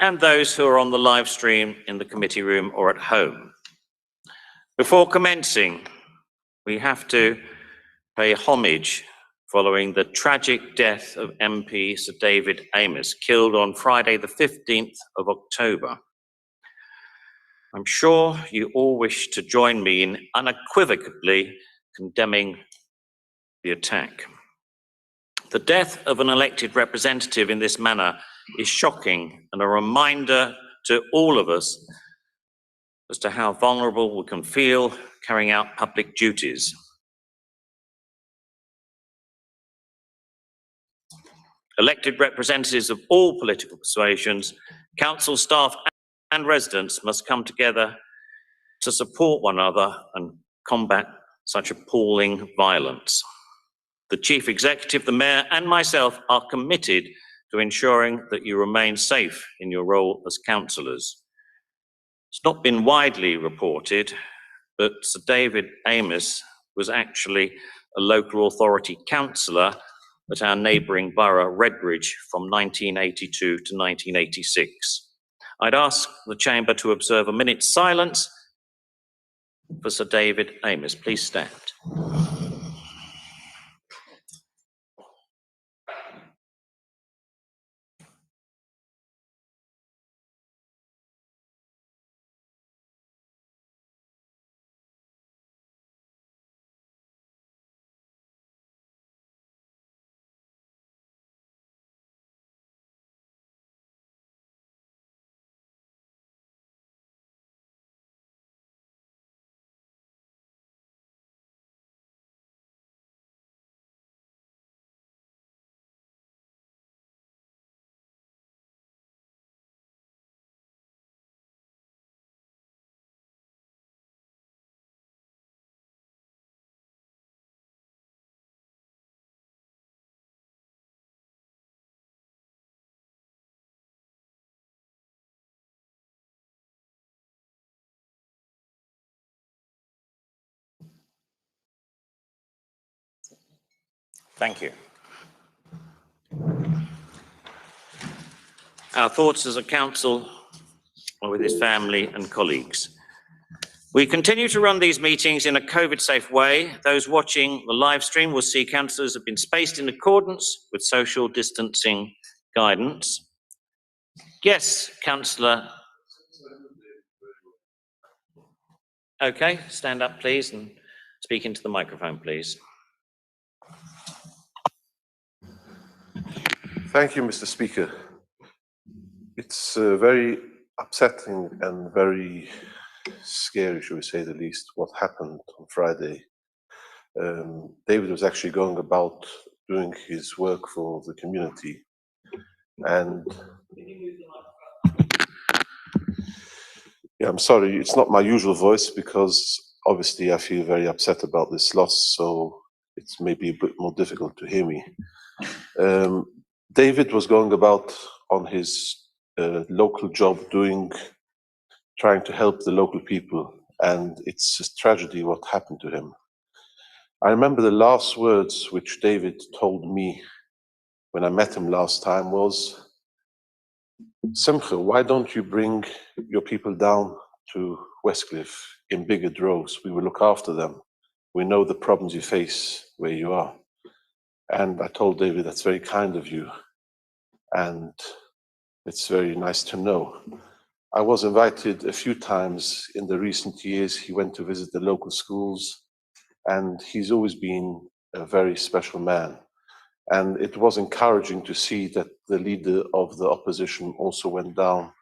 and those who are on the live stream in the committee room or at home. Before commencing, we have to pay homage following the tragic death of MP Sir David Amess, killed on Friday the 15th of October. I'm sure you all wish to join me in unequivocally condemning the attack. The death of an elected representative in this manner is shocking and a reminder to all of us as to how vulnerable we can feel carrying out public duties. Elected representatives of all political persuasions, council staff and residents must come together to support one another and combat such appalling violence. The Chief Executive, the Mayor and myself are committed to ensuring that you remain safe in your role as councillors. It's not been widely reported, but Sir David Amess was actually a local authority councillor at our neighbouring borough, Redbridge, from 1982 to 1986. I'd ask the Chamber to observe a minute's silence for Sir David Amess. Please stand. Thank you. Our thoughts as a council are with his family and colleagues. We continue to run these meetings in a COVID-safe way. Those watching the live stream will see councillors have been spaced in accordance with social distancing guidance. Yes, Councillor. Okay, stand up please and speak into the microphone, please. Thank you, Mr. Speaker. It's very upsetting and very scary, should we say the least, what happened on Friday. David was actually going about doing his work for the community, and yeah, I'm sorry, it's not my usual voice because obviously I feel very upset about this loss, so it's maybe a bit more difficult to hear me. David was going about on his local job trying to help the local people, and it's a tragedy what happened to him. I remember the last words which David told me when I met him last time was, "Simcha, why don't you bring your people down to Westcliff in bigger droves? We will look after them. We know the problems you face where you are." And I told David, that's very kind of you, and it's very nice to know. I was invited a few times in the recent years. He went to visit the local schools, and he's always been a very special man. And it was encouraging to see that the leader of the opposition also went down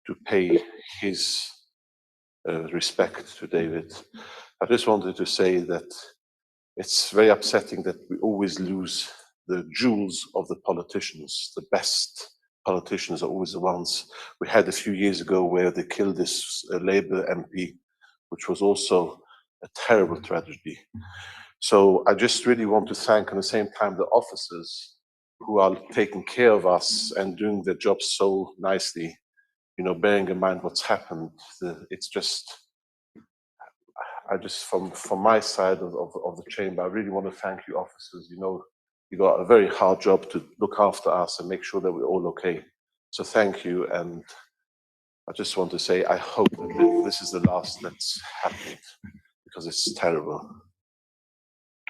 to pay his respect to David. I just wanted to say that it's very upsetting that we always lose the jewels of the politicians. The best politicians are always the ones. We had a few years ago where they killed this Labour MP, which was also a terrible tragedy. So I just really want to thank, at the same time, the officers who are taking care of us and doing their job so nicely, you know, bearing in mind what's happened. It's just, from my side of the chamber, I really want to thank you officers. You know, you got a very hard job to look after us and make sure that we're all okay. So thank you, and I just want to say I hope that this is the last that's happened, because it's terrible.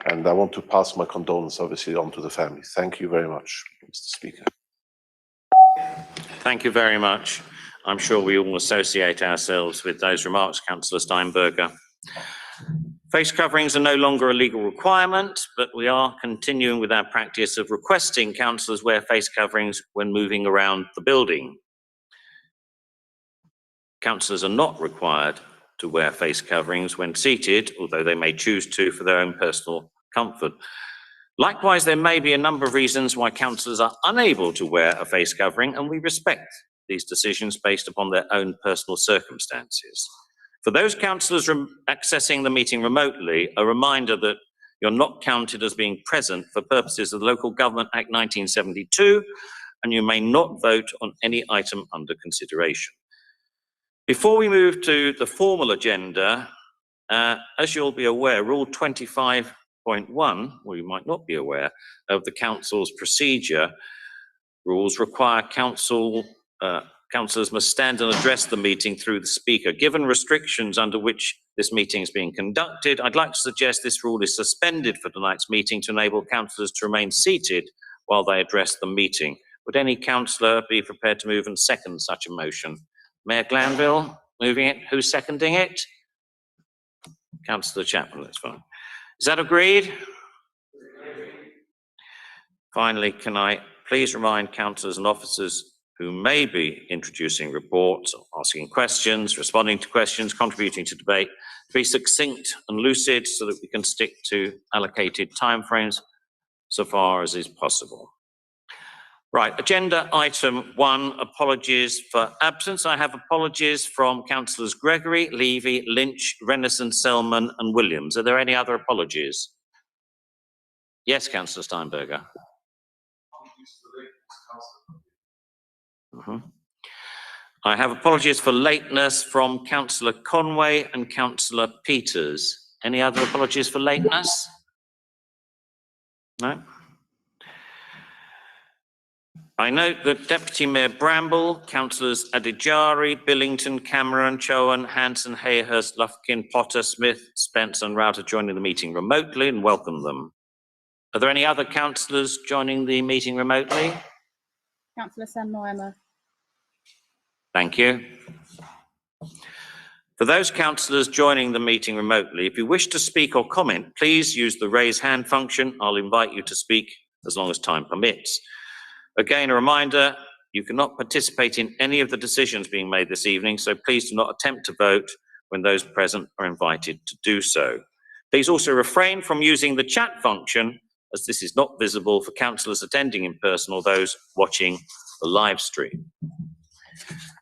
And I want to pass my condolences, obviously, on to the family. Thank you very much, Mr. Speaker. Thank you very much. I'm sure we all associate ourselves with those remarks, Councillor Steinberger. Face coverings are no longer a legal requirement, but we are continuing with our practice of requesting councillors wear face coverings when moving around the building. Councillors are not required to wear face coverings when seated, although they may choose to for their own personal comfort. Likewise, there may be a number of reasons why councillors are unable to wear a face covering, and we respect these decisions based upon their own personal circumstances. For those councillors accessing the meeting remotely, a reminder that you're not counted as being present for purposes of the Local Government Act 1972, and you may not vote on any item under consideration. Before we move to the formal agenda, as you'll be aware, Rule 25.1, or you might not be aware, of the Council's procedure rules require councillors must stand and address the meeting through the Speaker. Given restrictions under which this meeting is being conducted, I'd like to suggest this rule is suspended for tonight's meeting to enable councillors to remain seated while they address the meeting. Would any councillor be prepared to move and second such a motion? Mayor Glanville moving it. Who's seconding it? Councillor Chapman, that's fine. Is that agreed? Finally, can I please remind councillors and officers who may be introducing reports, asking questions, responding to questions, contributing to debate, to be succinct and lucid so that we can stick to allocated timeframes so far as is possible. Right, agenda item 1, apologies for absence. I have apologies from councillors Gregory, Levy, Lynch, Renison, Selman and Williams. Are there any other apologies? Yes, Councillor Steinberger. I have apologies for lateness from Councillor Conway and Councillor Peters. Any other apologies for lateness? No? I note that Deputy Mayor Bramble, Councillors Adijari, Billington, Cameron, Chowan, Hanson, Hayhurst, Lufkin, Potter, Smith, Spence and Router joining the meeting remotely, and welcome them. Are there any other councillors joining the meeting remotely? Councillor Sen-Moema. Thank you. For those councillors joining the meeting remotely, if you wish to speak or comment, please use the raise hand function. I'll invite you to speak as long as time permits. Again, a reminder, you cannot participate in any of the decisions being made this evening, so please do not attempt to vote when those present are invited to do so. Please also refrain from using the chat function, as this is not visible for councillors attending in person or those watching the live stream.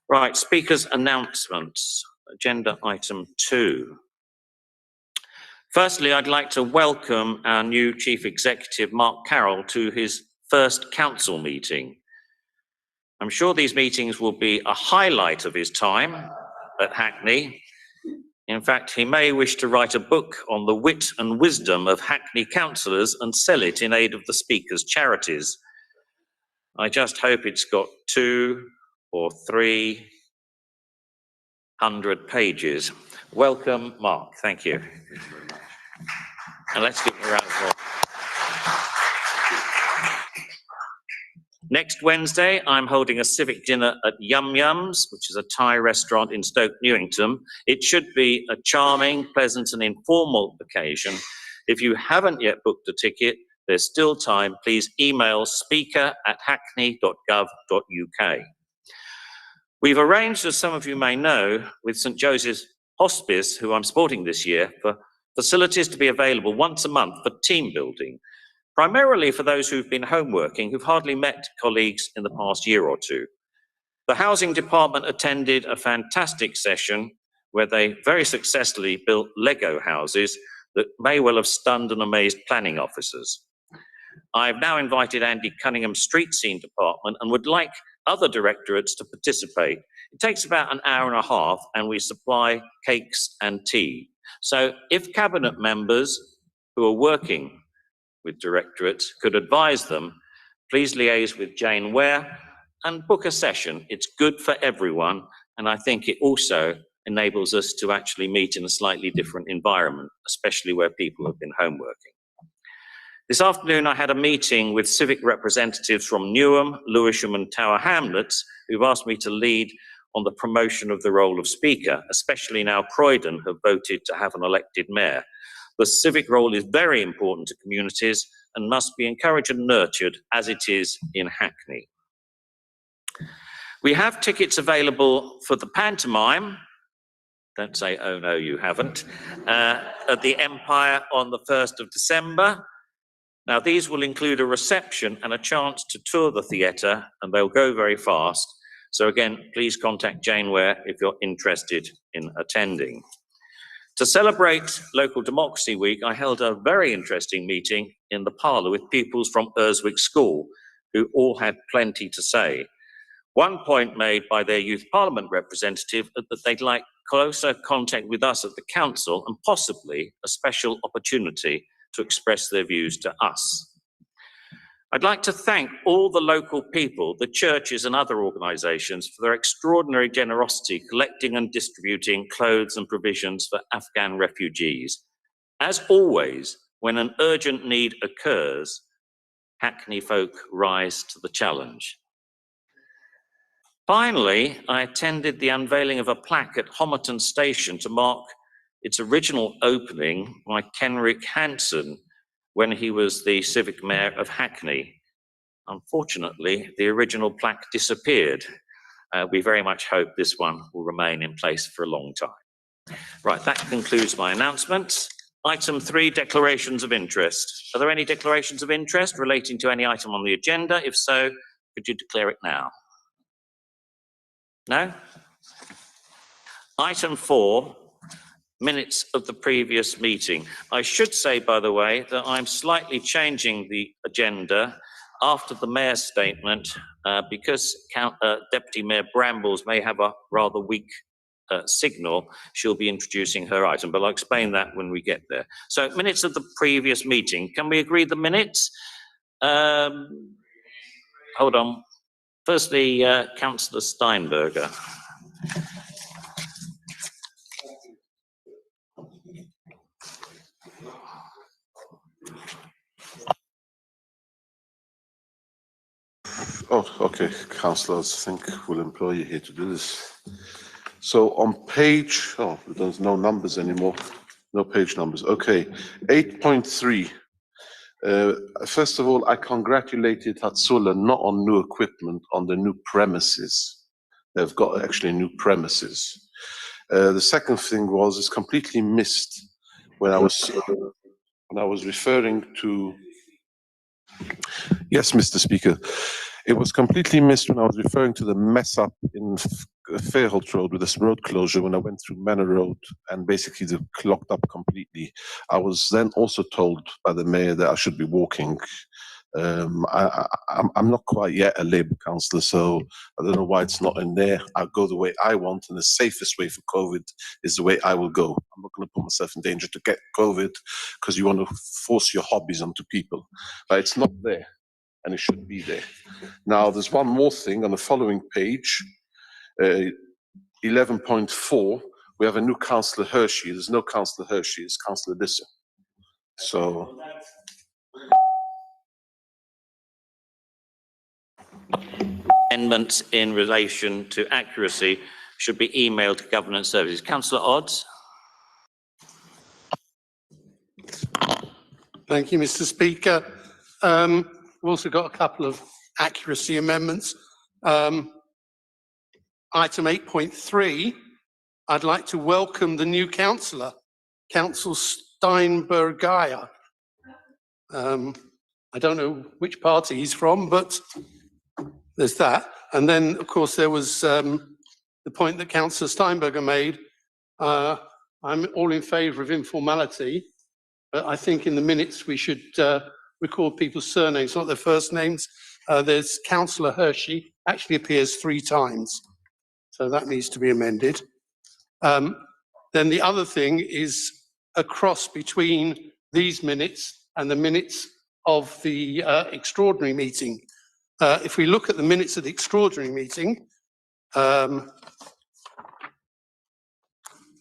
Right, speakers' announcements. Agenda item 2. Firstly, I'd like to welcome our new Chief Executive, Mark Carroll, to his first council meeting. I'm sure these meetings will be a highlight of his time at Hackney. In fact, he may wish to write a book on the wit and wisdom of Hackney councillors and sell it in aid of the Speaker's charities. I just hope it's got 200 or 300 pages. Welcome, Mark. Thank you. And let's give him a round of applause. Next Wednesday, I'm holding a civic dinner at Yum Yums, which is a Thai restaurant in Stoke Newington. It should be a charming, pleasant and informal occasion. If you haven't yet booked a ticket, there's still time. Please email speaker@hackney.gov.uk. We've arranged, as some of you may know, with St Joseph's Hospice, who I'm supporting this year, for facilities to be available once a month for team building, primarily for those who've been home working, who've hardly met colleagues in the past year or two. The housing department attended a fantastic session where they very successfully built Lego houses that may well have stunned and amazed planning officers. I've now invited Andy Cunningham's street scene department and would like other directorates to participate. It takes about an hour and a half and we supply cakes and tea. So if cabinet members who are working with directorates could advise them, please liaise with Jane Ware and book a session. It's good for everyone, and I think it also enables us to actually meet in a slightly different environment, especially where people have been home working. This afternoon, I had a meeting with civic representatives from Newham, Lewisham and Tower Hamlets, who've asked me to lead on the promotion of the role of Speaker, especially now Croydon have voted to have an elected mayor. The civic role is very important to communities and must be encouraged and nurtured as it is in Hackney. We have tickets available for the pantomime, don't say, oh no, you haven't, at the Empire on the 1st of December. Now, these will include a reception and a chance to tour the theatre, and they'll go very fast. So again, please contact Jane Ware if you're interested in attending. To celebrate Local Democracy Week, I held a very interesting meeting in the parlour with pupils from Urswick School, who all had plenty to say. One point made by their Youth Parliament representative that they'd like closer contact with us at the council and possibly a special opportunity to express their views to us. I'd like to thank all the local people, the churches and other organisations for their extraordinary generosity collecting and distributing clothes and provisions for Afghan refugees. As always, when an urgent need occurs, Hackney folk rise to the challenge. Finally, I attended the unveiling of a plaque at Homerton Station to mark its original opening by Kenrick Hansen when he was the civic mayor of Hackney. Unfortunately, the original plaque disappeared. We very much hope this one will remain in place for a long time. Right, that concludes my announcements. Item 3, declarations of interest. Are there any declarations of interest relating to any item on the agenda? If so, could you declare it now? No? Item 4, minutes of the previous meeting. I should say, by the way, that I'm slightly changing the agenda after the mayor's statement because Deputy Mayor Brambles may have a rather weak signal. She'll be introducing her item, but I'll explain that when we get there. So, minutes of the previous meeting. Can we agree the minutes? Hold on. Firstly, Councillor Steinberger. Oh, okay, councillors, I think we'll employ you here to do this. So on page, oh, there's no numbers anymore, no page numbers. Okay, 8.3. First of all, I congratulated Hatsula not on new equipment, on the new premises. They've got actually new premises. The second thing was, it's completely missed when I was referring to. Yes, Mr. Speaker. It was completely missed when I was referring to the mess up in Fairholt Road with this road closure when I went through Manor Road and basically they clogged up completely. I was then also told by the mayor that I should be walking. I'm not quite yet a Labour councillor, so I don't know why it's not in there. I'll go the way I want, and the safest way for COVID is the way I will go. I'm not going to put myself in danger to get COVID because you want to force your hobbies onto people. But it's not there, and it should be there. Now, there's one more thing on the following page, 11.4. We have a new Councillor Hershey. There's no Councillor Hershey, it's Councillor Dissa. So. Amendments in relation to accuracy should be emailed to Governance Services. Councillor Odds. Thank you, Mr. Speaker. We've also got a couple of accuracy amendments. Item 8.3, I'd like to welcome the new councillor, Councillor Steinberger. I don't know which party he's from, but there's that. And then, of course, there was the point that Councillor Steinberger made. I'm all in favour of informality, but I think in the minutes we should record people's surnames, not their first names. There's Councillor Hershey, actually appears 3 times. So that needs to be amended. Then the other thing is a cross between these minutes and the minutes of the extraordinary meeting. if we look at the minutes of the extraordinary meeting,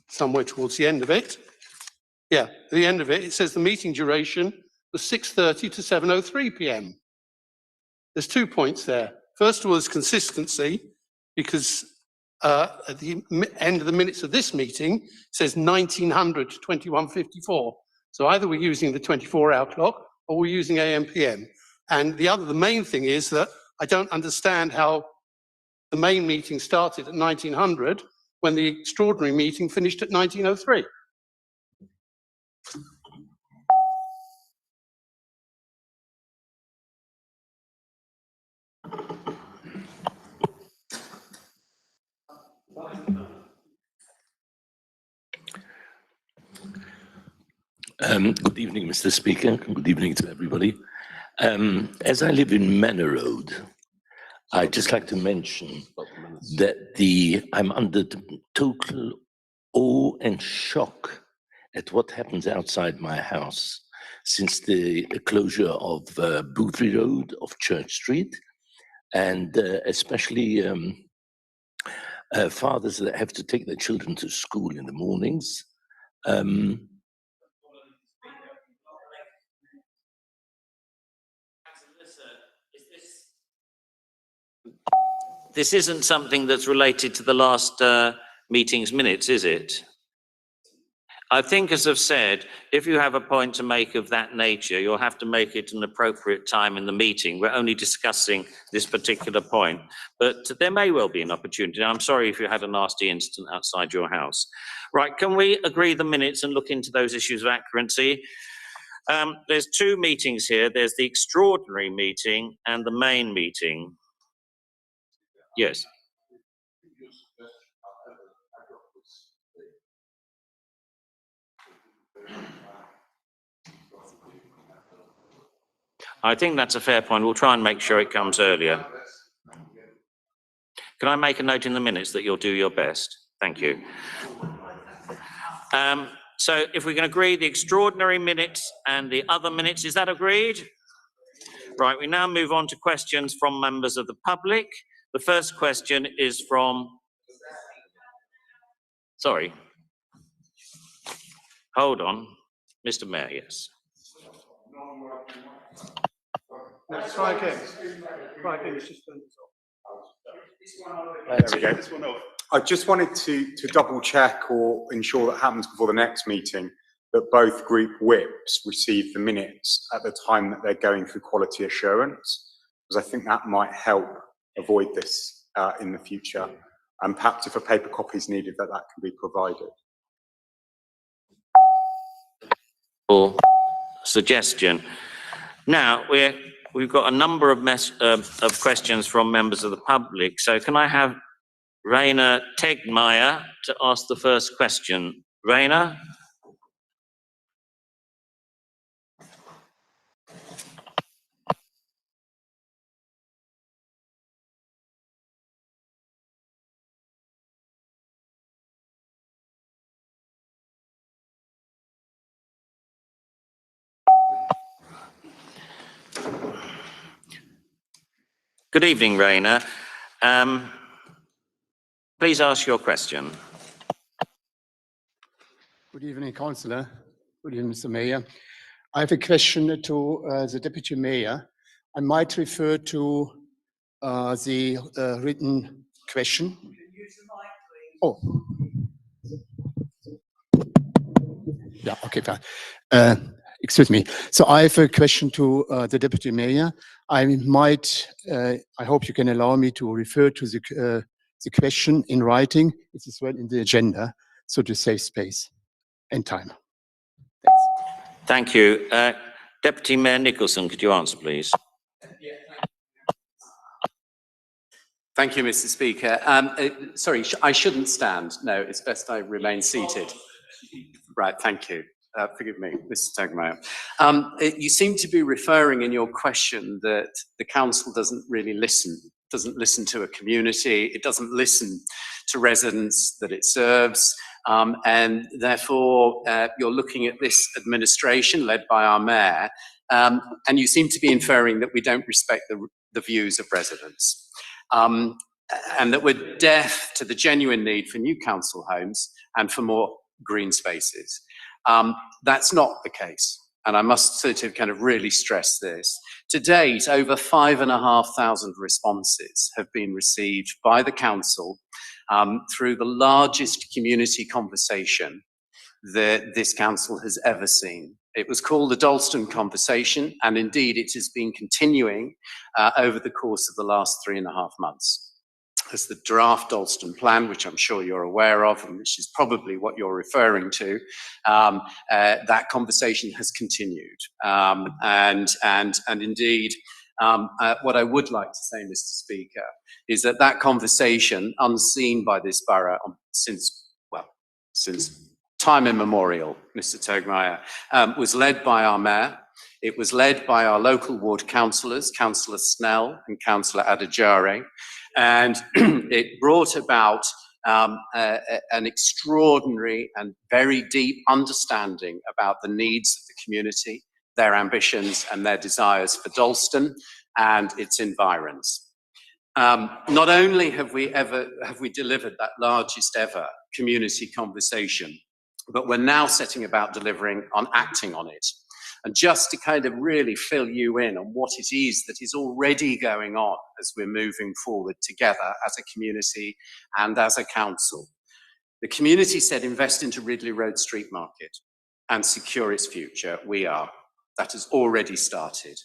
somewhere towards the end of it, it says the meeting duration was 6:30 to 7:03 p.m. There's 2 points there. First of all, is consistency, because at the end of the minutes of this meeting, it says 1900 to 21:54. So either we're using the 24-hour clock or we're using AM PM. And the main thing is that I don't understand how the main meeting started at 1900 when the extraordinary meeting finished at 1903. Good evening, Mr. Speaker. Good evening to everybody. As I live in Manor Road, I'd just like to mention that I'm under total awe and shock at what happens outside my house since the closure of Boothby Road, of Church Street, and especially fathers that have to take their children to school in the mornings. This isn't something that's related to the last meeting's minutes, is it? I think, as I've said, if you have a point to make of that nature, you'll have to make it an appropriate time in the meeting. We're only discussing this particular point, but there may well be an opportunity. I'm sorry if you had a nasty incident outside your house. Right, can we agree the minutes and look into those issues of accuracy? There's 2 meetings here. There's the extraordinary meeting and the main meeting. Yes. I think that's a fair point. We'll try and make sure it comes earlier. Can I make a note in the minutes that you'll do your best? Thank you. So if we can agree the extraordinary minutes and the other minutes, is that agreed? Right, we now move on to questions from members of the public. The first question is from, sorry. Hold on, Mr. Mayor, yes. No, try again. It's just There we go. I just wanted to double check or ensure that happens before the next meeting, that both group whips receive the minutes at the time that they're going through quality assurance, because I think that might help avoid this in the future. And perhaps if a paper copy is needed, that can be provided. Or suggestion. Now, we've got a number of questions from members of the public. So can I have Rainer Tegmeyer to ask the first question? Rainer? Good evening, Rainer. Please ask your question. Good evening, Councillor. Good evening, Mr. Mayor. I have a question to the Deputy Mayor. I might refer to the written question. Oh. Yeah, okay, fine. Excuse me. So I have a question to the Deputy Mayor. I hope you can allow me to refer to the question in writing. It's as well in the agenda, so to save space and time. Thanks. Thank you. Deputy Mayor Nicholson, could you answer, please? Thank you, Mr. Speaker. Sorry, I shouldn't stand. No, it's best I remain seated. Right, thank you. Forgive me, Mr. Tegmeyer. You seem to be referring in your question that the council doesn't really doesn't listen to a community, it doesn't listen to residents that it serves, and therefore you're looking at this administration led by our mayor, and you seem to be inferring that we don't respect the views of residents, and that we're deaf to the genuine need for new council homes and for more green spaces. That's not the case. And I must sort of kind of really stress this. To date, over 5,500 responses have been received by the council through the largest community conversation that this council has ever seen. It was called the Dalston Conversation, and indeed it has been continuing over the course of the last 3.5 months. As the draft Dalston plan, which I'm sure you're aware of, and which is probably what you're referring to, that conversation has continued. And indeed, what I would like to say, Mr. Speaker, is that that conversation, unseen by this borough since time immemorial, Mr. Tegmeyer, was led by our mayor. It was led by our local ward councillors, Councillor Snell and Councillor Adajare. And it brought about an extraordinary and very deep understanding about the needs of the community, their ambitions and their desires for Dalston and its environs. Not only have we delivered that largest ever community conversation, but we're now setting about acting on it. And just to kind of really fill you in on what it is that is already going on as we're moving forward together as a community and as a council. The community said invest into Ridley Road Street Market and secure its future. We are. That has already started.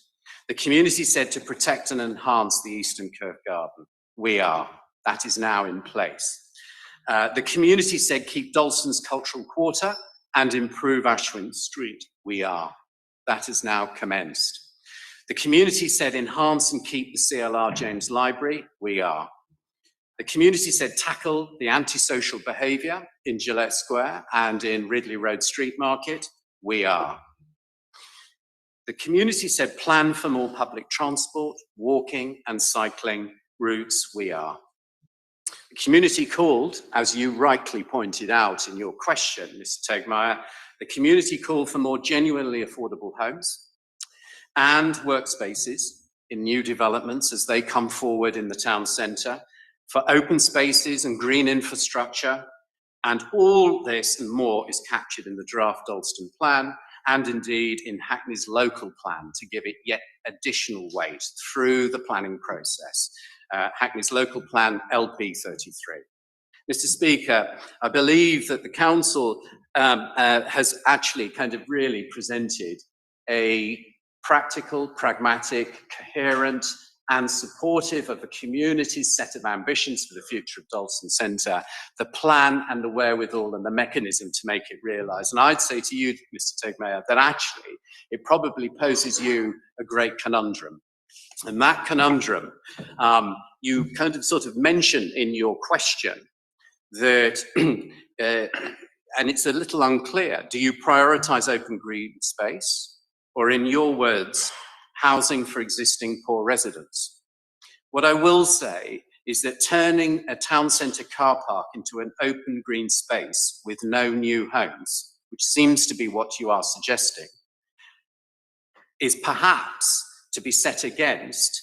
The community said to protect and enhance the Eastern Kirk Garden. We are. That is now in place. The community said keep Dalston's cultural quarter and improve Ashwin Street. We are. That has now commenced. The community said enhance and keep the CLR James Library. We are. The community said tackle the antisocial behaviour in Gillette Square and in Ridley Road Street Market. We are. The community said plan for more public transport, walking and cycling routes. We are. The community called, as you rightly pointed out in your question, Mr. Tegmeyer, the community called for more genuinely affordable homes and workspaces in new developments as they come forward in the town centre, for open spaces and green infrastructure, and all this and more is captured in the draft Dalston plan and indeed in Hackney's local plan to give it yet additional weight through the planning process. Hackney's local plan LP 33. Mr. Speaker, I believe that the council has actually kind of really presented a practical, pragmatic, coherent and supportive of the community's set of ambitions for the future of Dalston Centre, the plan and the wherewithal and the mechanism to make it realise. And I'd say to you, Mr. Tegmeyer, that actually it probably poses you a great conundrum. And that conundrum, you kind of sort of mention in your question that, and it's a little unclear, do you prioritise open green space or, in your words, housing for existing poor residents? What I will say is that turning a town centre car park into an open green space with no new homes, which seems to be what you are suggesting, is perhaps to be set against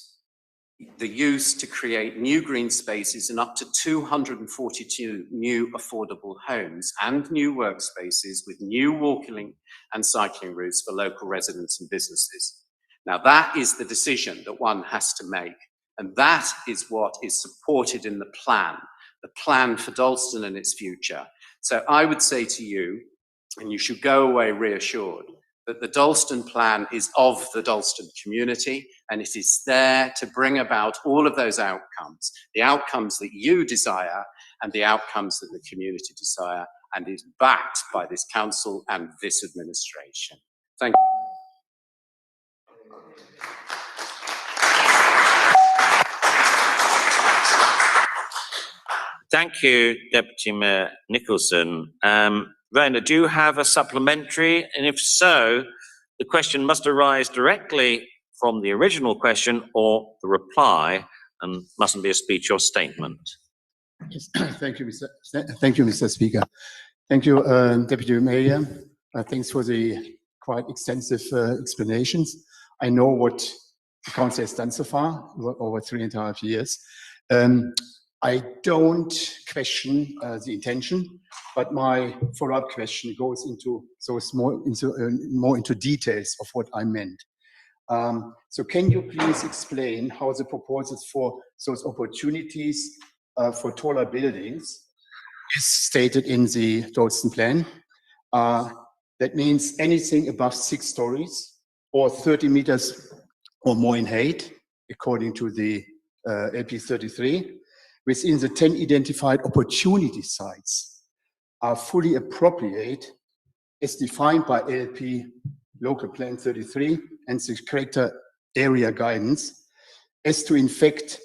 the use to create new green spaces and up to 242 new affordable homes and new workspaces with new walking and cycling routes for local residents and businesses. Now that is the decision that one has to make, and that is what is supported in the plan for Dalston and its future. So I would say to you, and you should go away reassured, that the Dalston plan is of the Dalston community, and it is there to bring about all of those outcomes, the outcomes that you desire and the outcomes that the community desire, and is backed by this council and this administration. Thank you. Thank you, Deputy Mayor Nicholson. Raina, do you have a supplementary? And if so, the question must arise directly from the original question or the reply, and mustn't be a speech or statement. Yes. Thank you, Mr. Speaker. Thank you, Deputy Mayor. Thanks for the quite extensive explanations. I know what the council has done so far over 3.5 years. I don't question the intention, but my follow-up question goes into more into details of what I meant. So can you please explain how the proposals for those opportunities for taller buildings is stated in the Dalston plan? That means anything above 6 stories or 30 meters or more in height, according to the LP 33, within the 10 identified opportunity sites are fully appropriate as defined by LP Local Plan 33 and the character area guidance, as to in fact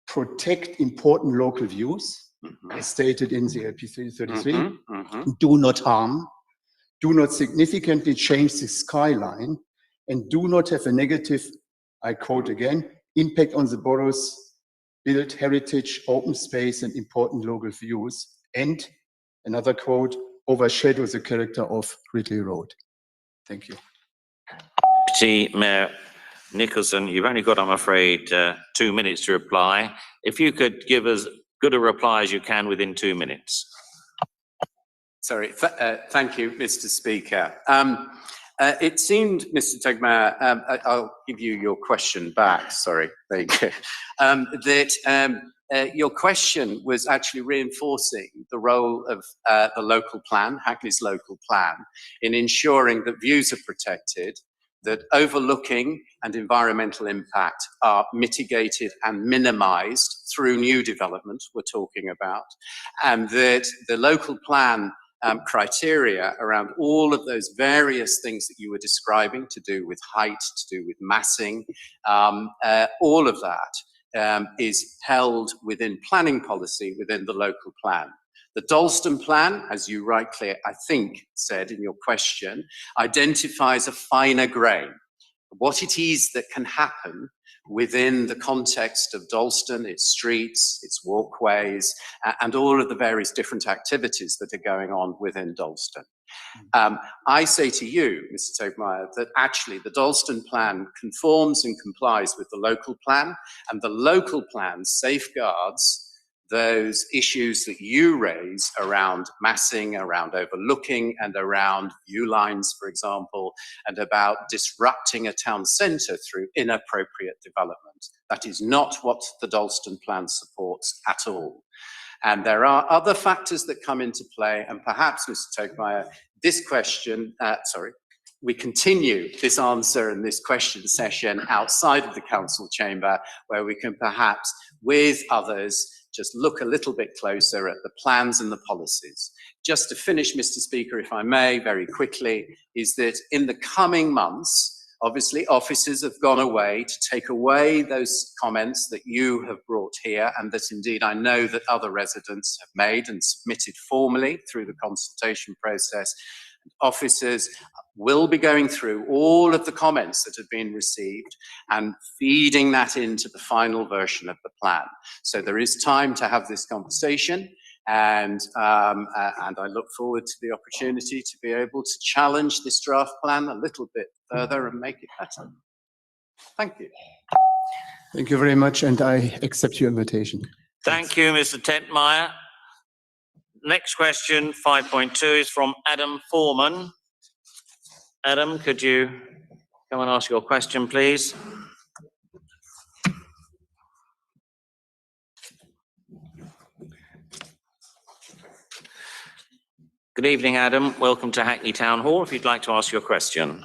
protect important local views, as stated in the LP 33, do not harm, do not significantly change the skyline, and do not have a negative, I quote again, impact on the borough's built heritage, open space, and important local views, and another quote, overshadow the character of Ridley Road. Thank you. Deputy Mayor Nicholson, you've only got, I'm afraid, 2 minutes to reply. If you could give as good a reply as you can within 2 minutes. Sorry, thank you, Mr. Speaker. It seemed, Mr. Tegmeyer, I'll give you your question back. Sorry, there you go. That your question was actually reinforcing the role of the local plan, Hackney's local plan, in ensuring that views are protected, that overlooking and environmental impact are mitigated and minimized through new development we're talking about, and that the local plan criteria around all of those various things that you were describing to do with height, to do with massing, all of that is held within planning policy within the local plan. The Dalston plan, as you rightly, I think, said in your question, identifies a finer grain, what it is that can happen within the context of Dalston, its streets, its walkways, and all of the various different activities that are going on within Dalston. I say to you, Mr. Tegmeyer, that actually the Dalston plan conforms and complies with the local plan, and the local plan safeguards those issues that you raise around massing, around overlooking, and around view lines, for example, and about disrupting a town centre through inappropriate development. That is not what the Dalston plan supports at all. And there are other factors that come into play, and perhaps, Mr. Tegmeyer, this question, we continue this answer and this question session outside of the council chamber, where we can perhaps, with others, just look a little bit closer at the plans and the policies. Just to finish, Mr. Speaker, if I may, very quickly, is that in the coming months, obviously officers have gone away to take away those comments that you have brought here, and that indeed I know that other residents have made and submitted formally through the consultation process. Officers will be going through all of the comments that have been received and feeding that into the final version of the plan. So there is time to have this conversation, and I look forward to the opportunity to be able to challenge this draft plan a little bit further and make it better. Thank you. Thank you very much, and I accept your invitation. Thank you, Mr. Tegmeyer. Next question, 5.2, is from Adam Foreman. Adam, could you come and ask your question, please? Good evening, Adam. Welcome to Hackney Town Hall, if you'd like to ask your question.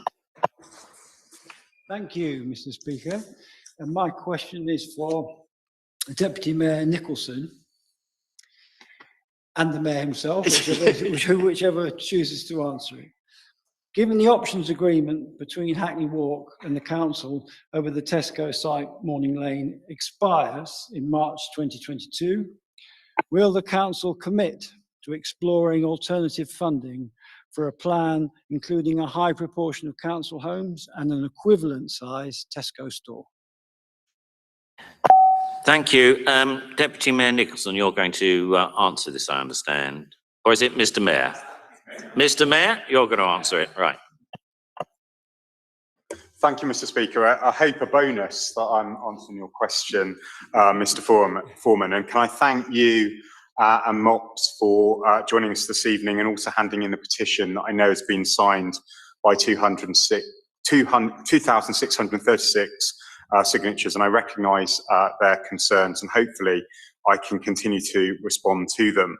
Thank you, Mr. Speaker. And my question is for Deputy Mayor Nicholson and the Mayor himself, whichever chooses to answer it. Given the options agreement between Hackney Walk and the Council over the Tesco site Morning Lane expires in March 2022, will the Council commit to exploring alternative funding for a plan including a high proportion of council homes and an equivalent size Tesco store? Thank you. Deputy Mayor Nicholson, you're going to answer this, I understand. Or is it Mr. Mayor? Mr. Mayor, you're going to answer it, right. Thank you, Mr. Speaker. I hope a bonus that I'm answering your question, Mr. Foreman. And can I thank you and MOPS for joining us this evening and also handing in the petition that I know has been signed by 2,636 signatures. And I recognise their concerns, and hopefully I can continue to respond to them.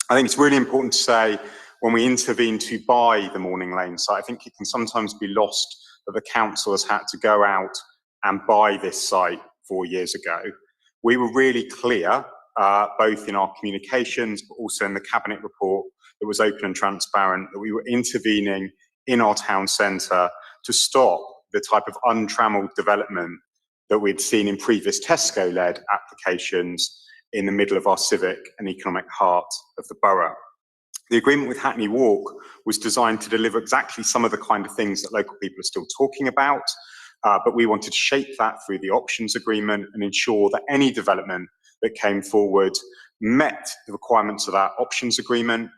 I think it's really important to say, when we intervene to buy the Morning Lane site, I think it can sometimes be lost that the council has had to go out and buy this site 4 years ago. We were really clear, both in our communications, but also in the Cabinet report that was open and transparent, that we were intervening in our town centre to stop the type of untrammelled development that we'd seen in previous Tesco-led applications in the middle of our civic and economic heart of the borough. The agreement with Hackney Walk was designed to deliver exactly some of the kind of things that local people are still talking about, but we wanted to shape that through the options agreement and ensure that any development that came forward met the requirements of that options agreement,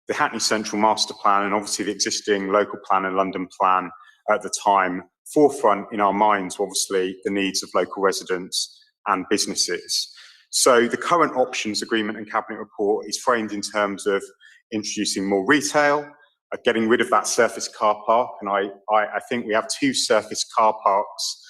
the Hackney Central Master Plan, and obviously the existing local plan and London plan at the time, forefront in our minds, obviously, the needs of local residents and businesses. So the current options agreement and Cabinet report is framed in terms of introducing more retail, getting rid of that surface car park, and I think we have 2 surface car parks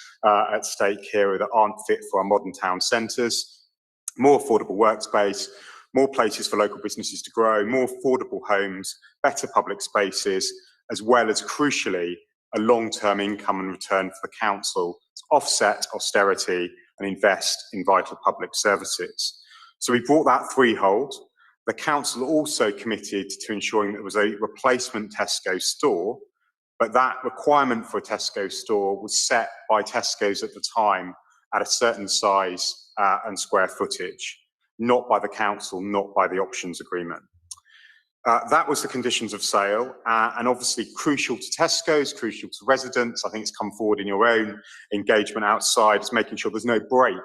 at stake here that aren't fit for our modern town centres, more affordable workspace, more places for local businesses to grow, more affordable homes, better public spaces, as well as, crucially, a long-term income and return for the council to offset austerity and invest in vital public services. So we brought that freehold. The council also committed to ensuring that there was a replacement Tesco store, but that requirement for a Tesco store was set by Tesco's at the time at a certain size and square footage, not by the council, not by the options agreement. That was the conditions of sale, and obviously crucial to Tesco's, crucial to residents. I think it's come forward in your own engagement outside, is making sure there's no break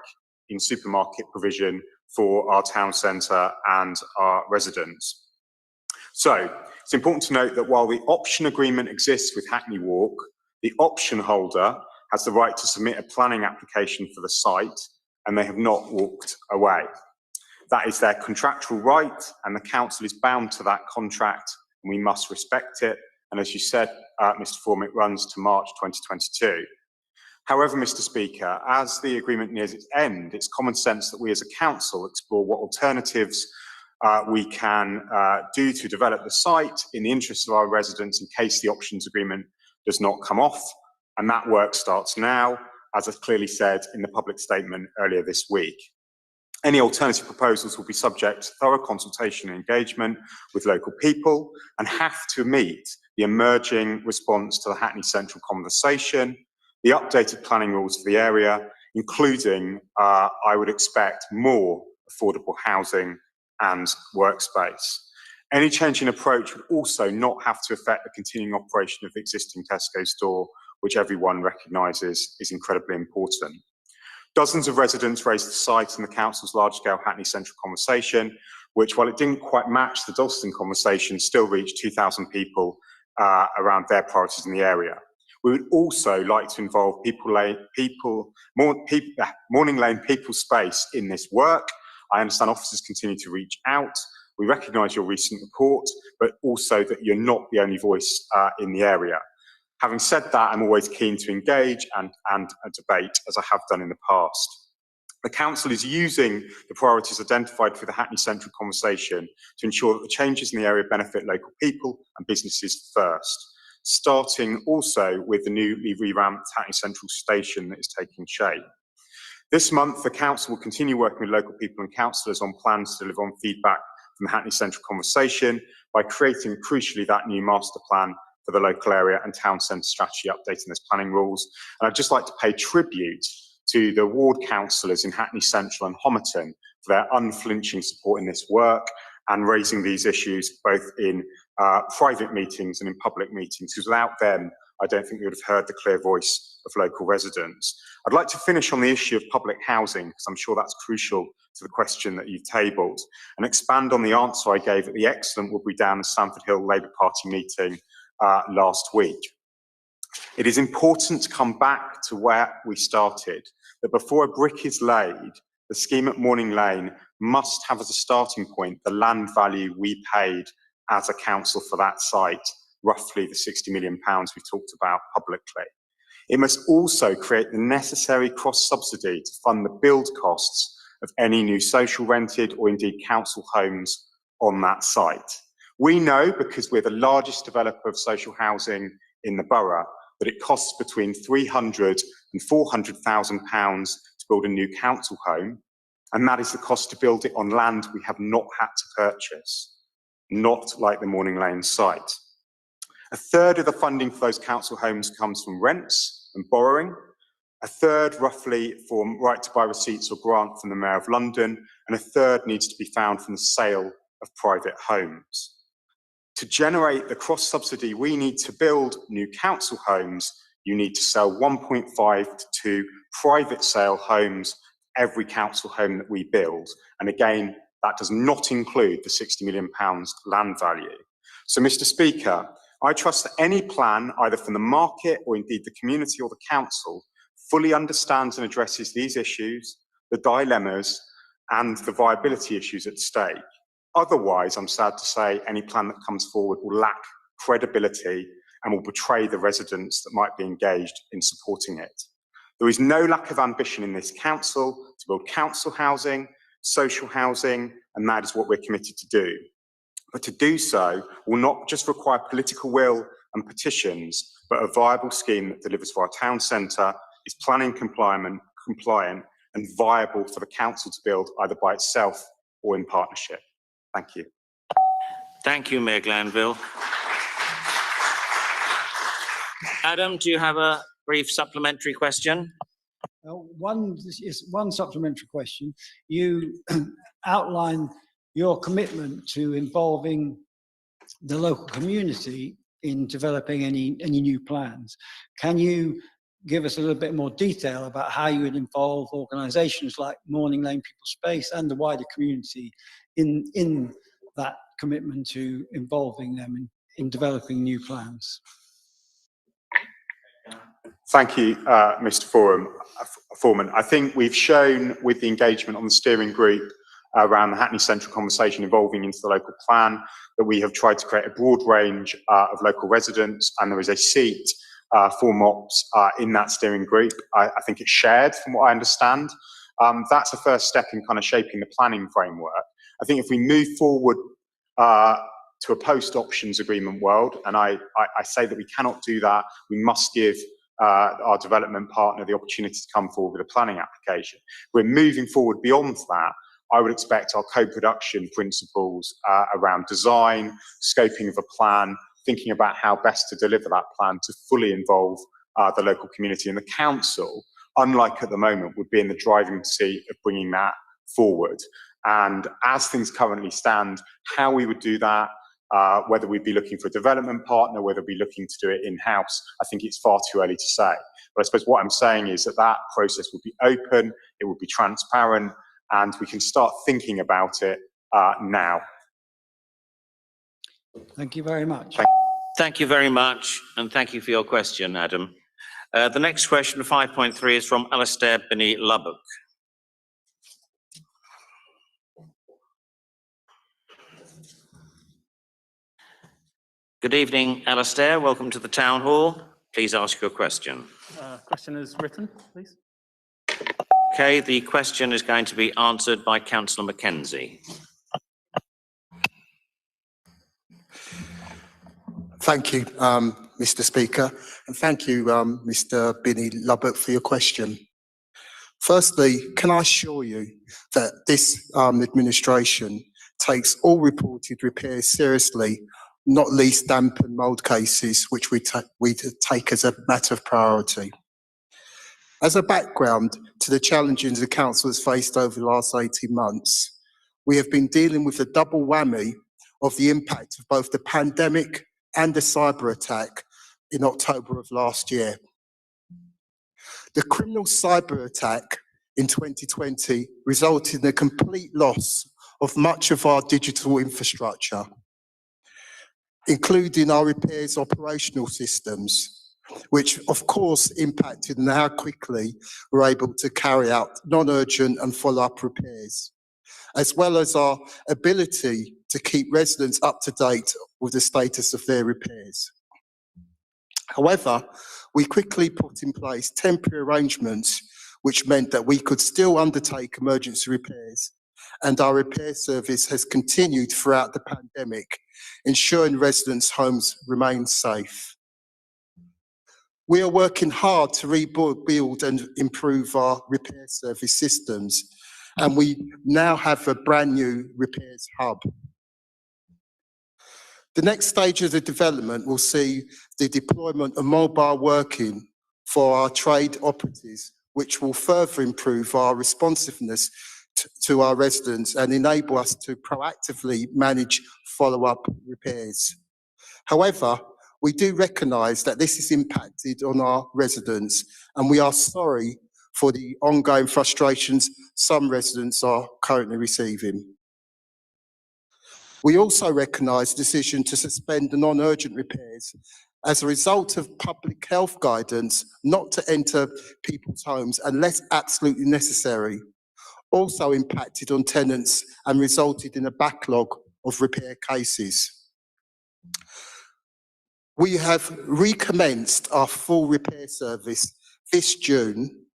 in supermarket provision for our town centre and our residents. So it's important to note that while the option agreement exists with Hackney Walk, the option holder has the right to submit a planning application for the site, and they have not walked away. That is their contractual right, and the council is bound to that contract, and we must respect it. And as you said, Mr. Foreman, it runs to March 2022. However, Mr. Speaker, as the agreement nears its end, it's common sense that we as a council explore what alternatives we can do to develop the site in the interest of our residents in case the options agreement does not come off. And that work starts now, as I've clearly said in the public statement earlier this week. Any alternative proposals will be subject to thorough consultation and engagement with local people and have to meet the emerging response to the Hackney Central conversation, the updated planning rules for the area, including, I would expect, more affordable housing and workspace. Any change in approach would also not have to affect the continuing operation of the existing Tesco store, which everyone recognises is incredibly important. Dozens of residents raised the site in the council's large-scale Hackney Central conversation, which, while it didn't quite match the Dalston conversation, still reached 2,000 people around their priorities in the area. We would also like to involve Morning Lane people space in this work. I understand officers continue to reach out. We recognise your recent report, but also that you're not the only voice in the area. Having said that, I'm always keen to engage and debate, as I have done in the past. The council is using the priorities identified for the Hackney Central conversation to ensure that the changes in the area benefit local people and businesses first, starting also with the newly revamped Hackney Central station that is taking shape. This month, the council will continue working with local people and councillors on plans to deliver on feedback from the Hackney Central conversation by creating, crucially, that new master plan for the local area and town centre strategy, updating those planning rules. And I'd just like to pay tribute to the ward councillors in Hackney Central and Homerton for their unflinching support in this work and raising these issues both in private meetings and in public meetings, because without them, I don't think we would have heard the clear voice of local residents. I'd like to finish on the issue of public housing, because I'm sure that's crucial to the question that you've tabled, and expand on the answer I gave at the excellent Woodbury Down and Stamford Hill Labour Party meeting last week. It is important to come back to where we started, that before a brick is laid, the scheme at Morning Lane must have as a starting point the land value we paid as a council for that site, roughly the £60 million we've talked about publicly. It must also create the necessary cross-subsidy to fund the build costs of any new social rented or indeed council homes on that site. We know, because we're the largest developer of social housing in the borough, that it costs between £300,000 and £400,000 to build a new council home, and that is the cost to build it on land we have not had to purchase, not like the Morning Lane site. A third of the funding for those council homes comes from rents and borrowing, a third roughly from right to buy receipts or grant from the Mayor of London, and a third needs to be found from the sale of private homes. To generate the cross-subsidy we need to build new council homes, you need to sell 1.5 to 2 private sale homes every council home that we build. And again, that does not include the £60 million land value. So, Mr. Speaker, I trust that any plan, either from the market or indeed the community or the council, fully understands and addresses these issues, the dilemmas, and the viability issues at stake. Otherwise, I'm sad to say, any plan that comes forward will lack credibility and will betray the residents that might be engaged in supporting it. There is no lack of ambition in this council to build council housing, social housing, and that is what we're committed to do. But to do so will not just require political will and petitions, but a viable scheme that delivers for our town centre, is planning compliant, and viable for the council to build either by itself or in partnership. Thank you. Thank you, Mayor Glanville. Adam, do you have a brief supplementary question? One supplementary question. You outline your commitment to involving the local community in developing any new plans. Can you give us a little bit more detail about how you would involve organisations like Morning Lane People Space and the wider community in that commitment to involving them in developing new plans? Thank you, Mr. Foreman. I think we've shown with the engagement on the steering group around the Hackney Central conversation evolving into the local plan that we have tried to create a broad range of local residents, and there is a seat for MOPs in that steering group. I think it's shared from what I understand. That's a first step in kind of shaping the planning framework. I think if we move forward to a post-options agreement world, and I say that we cannot do that, we must give our development partner the opportunity to come forward with a planning application. We're moving forward beyond that. I would expect our co-production principles around design, scoping of a plan, thinking about how best to deliver that plan to fully involve the local community, and the council, unlike at the moment, would be in the driving seat of bringing that forward. And as things currently stand, how we would do that, whether we'd be looking for a development partner, whether we'd be looking to do it in-house, I think it's far too early to say. But I suppose what I'm saying is that that process would be open, it would be transparent, and we can start thinking about it now. Thank you very much. Thank you very much, and thank you for your question, Adam. The next question, 5.3, is from Alastair Binney Lubbock. Good evening, Alastair. Welcome to the Town Hall. Please ask your question. Question is written, please. Okay, the question is going to be answered by Councillor Mackenzie. Thank you, Mr. Speaker, and thank you, Mr. Binney Lubbock, for your question. Firstly, can I assure you that this administration takes all reported repairs seriously, not least damp and mould cases, which we take as a matter of priority. As a background to the challenges the council has faced over the last 18 months, we have been dealing with the double whammy of the impact of both the pandemic and the cyber attack in October of last year. The criminal cyber attack in 2020 resulted in a complete loss of much of our digital infrastructure, including our repairs operational systems, which of course impacted on how quickly we're able to carry out non-urgent and follow-up repairs, as well as our ability to keep residents up to date with the status of their repairs. However, we quickly put in place temporary arrangements which meant that we could still undertake emergency repairs, and our repair service has continued throughout the pandemic, ensuring residents' homes remain safe. We are working hard to rebuild and improve our repair service systems, and we now have a brand new repairs hub. The next stage of the development will see the deployment of mobile working for our trade operatives, which will further improve our responsiveness to our residents and enable us to proactively manage follow-up repairs. However, we do recognise that this has impacted on our residents, and we are sorry for the ongoing frustrations some residents are currently receiving. We also recognise the decision to suspend the non-urgent repairs as a result of public health guidance not to enter people's homes unless absolutely necessary, also impacted on tenants and resulted in a backlog of repair cases. We have recommenced our full repair service this June,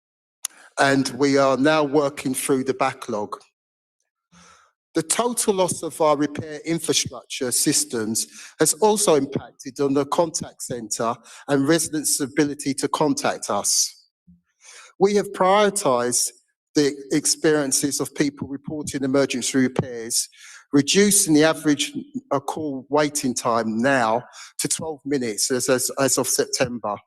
and we are now working through the backlog. The total loss of our repair infrastructure systems has also impacted on the contact centre and residents' ability to contact us. We have prioritised the experiences of people reporting emergency repairs, reducing the average call waiting time now to 12 minutes as of September.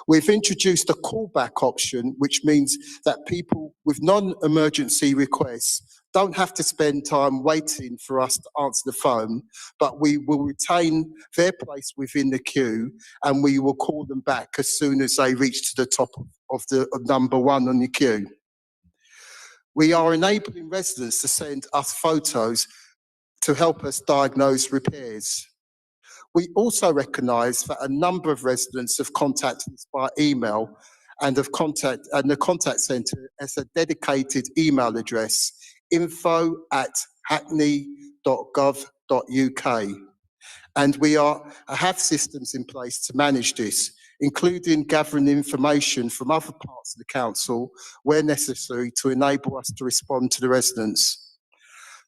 We've introduced a callback option, which means that people with non-emergency requests don't have to spend time waiting for us to answer the phone, but we will retain their place within the queue and we will call them back as soon as they reach to the top of number one on the queue. We are enabling residents to send us photos to help us diagnose repairs. We also recognise that a number of residents have contacted us by email and the contact centre has a dedicated email address, info@hackney.gov.uk. And we have systems in place to manage this, including gathering information from other parts of the council where necessary to enable us to respond to the residents.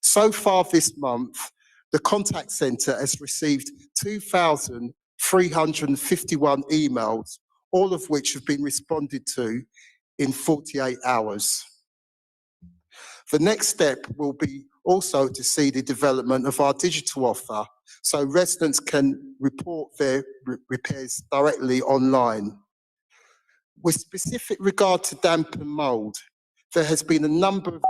So far this month, the contact centre has received 2,351 emails, all of which have been responded to in 48 hours. The next step will be also to see the development of our digital offer, so residents can report their repairs directly online. With specific regard to damp and mould, there has been a number of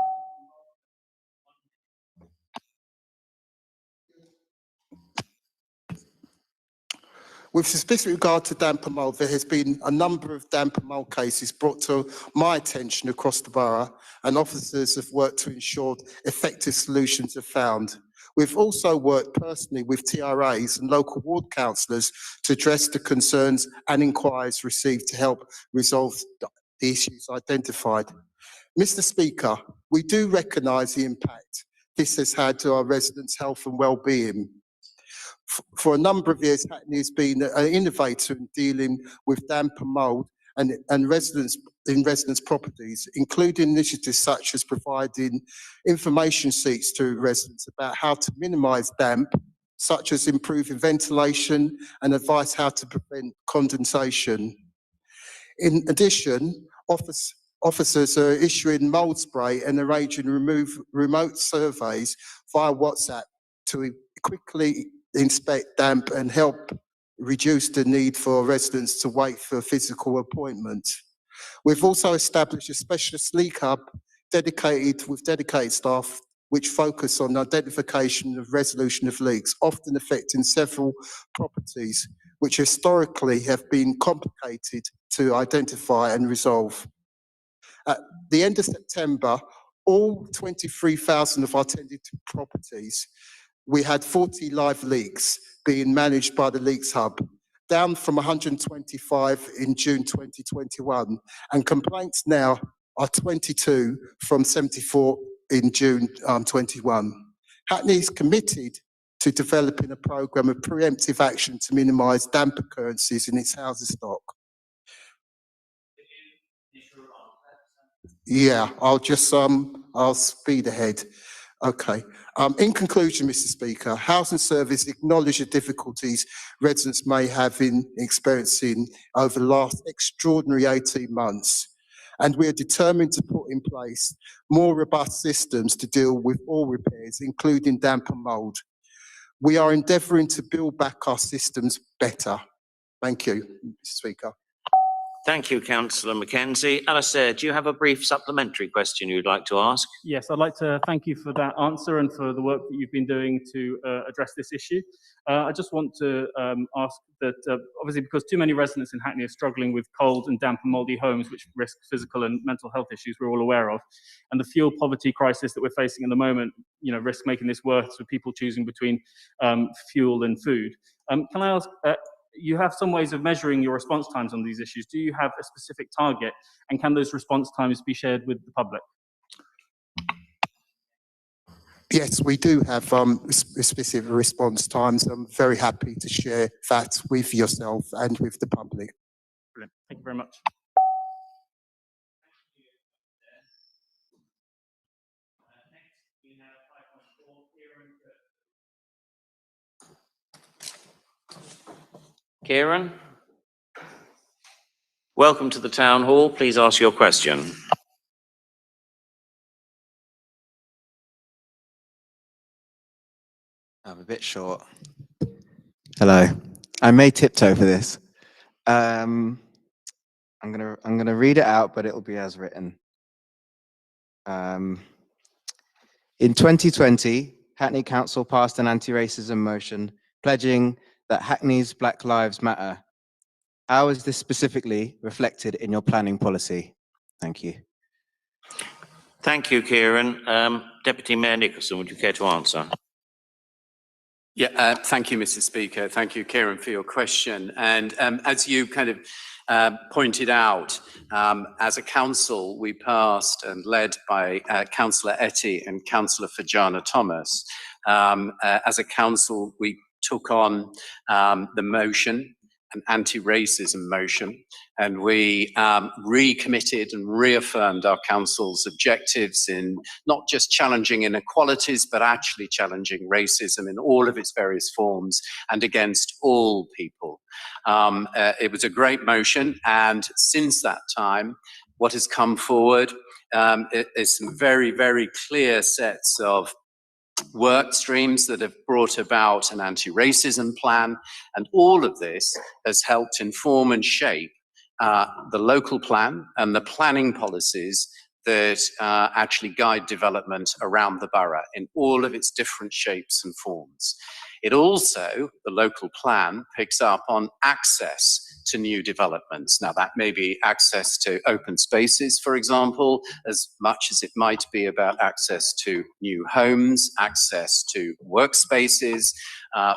With specific regard to damp and mould, there has been a number of damp and mould cases brought to my attention across the borough, and officers have worked to ensure effective solutions are found. We've also worked personally with TRAs and local ward councillors to address the concerns and inquiries received to help resolve the issues identified. Mr. Speaker, we do recognise the impact this has had to our residents' health and well-being. For a number of years, Hackney has been an innovator in dealing with damp and mould and residents properties, including initiatives such as providing information sheets to residents about how to minimise damp, such as improving ventilation and advice how to prevent condensation. In addition, officers are issuing mould spray and arranging remote surveys via WhatsApp to quickly inspect damp and help reduce the need for residents to wait for a physical appointment. We've also established a specialist leak hub with dedicated staff which focus on identification and resolution of leaks, often affecting several properties, which historically have been complicated to identify and resolve. At the end of September, all 23,000 of our tenanted properties, we had 40 live leaks being managed by the Leaks Hub. down from 125 in June 2021, and complaints now are 22 from 74 in June 21. Hackney is committed to developing a programme of preemptive action to minimise damp occurrences in its housing stock. Yeah, I'll speed ahead. Okay. In conclusion, Mr. Speaker, Housing Service acknowledge the difficulties residents may have in experiencing over the last extraordinary 18 months. And we are determined to put in place more robust systems to deal with all repairs, including damp and mould. We are endeavouring to build back our systems better. Thank you, Mr. Speaker. Thank you, Councillor Mackenzie. Alistair, do you have a brief supplementary question you'd like to ask? Yes, I'd like to thank you for that answer and for the work that you've been doing to address this issue. I just want to ask that, obviously, because too many residents in Hackney are struggling with cold and damp and mouldy homes, which risk physical and mental health issues we're all aware of, and the fuel poverty crisis that we're facing at the moment, risk making this worse for people choosing between fuel and food. Can I ask, you have some ways of measuring your response times on these issues. Do you have a specific target, and can those response times be shared with the public? Yes, we do have specific response times. I'm very happy to share that with yourself and with the public. Brilliant. Thank you very much. Kieran? Welcome to the Town Hall. Please ask your question. I'm a bit short. Hello. I may tiptoe for this. I'm gonna read it out, but it'll be as written. In 2020, Hackney Council passed an anti-racism motion pledging that Hackney's Black Lives Matter. How is this specifically reflected in your planning policy? Thank you. Thank you, Kieran. Deputy Mayor Nicholson, would you care to answer? Yeah, thank you, Mr. Speaker. Thank you, Kieran, for your question. And as you kind of pointed out, as a council, we passed, and led by Councillor Etty and Councillor Fajana Thomas, as a council, we took on the motion, an anti-racism motion, and we recommitted and reaffirmed our council's objectives in not just challenging inequalities, but actually challenging racism in all of its various forms and against all people. It was a great motion, and since that time, what has come forward is some very, very clear sets of work streams that have brought about an anti-racism plan, and all of this has helped inform and shape the local plan and the planning policies that actually guide development around the borough in all of its different shapes and forms. It also, the local plan, picks up on access to new developments. Now, that may be access to open spaces, for example, as much as it might be about access to new homes, access to workspaces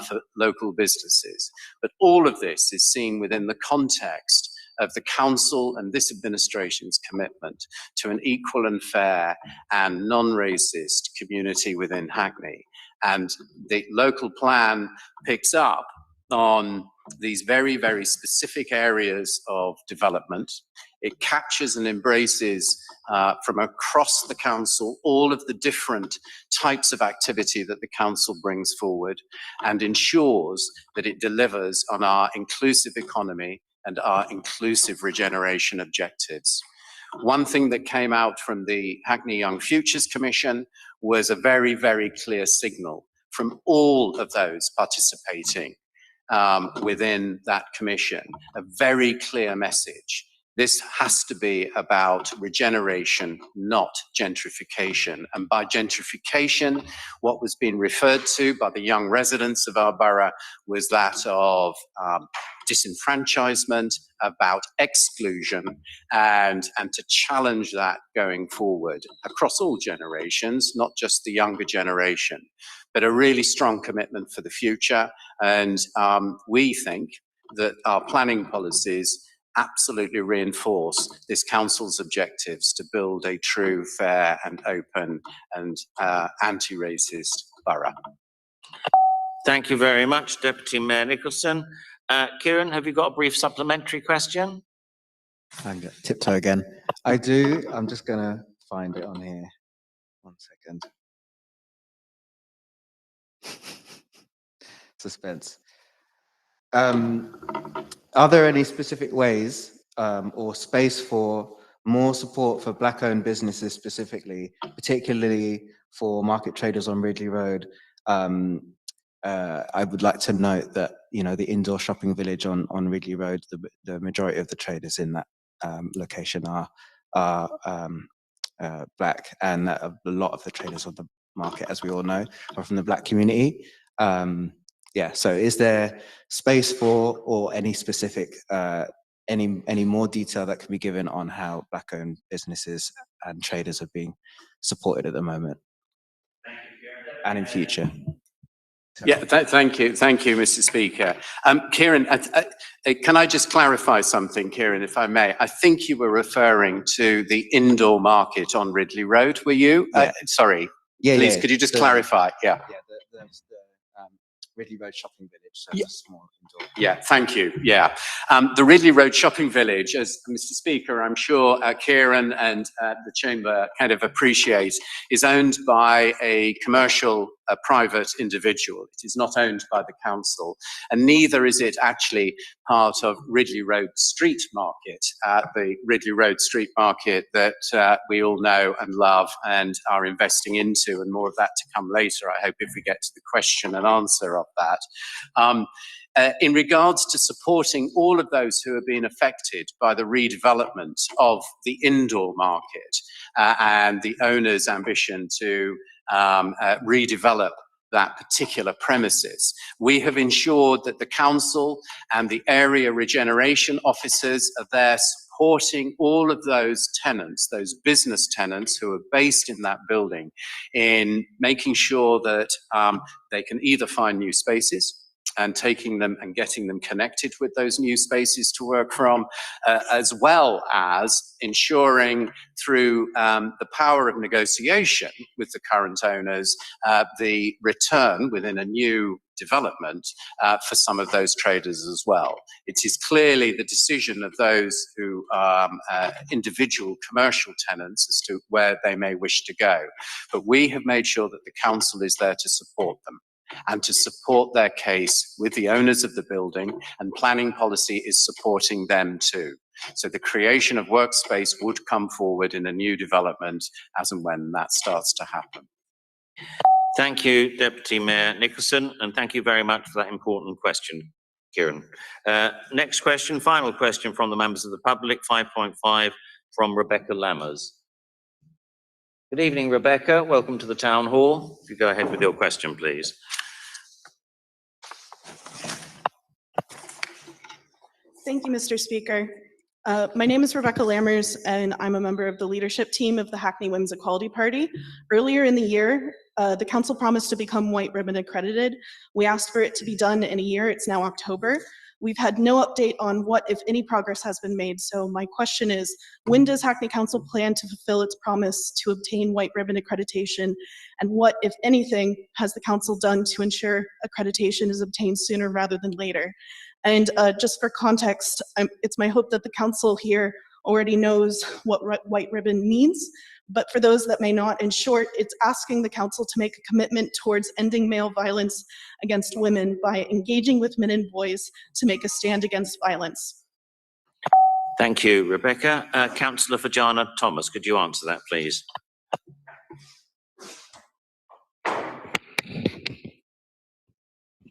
for local businesses. But all of this is seen within the context of the council and this administration's commitment to an equal and fair and non-racist community within Hackney. And the local plan picks up on these very, very specific areas of development. It captures and embraces from across the council all of the different types of activity that the council brings forward, and ensures that it delivers on our inclusive economy and our inclusive regeneration objectives. One thing that came out from the Hackney Young Futures Commission was a very, very clear signal from all of those participating within that commission, a very clear message. This has to be about regeneration, not gentrification. And by gentrification, what was being referred to by the young residents of our borough was that of disenfranchisement, about exclusion, and to challenge that going forward across all generations, not just the younger generation, but a really strong commitment for the future. And we think that our planning policies absolutely reinforce this council's objectives to build a true, fair and open and anti-racist borough. Thank you very much, Deputy Mayor Nicholson. Kieran, have you got a brief supplementary question? I'm gonna tiptoe again. I do. I'm just going to find it on here. 1 second. Suspense. Are there any specific ways or space for more support for Black-owned businesses specifically, particularly for market traders on Ridley Road? I would like to note that, you know, the indoor shopping village on Ridley Road, the majority of the traders in that location are Black, and a lot of the traders on the market, as we all know, are from the Black community. Yeah, so is there space for, or any specific, any more detail that can be given on how Black-owned businesses and traders are being supported at the moment and in future? Yeah, thank you, Mr. Speaker. Kieran, can I just clarify something, Kieran, if I may? I think you were referring to the indoor market on Ridley Road, were you? Yeah. Sorry, Yeah, please, yeah, could you just clarify? Yeah. Yeah, the Ridley Road Shopping Village, so Yeah. it's a small indoor. Yeah, thank you. Yeah. The Ridley Road Shopping Village, as Mr. Speaker, I'm sure Kieran and the Chamber kind of appreciate, is owned by a commercial, private individual. It is not owned by the council, and neither is it actually part of Ridley Road Street Market, the Ridley Road Street Market that we all know and love and are investing into, and more of that to come later, I hope, if we get to the question and answer of that. In regards to supporting all of those who have been affected by the redevelopment of the indoor market and the owner's ambition to redevelop that particular premises, we have ensured that the council and the area regeneration officers are there supporting all of those tenants, those business tenants who are based in that building, in making sure that they can either find new spaces and taking them and getting them connected with those new spaces to work from, as well as ensuring through the power of negotiation with the current owners, the return within a new development for some of those traders as well. It is clearly the decision of those who are individual commercial tenants as to where they may wish to go. But we have made sure that the council is there to support them and to support their case with the owners of the building, and planning policy is supporting them too. So the creation of workspace would come forward in a new development as and when that starts to happen. Thank you, Deputy Mayor Nicholson, and thank you very much for that important question, Kieran. Next question, final question from the members of the public, 5.5 from Rebecca Lammers. Good evening, Rebecca. Welcome to the Town Hall. If you go ahead with your question, please. Thank you, Mr. Speaker. My name is Rebecca Lammers, and I'm a member of the leadership team of the Hackney Women's Equality Party. Earlier in the year, the council promised to become White Ribbon accredited. We asked for it to be done in a year. It's now October. We've had no update on what, if any, progress has been made. So my question is, when does Hackney Council plan to fulfill its promise to obtain White Ribbon accreditation? And what, if anything, has the council done to ensure accreditation is obtained sooner rather than later? And just for context, it's my hope that the council here already knows what White Ribbon means. But for those that may not, in short, it's asking the council to make a commitment towards ending male violence against women by engaging with men and boys to make a stand against violence. Thank you, Rebecca. Councillor Fajana Thomas, could you answer that, please?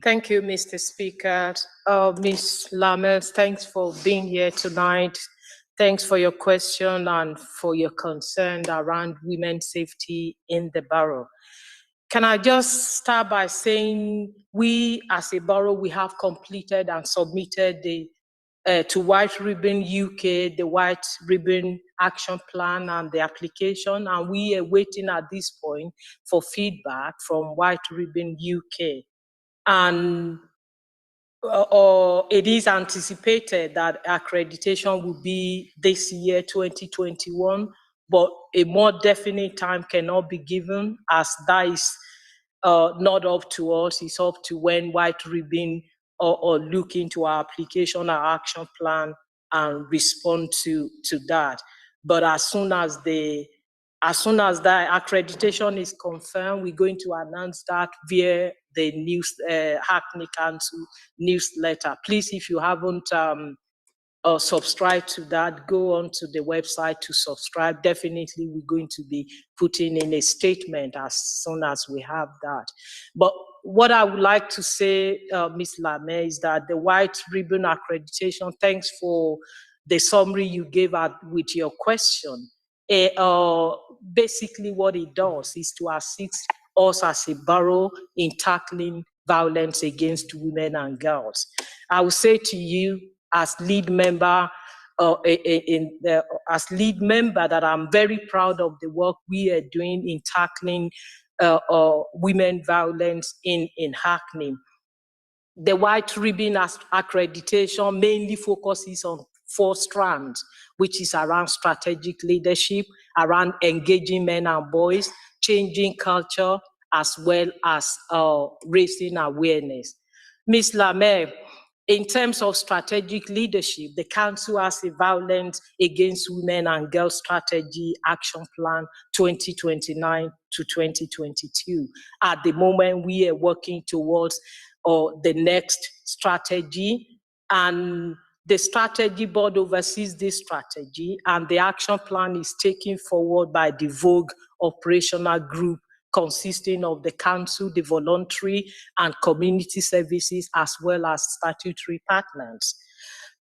Thank you, Mr. Speaker. Ms. Lammers, thanks for being here tonight. Thanks for your question and for your concern around women's safety in the borough. Can I just start by saying we, as a borough, we have completed and submitted to White Ribbon UK, the White Ribbon Action Plan and the application, and we are waiting at this point for feedback from White Ribbon UK. And or it is anticipated that accreditation will be this year, 2021, but a more definite time cannot be given, as that is not up to us. It's up to when White Ribbon or look into our application, our action plan, and respond to that. But as soon as the accreditation is confirmed, we're going to announce that via the news, Hackney Council newsletter. Please, if you haven't subscribed to that, go on to the website to subscribe. Definitely, we're going to be putting in a statement as soon as we have that. But what I would like to say, Ms. Lame, is that the White Ribbon accreditation, thanks for the summary you gave out with your question. Basically what it does is to assist us as a borough in tackling violence against women and girls. I will say to you as lead member, that I'm very proud of the work we are doing in tackling women violence in Hackney. The White Ribbon accreditation mainly focuses on 4 strands, which is around strategic leadership, around engaging men and boys, changing culture, as well as raising awareness. Ms. Lame, in terms of strategic leadership, the Council has a Violence Against Women and Girls Strategy Action Plan 2029 to 2022. At the moment, we are working towards the next strategy, and the strategy board oversees this strategy, and the action plan is taken forward by the Vogue operational group consisting of the council, the voluntary and community services, as well as statutory partners.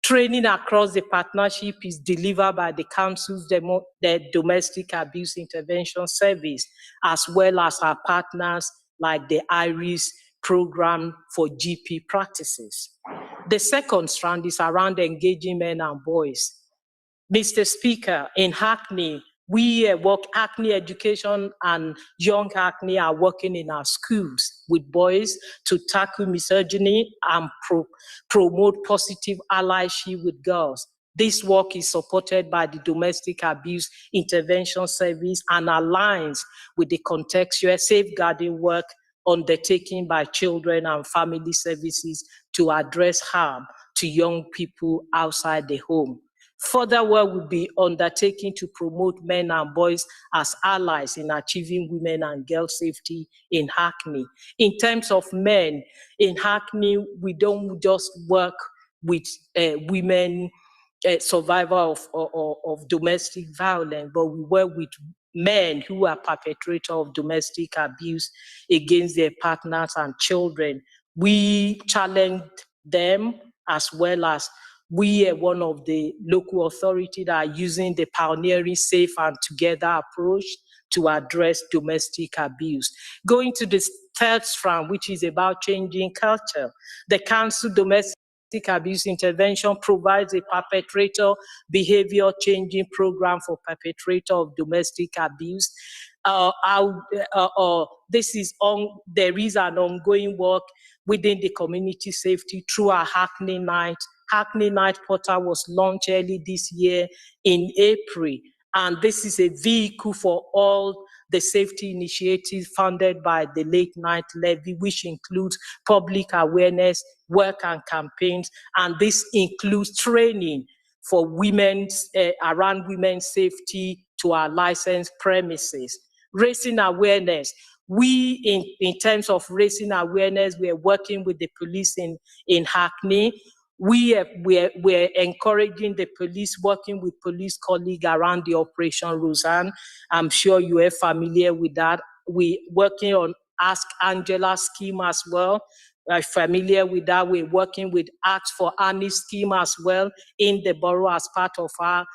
Training across the partnership is delivered by the council's the Domestic Abuse Intervention Service, as well as our partners like the IRIS program for GP practices. The second strand is around engaging men and boys. Mr. Speaker, in Hackney, we work, Hackney Education and Young Hackney are working in our schools with boys to tackle misogyny and promote positive allyship with girls. This work is supported by the Domestic Abuse Intervention Service and aligns with the contextual safeguarding work undertaken by Children and Family Services to address harm to young people outside the home. Further work will be undertaken to promote men and boys as allies in achieving women and girls' safety in Hackney. In terms of men, in Hackney, we don't just work with women survivors of domestic violence, but we work with men who are perpetrators of domestic abuse against their partners and children. We challenge them, as well as we are one of the local authorities that are using the pioneering Safe and Together approach to address domestic abuse. Going to the third strand, which is about changing culture, the Council Domestic Abuse Intervention provides a perpetrator behavior changing program for perpetrator of domestic abuse. There is an ongoing work within the community safety through our Hackney Night. Hackney Night portal was launched early this year in April, and this is a vehicle for all the safety initiatives funded by the Late Night Levy, which includes public awareness, work and campaigns, and this includes training for around women's safety to our licensed premises. Raising awareness. In terms of raising awareness, we are working with the police in Hackney. We're encouraging the police, working with police colleagues around the Operation Roseanne. I'm sure you are familiar with that. We're working on Ask Angela scheme as well. We're familiar with that. We're working with Ask for Annie scheme as well in the borough as part of our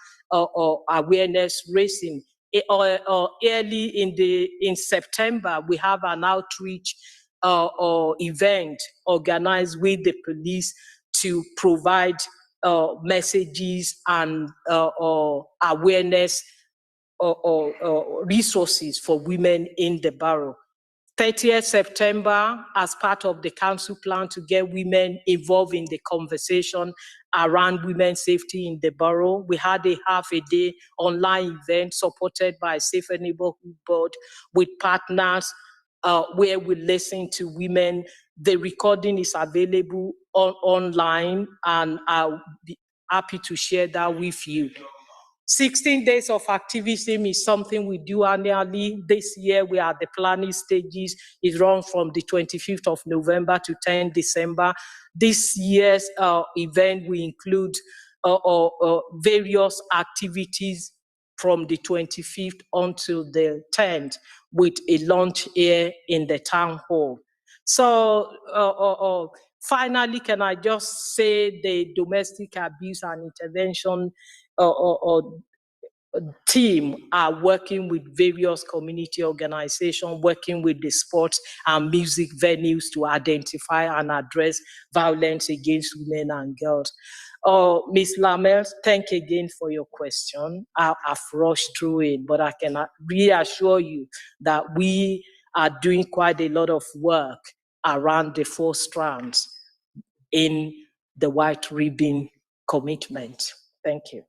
awareness raising. Early in September, we have an outreach event organized with the police to provide messages and awareness or resources for women in the borough. 30th September, as part of the council plan to get women involved in the conversation around women's safety in the borough, we had a half-a-day online event supported by Safe Neighborhood Board with partners where we listen to women. The recording is available online, and I'll be happy to share that with you. 16 days of activism is something we do annually. This year, we are at the planning stages. It runs from the 25th of November to 10 December. This year's event will include various activities from the 25th until the 10th, with a launch here in the town hall. So finally, can I just say the domestic abuse and intervention team are working with various community organizations, working with the sports and music venues to identify and address violence against women and girls. Ms. Lamel, thank you again for your question. I've rushed through it, but I can reassure you that we are doing quite a lot of work around the 4 strands in the White Ribbon commitment. Thank you.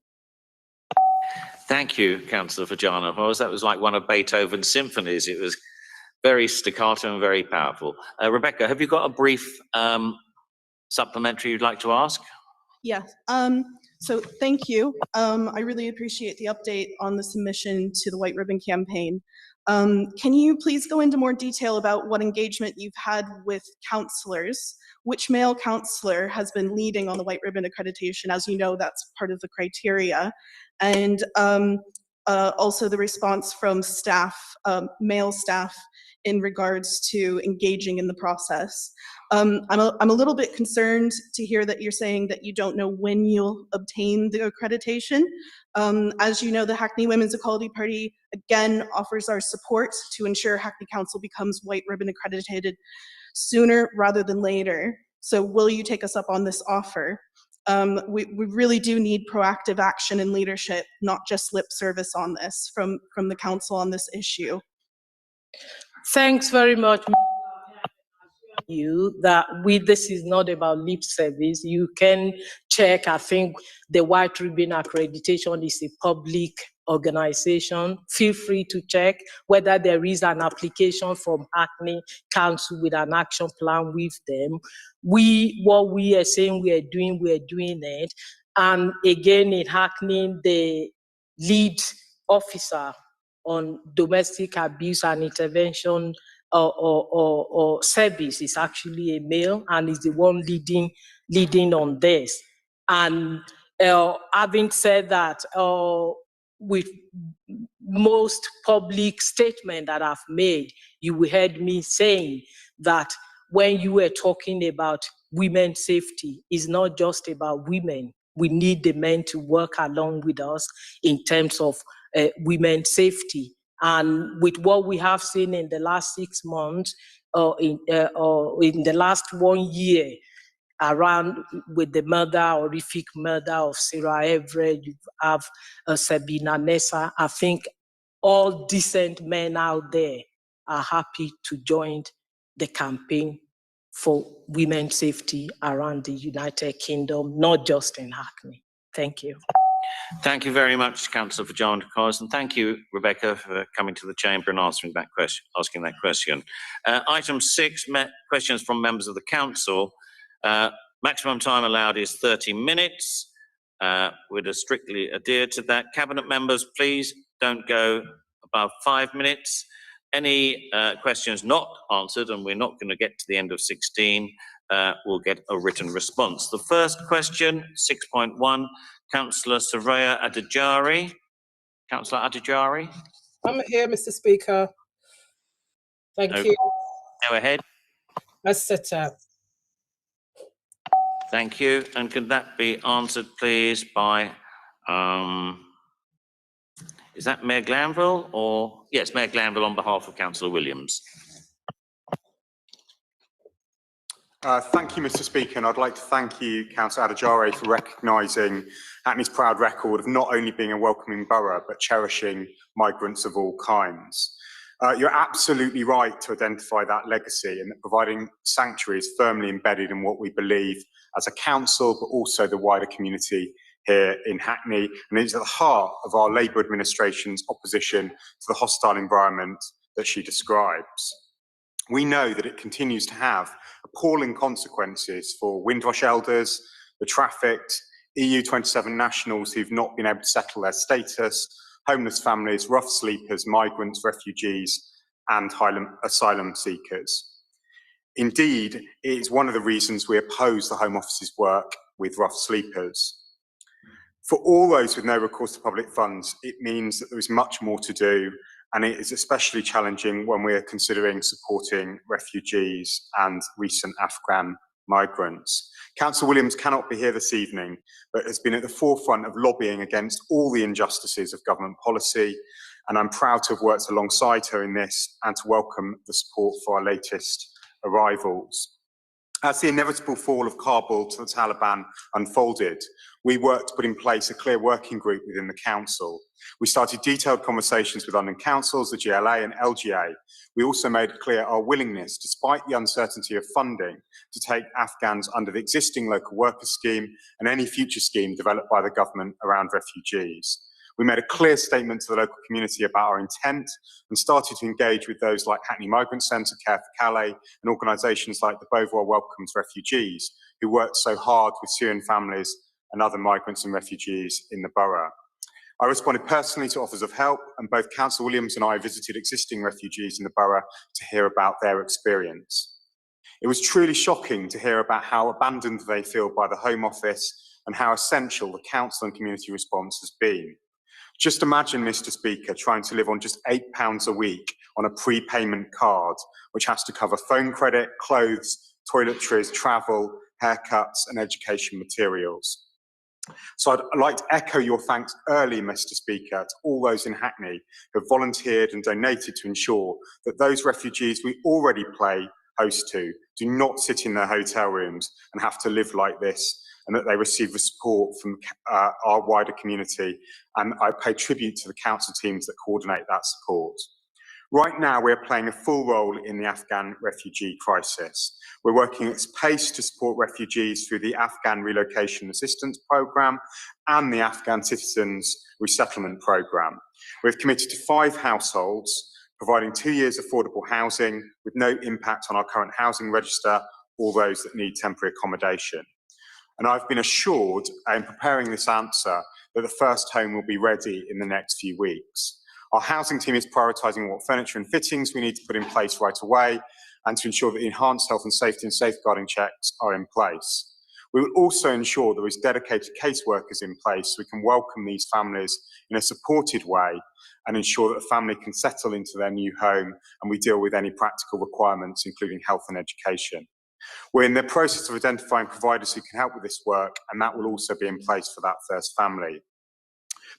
Thank you, Councillor Fajana. That was like one of Beethoven's symphonies. It was very staccato and very powerful. Rebecca, have you got a brief supplementary you'd like to ask? Yeah, so thank you. I really appreciate the update on the submission to the White Ribbon campaign. Can you please go into more detail about what engagement you've had with councillors? Which male councillor has been leading on the White Ribbon accreditation? As you know, that's part of the criteria. And also the response from staff, male staff, in regards to engaging in the process. I'm a little bit concerned to hear that you're saying that you don't know when you'll obtain the accreditation. As you know, the Hackney Women's Equality Party, again, offers our support to ensure Hackney Council becomes White Ribbon accredited sooner rather than later. So will you take us up on this offer? We really do need proactive action and leadership, not just lip service on this from the council on this issue. Thanks very much. You that this is not about lip service. You can check. I think the White Ribbon accreditation is a public organization. Feel free to check whether there is an application from Hackney Council with an action plan with them. What we are saying we are doing it. And again, in Hackney, the lead officer on domestic abuse and intervention or service is actually a male, and is the one leading on this. And having said that, with most public statement that I've made, you heard me saying that when you were talking about women's safety, it's not just about women. We need the men to work along with us in terms of women's safety. And with what we have seen in the last 6 months, or in the last 1 year, around with the horrific murder of Sarah Everett, you have Sabina Nessa. I think all decent men out there are happy to join the campaign for women's safety around the United Kingdom, not just in Hackney. Thank you. Thank you very much, Councillor Fajana, and thank you, Rebecca, for coming to the chamber and asking that question. Item 6, questions from members of the council. Maximum time allowed is 30 minutes. We'd strictly adhere to that. Cabinet members, please don't go above 5 minutes. Any questions not answered, and we're not going to get to the end of 16, we'll get a written response. The first question, 6.1, Councillor Soraya Adejari. Councillor Adejari. I'm here, Mr. Speaker. Thank you. Go ahead. Let's set up. Thank you. And can that be answered, please, by, is that Mayor Glanville or? Yes, Mayor Glanville on behalf of Councillor Williams. Thank you, Mr. Speaker, and I'd like to thank you, Councillor Adejari, for recognising Hackney's proud record of not only being a welcoming borough, but cherishing migrants of all kinds. You're absolutely right to identify that legacy, and that providing sanctuary is firmly embedded in what we believe as a council, but also the wider community here in Hackney, and it's at the heart of our Labour administration's opposition to the hostile environment that she describes. We know that it continues to have appalling consequences for Windrush elders, the trafficked, EU27 nationals who've not been able to settle their status, homeless families, rough sleepers, migrants, refugees, and asylum seekers. Indeed, it is one of the reasons we oppose the Home Office's work with rough sleepers. For all those with no recourse to public funds, it means that there is much more to do, and it is especially challenging when we are considering supporting refugees and recent Afghan migrants. Councillor Williams cannot be here this evening, but has been at the forefront of lobbying against all the injustices of government policy, and I'm proud to have worked alongside her in this and to welcome the support for our latest arrivals. As the inevitable fall of Kabul to the Taliban unfolded, we worked to put in place a clear working group within the council. We started detailed conversations with London councils, the GLA and LGA. We also made clear our willingness, despite the uncertainty of funding, to take Afghans under the existing local worker scheme and any future scheme developed by the government around refugees. We made a clear statement to the local community about our intent and started to engage with those like Hackney Migrant Centre, Care for Calais, and organisations like the Beauvoir Welcomes Refugees, who worked so hard with Syrian families and other migrants and refugees in the borough. I responded personally to offers of help, and both Councillor Williams and I visited existing refugees in the borough to hear about their experience. It was truly shocking to hear about how abandoned they feel by the Home Office and how essential the council and community response has been. Just imagine, Mr. Speaker, trying to live on just £8 a week on a prepayment card, which has to cover phone credit, clothes, toiletries, travel, haircuts, and education materials. So I'd like to echo your thanks early, Mr. Speaker, to all those in Hackney who have volunteered and donated to ensure that those refugees we already play host to do not sit in their hotel rooms and have to live like this, and that they receive the support from our wider community. And I pay tribute to the council teams that coordinate that support. Right now, we're playing a full role in the Afghan refugee crisis. We're working at pace to support refugees through the Afghan Relocation Assistance Programme and the Afghan Citizens Resettlement Programme. We've committed to 5 households, providing 2 years affordable housing with no impact on our current housing register or those that need temporary accommodation. And I've been assured in preparing this answer that the first home will be ready in the next few weeks. Our housing team is prioritising what furniture and fittings we need to put in place right away, and to ensure that enhanced health and safety and safeguarding checks are in place. We will also ensure there is dedicated caseworkers in place so we can welcome these families in a supported way and ensure that the family can settle into their new home, and we deal with any practical requirements, including health and education. We're in the process of identifying providers who can help with this work, and that will also be in place for that first family.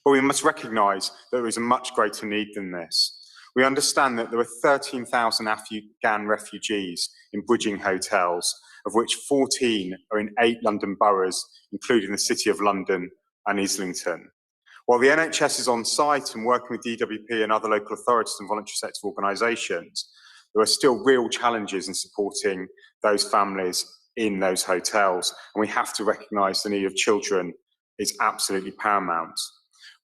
But we must recognise that there is a much greater need than this. We understand that there are 13,000 Afghan refugees in bridging hotels, of which 14 are in 8 London boroughs, including the City of London and Islington. While the NHS is on site and working with DWP and other local authorities and voluntary sector organisations, there are still real challenges in supporting those families in those hotels, and we have to recognise the need of children is absolutely paramount.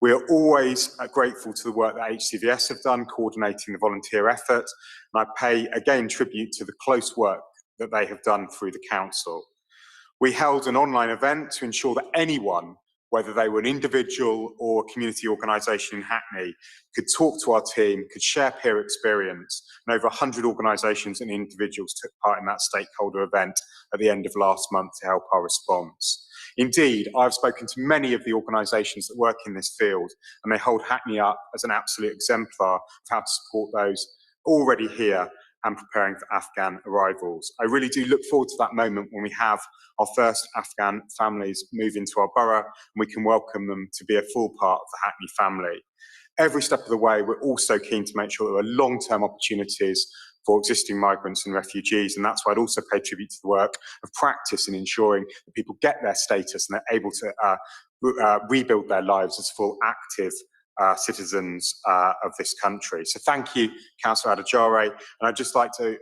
We are always grateful to the work that HCVS have done, coordinating the volunteer effort, and I pay again tribute to the close work that they have done through the council. We held an online event to ensure that anyone, whether they were an individual or a community organisation in Hackney, could talk to our team, could share peer experience, and over 100 organisations and individuals took part in that stakeholder event at the end of last month to help our response. Indeed, I've spoken to many of the organisations that work in this field, and they hold Hackney up as an absolute exemplar of how to support those already here and preparing for Afghan arrivals. I really do look forward to that moment when we have our first Afghan families move into our borough and we can welcome them to be a full part of the Hackney family. Every step of the way, we're also keen to make sure there are long-term opportunities for existing migrants and refugees, and that's why I'd also pay tribute to the work of practice in ensuring that people get their status and they're able to rebuild their lives as full active citizens of this country. So thank you, Councillor Adajare. And I'd just like to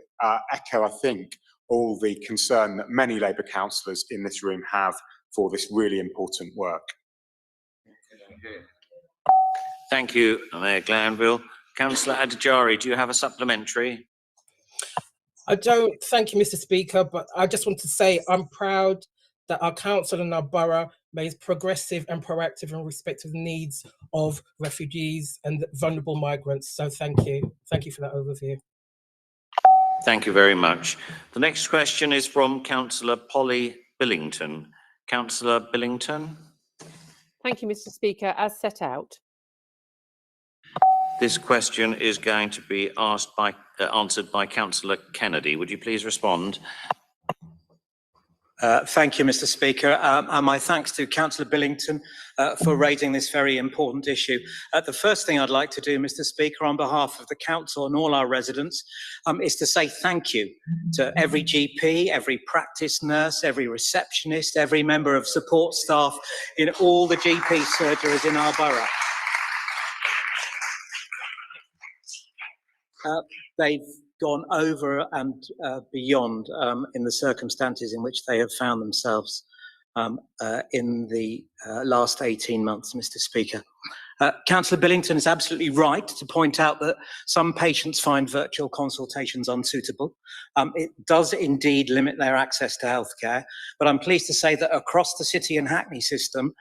echo, I think, all the concern that many Labour councillors in this room have for this really important work. Thank you, Mayor Glanville. Councillor Adajare, do you have a supplementary? I don't, thank you, Mr. Speaker, but I just want to say I'm proud that our council and our borough is progressive and proactive in respect of the needs of refugees and vulnerable migrants. So thank you. Thank you for that overview. Thank you very much. The next question is from Councillor Polly Billington. Councillor Billington. Thank you, Mr. Speaker. As set out. This question is going to be answered by Councillor Kennedy. Would you please respond? Thank you, Mr. Speaker, and my thanks to Councillor Billington for raising this very important issue. The first thing I'd like to do, Mr. Speaker, on behalf of the Council and all our residents, is to say thank you to every GP, every practice nurse, every receptionist, every member of support staff in all the GP surgeries in our borough. They've gone over and beyond in the circumstances in which they have found themselves in the last 18 months, Mr. Speaker. Councillor Billington is absolutely right to point out that some patients find virtual consultations unsuitable. It does indeed limit their access to healthcare, but I'm pleased to say that across the City and Hackney system,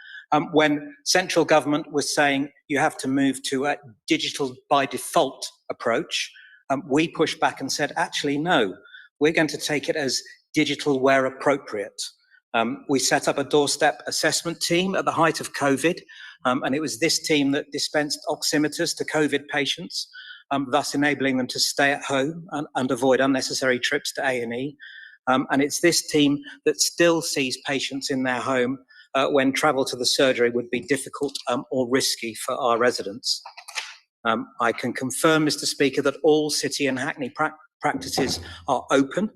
when central government was saying you have to move to a digital by default approach, we pushed back and said, actually, no, we're going to take it as digital where appropriate. We set up a doorstep assessment team at the height of COVID, and it was this team that dispensed oximeters to COVID patients, thus enabling them to stay at home and avoid unnecessary trips to A&E. And it's this team that still sees patients in their home when travel to the surgery would be difficult or risky for our residents. I can confirm, Mr. Speaker, that all City and Hackney practices are open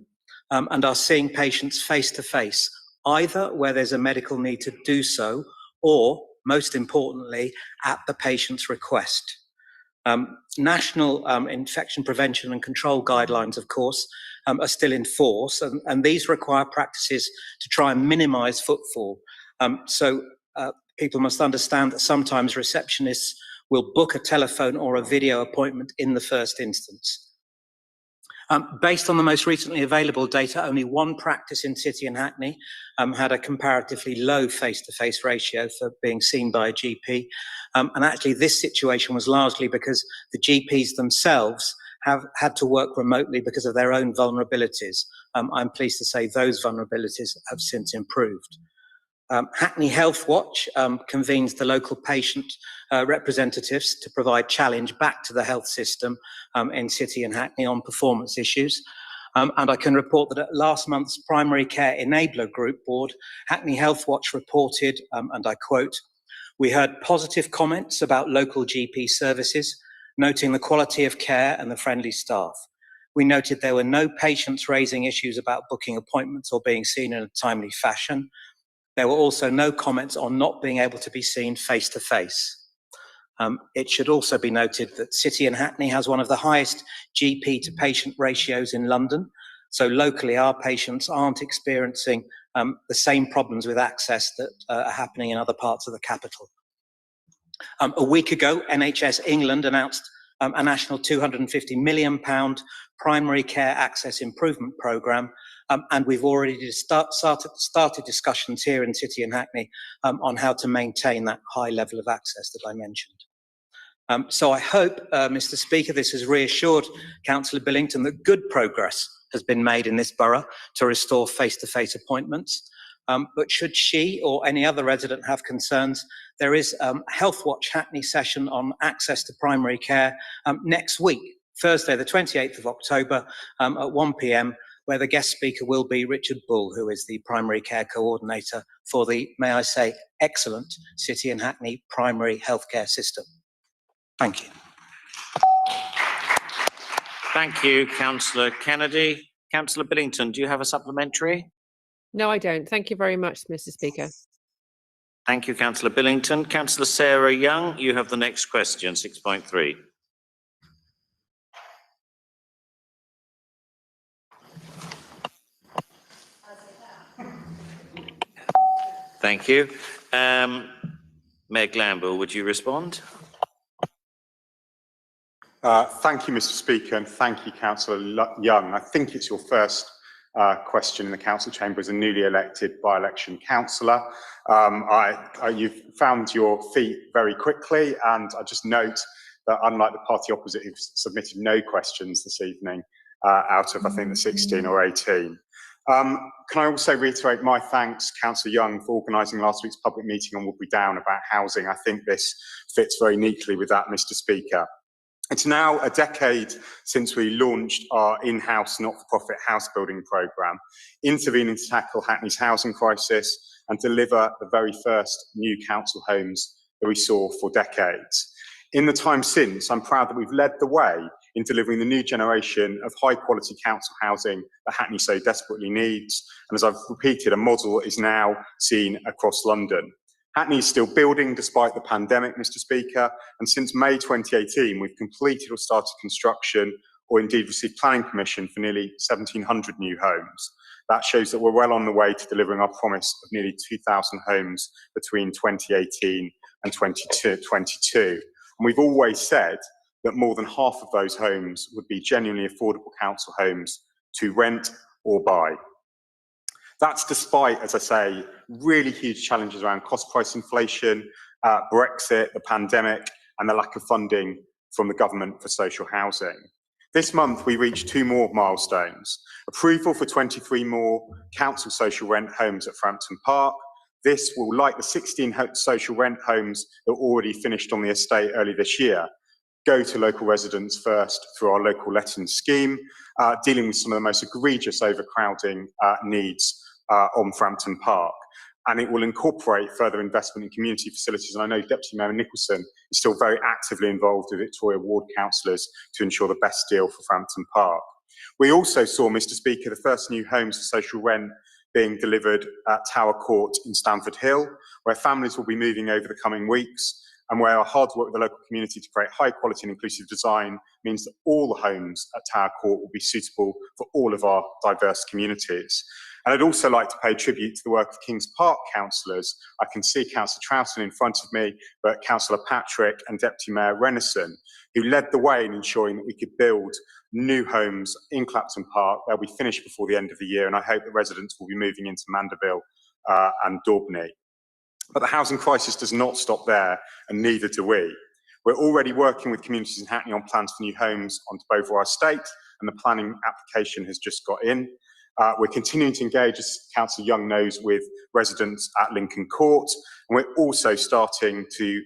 and are seeing patients face to face, either where there's a medical need to do so, or, most importantly, at the patient's request. National infection prevention and control guidelines, of course, are still in force, and these require practices to try and minimise footfall. So people must understand that sometimes receptionists will book a telephone or a video appointment in the first instance. Based on the most recently available data, only one practice in City and Hackney had a comparatively low face-to-face ratio for being seen by a GP. And actually this situation was largely because the GPs themselves have had to work remotely because of their own vulnerabilities. I'm pleased to say those vulnerabilities have since improved. Hackney Health Watch convenes the local patient representatives to provide challenge back to the health system in City and Hackney on performance issues. And I can report that at last month's Primary Care Enabler Group Board, Hackney Health Watch reported, and I quote, "We heard positive comments about local GP services, noting the quality of care and the friendly staff. We noted there were no patients raising issues about booking appointments or being seen in a timely fashion. There were also no comments on not being able to be seen face to face. It should also be noted that City and Hackney has one of the highest GP to patient ratios in London. So locally, our patients aren't experiencing the same problems with access that are happening in other parts of the capital. A week ago, NHS England announced a national £250 million primary care access improvement programme, and we've already started discussions here in City and Hackney on how to maintain that high level of access that I mentioned. So I hope, Mr. Speaker, this has reassured Councillor Billington that good progress has been made in this borough to restore face-to-face appointments. But should she or any other resident have concerns, there is a Health Watch Hackney session on access to primary care next week, Thursday, the 28th of October at 1 p.m, where the guest speaker will be Richard Bull, who is the primary care coordinator for the, may I say, excellent City and Hackney primary healthcare system. Thank you. Thank you, Councillor Kennedy. Councillor Billington, do you have a supplementary? No, I don't. Thank you very much, Mr. Speaker. Thank you, Councillor Billington. Councillor Sarah Young, you have the next question, 6.3. Thank you. Mayor Glanville, would you respond? Thank you, Mr. Speaker, and thank you, Councillor Young. I think it's your first question in the council chamber as a newly elected by-election councillor. You've found your feet very quickly, and I just note that unlike the party opposite who've submitted no questions this evening out of, I think, the 16 or 18. Can I also reiterate my thanks, Councillor Young, for organising last week's public meeting on Woodbury Down about housing. I think this fits very neatly with that, Mr. Speaker. It's now a decade since we launched our in-house not-for-profit house building programme, intervening to tackle Hackney's housing crisis and deliver the very first new council homes that we saw for decades. In the time since, I'm proud that we've led the way in delivering the new generation of high-quality council housing that Hackney so desperately needs, and as I've repeated, a model that is now seen across London. Hackney is still building despite the pandemic, Mr. Speaker, and since May 2018, we've completed or started construction or indeed received planning permission for nearly 1,700 new homes. That shows that we're well on the way to delivering our promise of nearly 2,000 homes between 2018 and 2022. And we've always said that more than half of those homes would be genuinely affordable council homes to rent or buy. That's despite, as I say, really huge challenges around cost price inflation, Brexit, the pandemic, and the lack of funding from the government for social housing. This month, we reached 2 more milestones. Approval for 23 more council social rent homes at Frampton Park. This will, like the 16 social rent homes that were already finished on the estate early this year, go to local residents first through our local letting scheme, dealing with some of the most egregious overcrowding needs on Frampton Park. And it will incorporate further investment in community facilities. And I know Deputy Mayor Nicholson is still very actively involved with Victoria Ward councillors to ensure the best deal for Frampton Park. We also saw, Mr. Speaker, the first new homes for social rent being delivered at Tower Court in Stamford Hill, where families will be moving over the coming weeks, and where our hard work with the local community to create high quality and inclusive design means that all the homes at Tower Court will be suitable for all of our diverse communities. And I'd also like to pay tribute to the work of Kings Park councillors. I can see Councillor Troughton in front of me, but Councillor Patrick and Deputy Mayor Renison, who led the way in ensuring that we could build new homes in Clapton Park. They'll be finished before the end of the year, and I hope that residents will be moving into Mandeville and Daubney. But the housing crisis does not stop there, and neither do we. We're already working with communities in Hackney on plans for new homes onto Beauvoir Estate, and the planning application has just got in. We're continuing to engage, as Councillor Young knows, with residents at Lincoln Court, and we're also starting to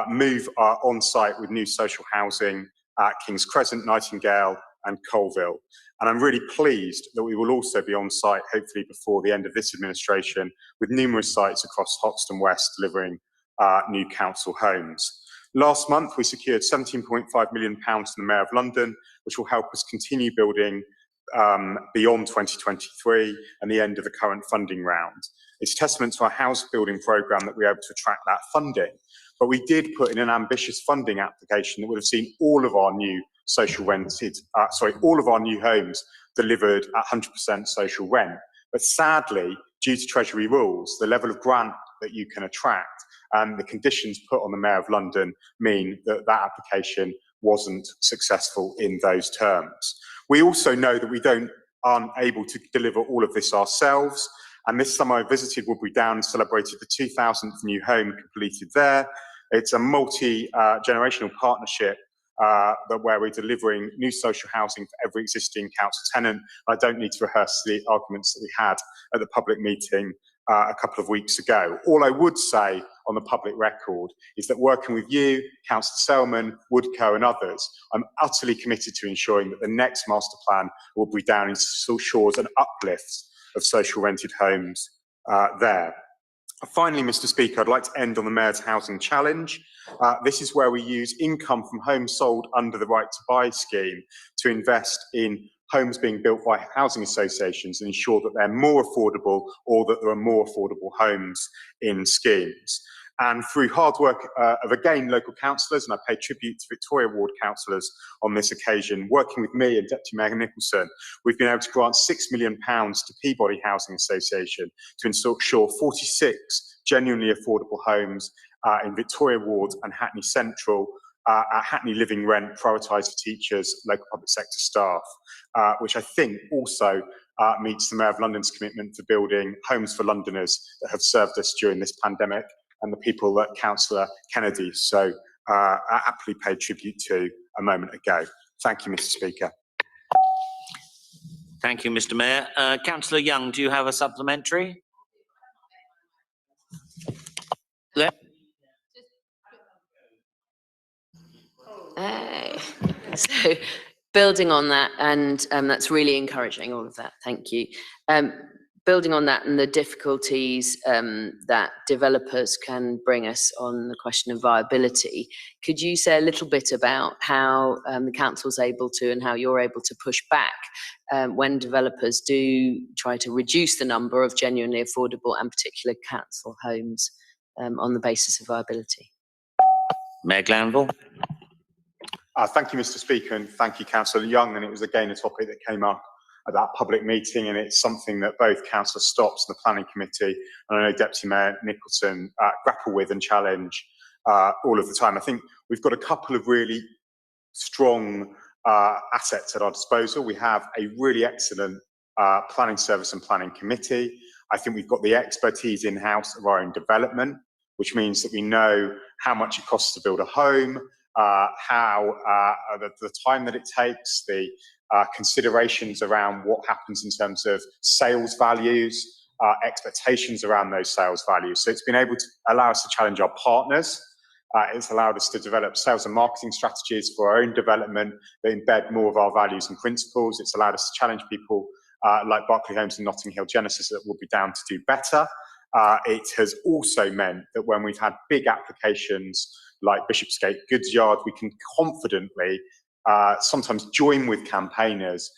move on-site with new social housing at King's Crescent, Nightingale and Colville. And I'm really pleased that we will also be on site, hopefully before the end of this administration, with numerous sites across Hoxton West delivering new council homes. Last month, we secured £17.5 million from the Mayor of London, which will help us continue building beyond 2023 and the end of the current funding round. It's testament to our house building programme that we were able to attract that funding. But we did put in an ambitious funding application that would have seen all of our new all of our new homes delivered at 100% social rent. But sadly, due to Treasury rules, the level of grant that you can attract and the conditions put on the Mayor of London mean that that application wasn't successful in those terms. We also know that aren't able to deliver all of this ourselves. And this summer I visited Woodbury Down and celebrated the 2,000th new home completed there. It's a multi-generational partnership where we're delivering new social housing for every existing council tenant. I don't need to rehearse the arguments that we had at the public meeting a couple of weeks ago. All I would say on the public record is that working with you, Councillor Selman, Woodcoe and others, I'm utterly committed to ensuring that the next master plan will be down ensures an uplift of social rented homes there. Finally, Mr. Speaker, I'd like to end on the Mayor's Housing Challenge. This is where we use income from homes sold under the Right to Buy scheme to invest in homes being built by housing associations and ensure that they're more affordable or that there are more affordable homes in schemes. And through hard work of, again, local councillors, and I pay tribute to Victoria Ward councillors on this occasion, working with me and Deputy Mayor Nicholson, we've been able to grant £6 million to Peabody Housing Association to ensure 46 genuinely affordable homes in Victoria Ward and Hackney Central at Hackney Living Rent, prioritised for teachers, local public sector staff, which I think also meets the Mayor of London's commitment to building homes for Londoners that have served us during this pandemic, and the people that Councillor Kennedy so aptly paid tribute to a moment ago. Thank you, Mr. Speaker. Thank you, Mr. Mayor. Councillor Young, do you have a supplementary? So building on that, and that's really encouraging, all of that, thank you. Building on that and the difficulties that developers can bring us on the question of viability, could you say a little bit about how the council's able to, and how you're able to push back when developers do try to reduce the number of genuinely affordable and particular council homes on the basis of viability? Mayor Glanville. Thank you, Mr. Speaker, and thank you, Councillor Young. And it was again a topic that came up at that public meeting, and it's something that both Councillor Stopps and the Planning Committee, and I know Deputy Mayor Nicholson, grapple with and challenge all of the time. I think we've got a couple of really strong assets at our disposal. We have a really excellent planning service and planning committee. I think we've got the expertise in-house of our own development, which means that we know how much it costs to build a home, the time that it takes, the considerations around what happens in terms of sales values, expectations around those sales values. So it's been able to allow us to challenge our partners. It's allowed us to develop sales and marketing strategies for our own development that embed more of our values and principles. It's allowed us to challenge people like Berkeley Homes and Notting Hill Genesis that will be down to do better. It has also meant that when we've had big applications like Bishopsgate Goods Yard, we can confidently sometimes join with campaigners,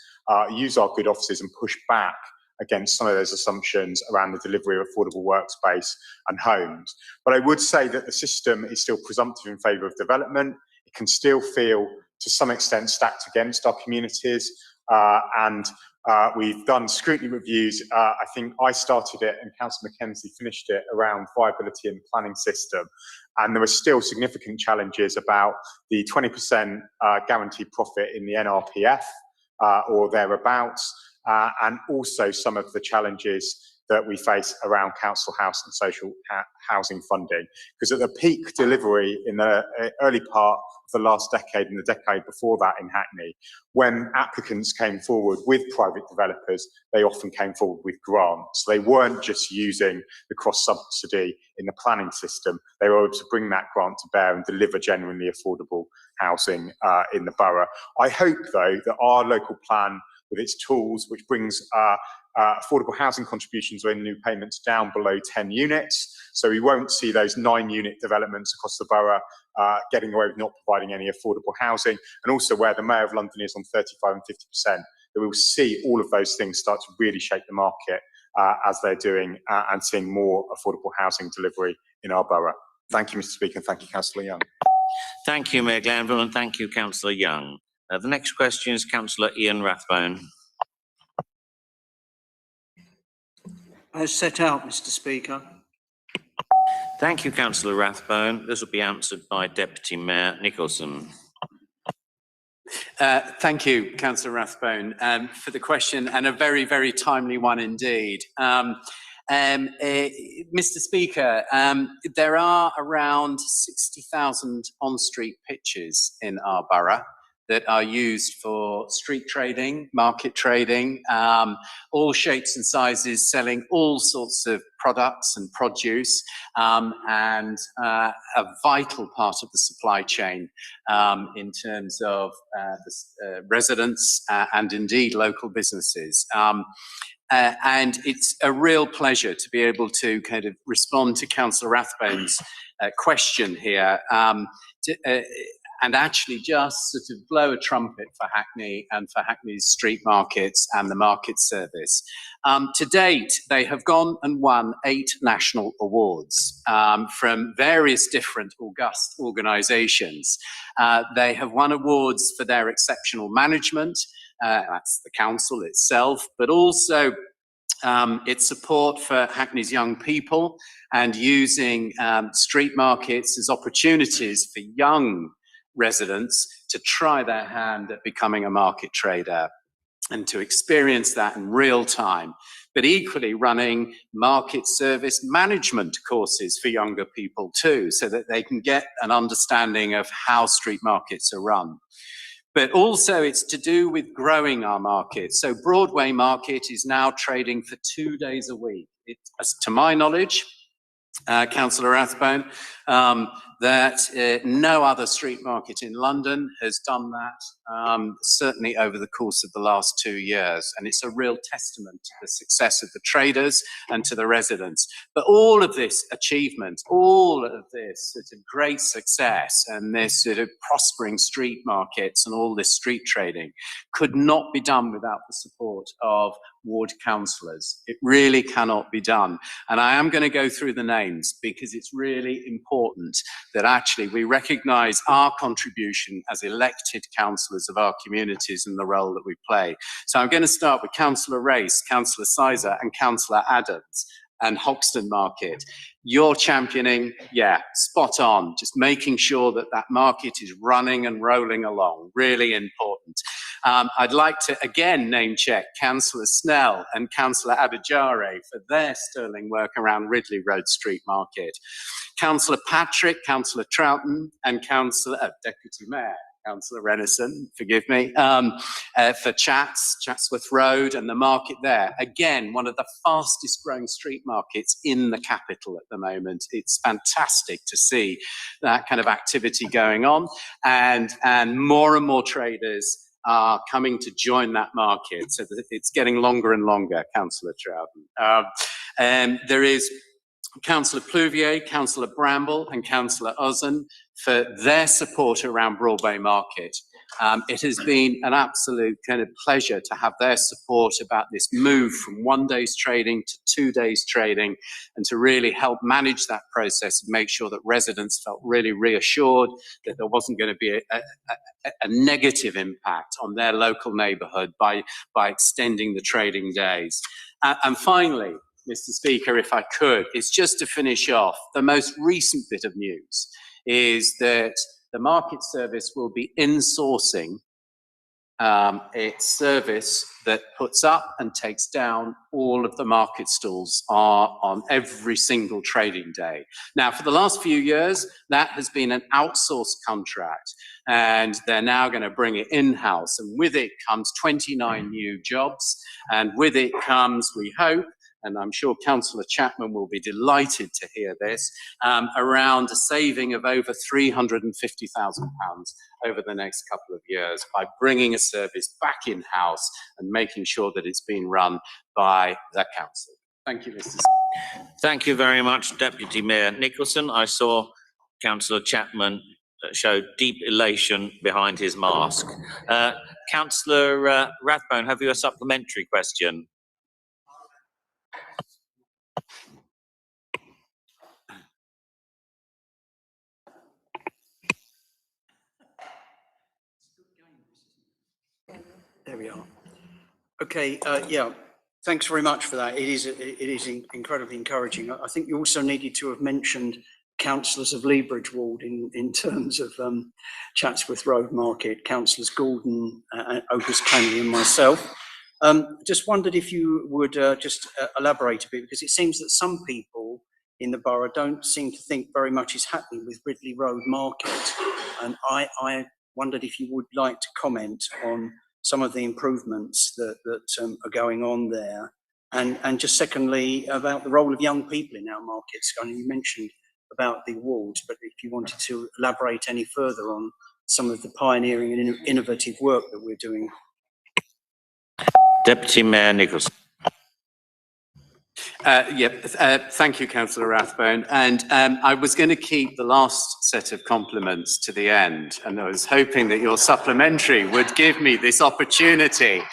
use our good offices and push back against some of those assumptions around the delivery of affordable workspace and homes. But I would say that the system is still presumptive in favour of development. It can still feel to some extent stacked against our communities, and we've done scrutiny reviews. I think I started it and Councillor Mackenzie finished it around viability in the planning system. And there are still significant challenges about the 20% guaranteed profit in the NRPF or thereabouts, and also some of the challenges that we face around council house and social housing funding. Because at the peak delivery in the early part of the last decade and the decade before that in Hackney, when applicants came forward with private developers, they often came forward with grants. They weren't just using the cross-subsidy in the planning system. They were able to bring that grant to bear and deliver genuinely affordable housing in the borough. I hope, though, that our local plan, with its tools, which brings affordable housing contributions or new payments down below 10 units. So we won't see those 9-unit developments across the borough getting away with not providing any affordable housing. And also where the Mayor of London is on 35 and 50%, that we will see all of those things start to really shape the market as they're doing and seeing more affordable housing delivery in our borough. Thank you, Mr. Speaker, and thank you, Councillor Young. Thank you, Mayor Glanville, and thank you, Councillor Young. The next question is Councillor Ian Rathbone. As set out, Mr. Speaker. Thank you, Councillor Rathbone. This will be answered by Deputy Mayor Nicholson. Thank you, Councillor Rathbone, for the question, and a very, very timely one indeed. Mr. Speaker, there are around 60,000 on-street pitches in our borough that are used for street trading, market trading, all shapes and sizes, selling all sorts of products and produce, and a vital part of the supply chain in terms of the residents and indeed local businesses. And it's a real pleasure to be able to kind of respond to Councillor Rathbone's question here. and actually just sort of blow a trumpet for Hackney and for Hackney's street markets and the market service. To date, they have gone and won 8 national awards from various different august organisations. They have won awards for their exceptional management, that's the council itself, but also its support for Hackney's young people and using street markets as opportunities for young residents to try their hand at becoming a market trader and to experience that in real time, but equally running market service management courses for younger people too, so that they can get an understanding of how street markets are run. But also it's to do with growing our market. So Broadway Market is now trading for 2 days a week. To my knowledge, Councillor Rathbone, that no other street market in London has done that, certainly over the course of the last 2 years. And it's a real testament to the success of the traders and to the residents. But all of this achievement, all of this sort of great success and this sort of prospering street markets and all this street trading could not be done without the support of ward councillors. It really cannot be done. And I am going to go through the names because it's really important that actually we recognise our contribution as elected councillors of our communities and the role that we play. So I'm going to start with Councillor Race, Councillor Sizer and Councillor Adams and Hoxton Market. You're championing, yeah, spot on, just making sure that that market is running and rolling along, really important. I'd like to again name check Councillor Snell and Councillor Abidjare for their sterling work around Ridley Road Street Market. Councillor Patrick, Councillor Troughton and Councillor Deputy Mayor, Councillor Renison, forgive me, for Chatsworth Road and the market there. Again, one of the fastest growing street markets in the capital at the moment. It's fantastic to see that kind of activity going on, and more traders are coming to join that market, so that it's getting longer and longer, Councillor Troughton. And there is Councillor Pluvier, Councillor Bramble and Councillor Uzzen for their support around Broadway Market. It has been an absolute kind of pleasure to have their support about this move from 1 day's trading to 2 days trading, and to really help manage that process and make sure that residents felt really reassured that there wasn't going to be a negative impact on their local neighbourhood by extending the trading days. And finally, Mr. Speaker, if I could, it's just to finish off, the most recent bit of news is that the market service will be insourcing its service that puts up and takes down all of the market stalls on every single trading day. Now, for the last few years, that has been an outsourced contract, and they're now going to bring it in-house. And with it comes 29 new jobs, and with it comes, we hope, and I'm sure Councillor Chapman will be delighted to hear this, around a saving of over £350,000 over the next couple of years by bringing a service back in-house and making sure that it's being run by the council. Thank you, Mr. Speaker. Thank you very much, Deputy Mayor Nicholson. I saw Councillor Chapman show deep elation behind his mask. Councillor Rathbone, have you a supplementary question? There we are. Okay, yeah, thanks very much for that. It is incredibly encouraging. I think you also needed to have mentioned councillors of Leabridge Ward in terms of Chatsworth Road Market, councillors Gordon, Opus Canny and myself. Just wondered if you would just elaborate a bit, because it seems that some people in the borough don't seem to think very much is happening with Ridley Road Market. And I wondered if you would like to comment on some of the improvements that are going on there. And just secondly, about the role of young people in our markets. I know you mentioned about the awards, but if you wanted to elaborate any further on some of the pioneering and innovative work that we're doing. Deputy Mayor Nicholson. Thank you, Councillor Rathbone. And I was going to keep the last set of compliments to the end, and I was hoping that your supplementary would give me this opportunity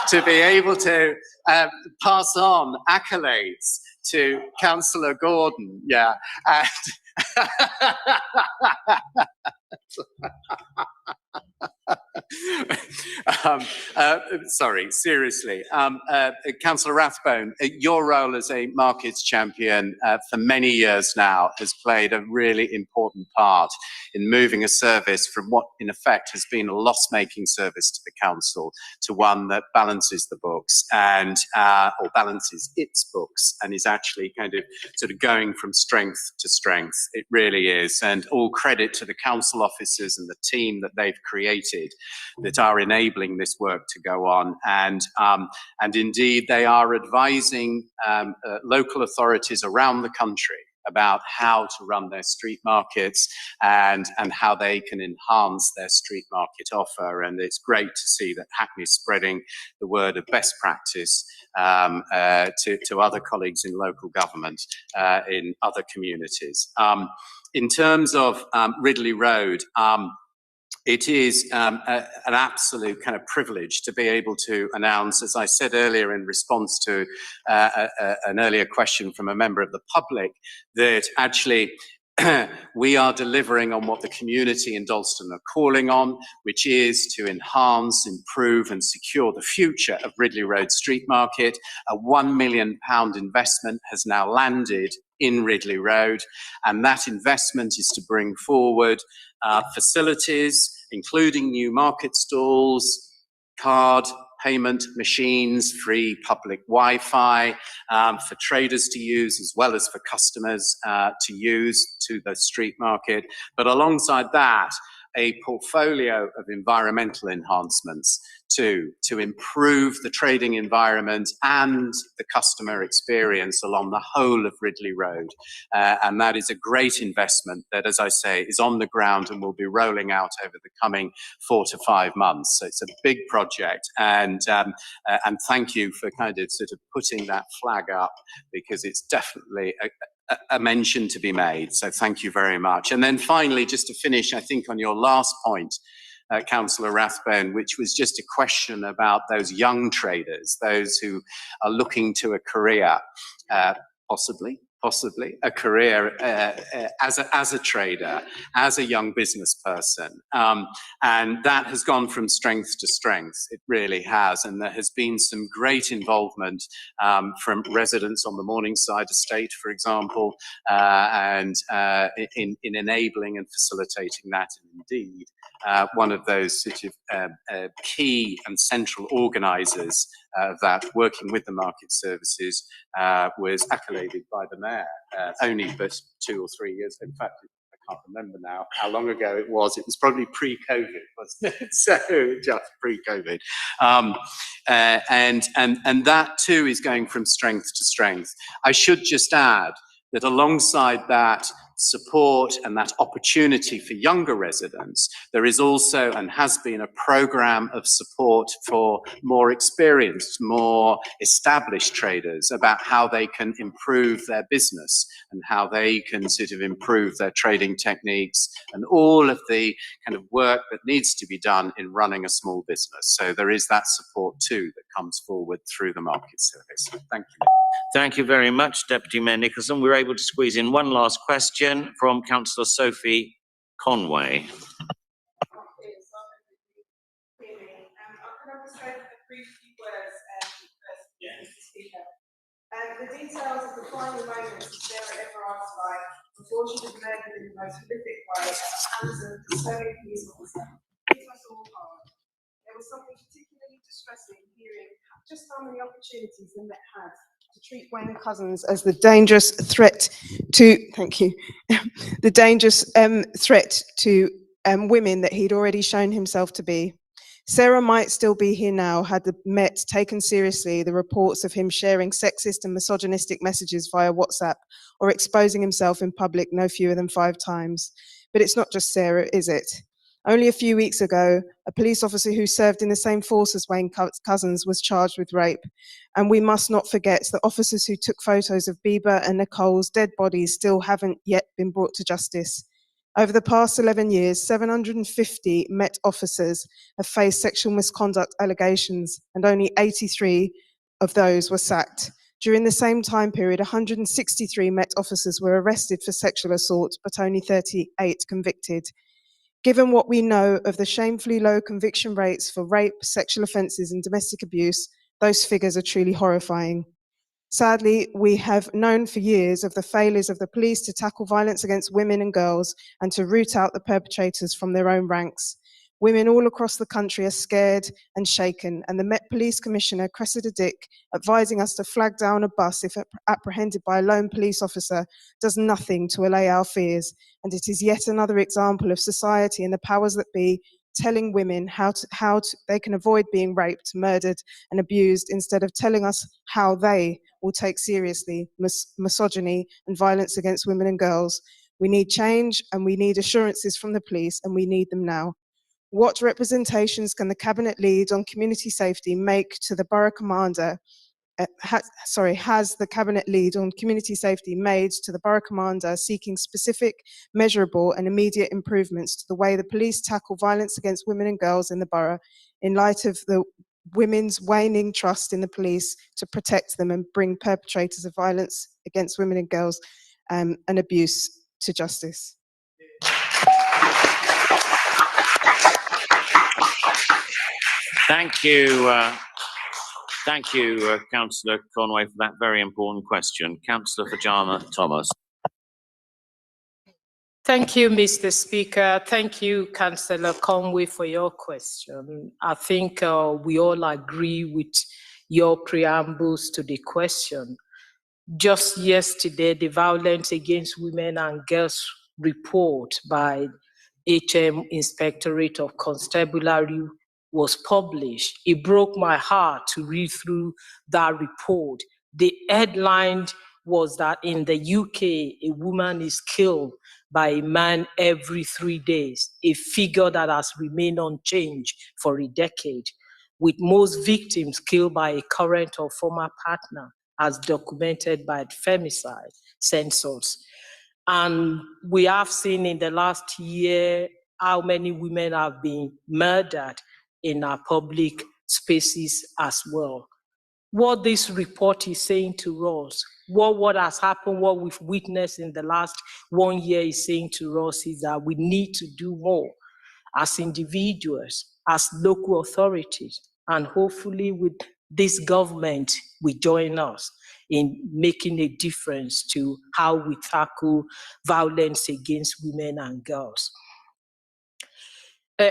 to be able to pass on accolades to Councillor Gordon. Yeah. Sorry, seriously. Councillor Rathbone, your role as a markets champion for many years now has played a really important part in moving a service from what in effect has been a loss-making service to the council to one that balances the books and or balances its books and is actually kind of sort of going from strength to strength. It really is. And all credit to the council officers and the team that they've created that are enabling this work to go on. And indeed, they are advising local authorities around the country about how to run their street markets and how they can enhance their street market offer. And it's great to see that Hackney is spreading the word of best practice to other colleagues in local government in other communities. In terms of Ridley Road, it is an absolute kind of privilege to be able to announce, as I said earlier in response to an earlier question from a member of the public, that actually we are delivering on what the community in Dalston are calling on, which is to enhance, improve and secure the future of Ridley Road Street Market. A £1 million investment has now landed in Ridley Road, and that investment is to bring forward facilities, including new market stalls, card payment machines, free public Wi-Fi for traders to use as well as for customers to use to the street market. But alongside that, a portfolio of environmental enhancements to improve the trading environment and the customer experience along the whole of Ridley Road. And that is a great investment that, as I say, is on the ground and will be rolling out over the coming 4 to 5 months. So it's a big project, and thank you for kind of sort of putting that flag up, because it's definitely a mention to be made. So thank you very much. And then finally, just to finish, I think on your last point, Councillor Rathbone, which was just a question about those young traders, those who are looking to a career, possibly a career as a trader, as a young business person. And that has gone from strength to strength. It really has. And there has been some great involvement from residents on the Morningside estate, for example, and in enabling and facilitating that. And indeed, one of those sort of key and central organisers that, working with the market services, was accoladed by the mayor only but 2 or 3 years. In fact, I can't remember now how long ago it was. It was probably pre-COVID, wasn't it? So just pre-COVID. And that too is going from strength to strength. I should just add that alongside that support and that opportunity for younger residents, there is also and has been a programme of support for more experienced, more established traders about how they can improve their business and how they can sort of improve their trading techniques and all of the kind of work that needs to be done in running a small business. So there is that support too that comes forward through the market service. Thank you. Thank you very much, Deputy Mayor Nicholson. We're able to squeeze in one last question from Councillor Sophie Conway. The details of the final moments of Sarah ever asked by before she was murdered in the most horrific way at the hands of the disturbing police officer hit us all hard. There was something particularly distressing hearing just how many opportunities the Met had to treat Gwen Cousins as the dangerous threat to, the dangerous threat to women that he'd already shown himself to be. Sarah might still be here now had the Met taken seriously the reports of him sharing sexist and misogynistic messages via WhatsApp or exposing himself in public no fewer than 5 times. But it's not just Sarah, is it? Only a few weeks ago, a police officer who served in the same force as Wayne Couzens was charged with rape. And we must not forget that officers who took photos of Bieber and Nicole's dead bodies still haven't yet been brought to justice. Over the past 11 years, 750 Met officers have faced sexual misconduct allegations, and only 83 of those were sacked. During the same time period, 163 Met officers were arrested for sexual assault, but only 38 convicted. Given what we know of the shamefully low conviction rates for rape, sexual offences and domestic abuse, those figures are truly horrifying. Sadly, we have known for years of the failures of the police to tackle violence against women and girls and to root out the perpetrators from their own ranks. Women all across the country are scared and shaken, and the Met Police Commissioner, Cressida Dick, advising us to flag down a bus if apprehended by a lone police officer, does nothing to allay our fears. And it is yet another example of society and the powers that be telling women how they can avoid being raped, murdered, and abused, instead of telling us how they will take seriously misogyny and violence against women and girls. We need change, and we need assurances from the police, and we need them now. What representations can the Cabinet lead on community safety make to the borough commander? Has the Cabinet lead on community safety made to the borough commander seeking specific, measurable and immediate improvements to the way the police tackle violence against women and girls in the borough, in light of the women's waning trust in the police to protect them and bring perpetrators of violence against women and girls and abuse to justice? Thank you, Councillor Conway, for that very important question. Councillor Fajama Thomas. Thank you, Mr. Speaker. Thank you, Councillor Conway, for your question. I think we all agree with your preambles to the question. Just yesterday, the Violence Against Women and Girls report by HM Inspectorate of Constabulary was published. It broke my heart to read through that report. The headline was that in the UK, a woman is killed by a man every 3 days, a figure that has remained unchanged for a decade, with most victims killed by a current or former partner, as documented by the femicide census. And we have seen in the last year how many women have been murdered in our public spaces as well. What this report is saying to us, what has happened, what we've witnessed in the last 1 year is saying to us is that we need to do more as individuals, as local authorities, and hopefully with this government will join us in making a difference to how we tackle violence against women and girls.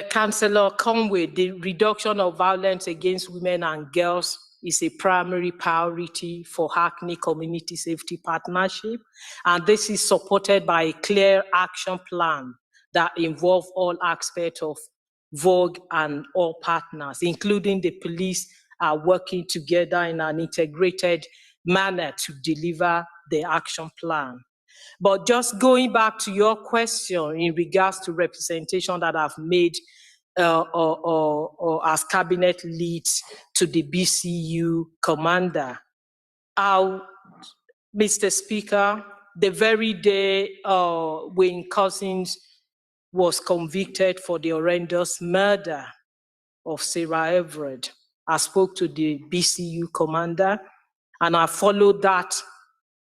Councillor Conway, the reduction of violence against women and girls is a primary priority for Hackney Community Safety Partnership, and this is supported by a clear action plan that involves all aspects of Vogue and all partners, including the police, are working together in an integrated manner to deliver the action plan. But just going back to your question in regards to representation that I've made or as cabinet leads to the BCU commander, Mr. Speaker, the very day Wayne Couzens was convicted for the horrendous murder of Sarah Everett, I spoke to the BCU commander, and I followed that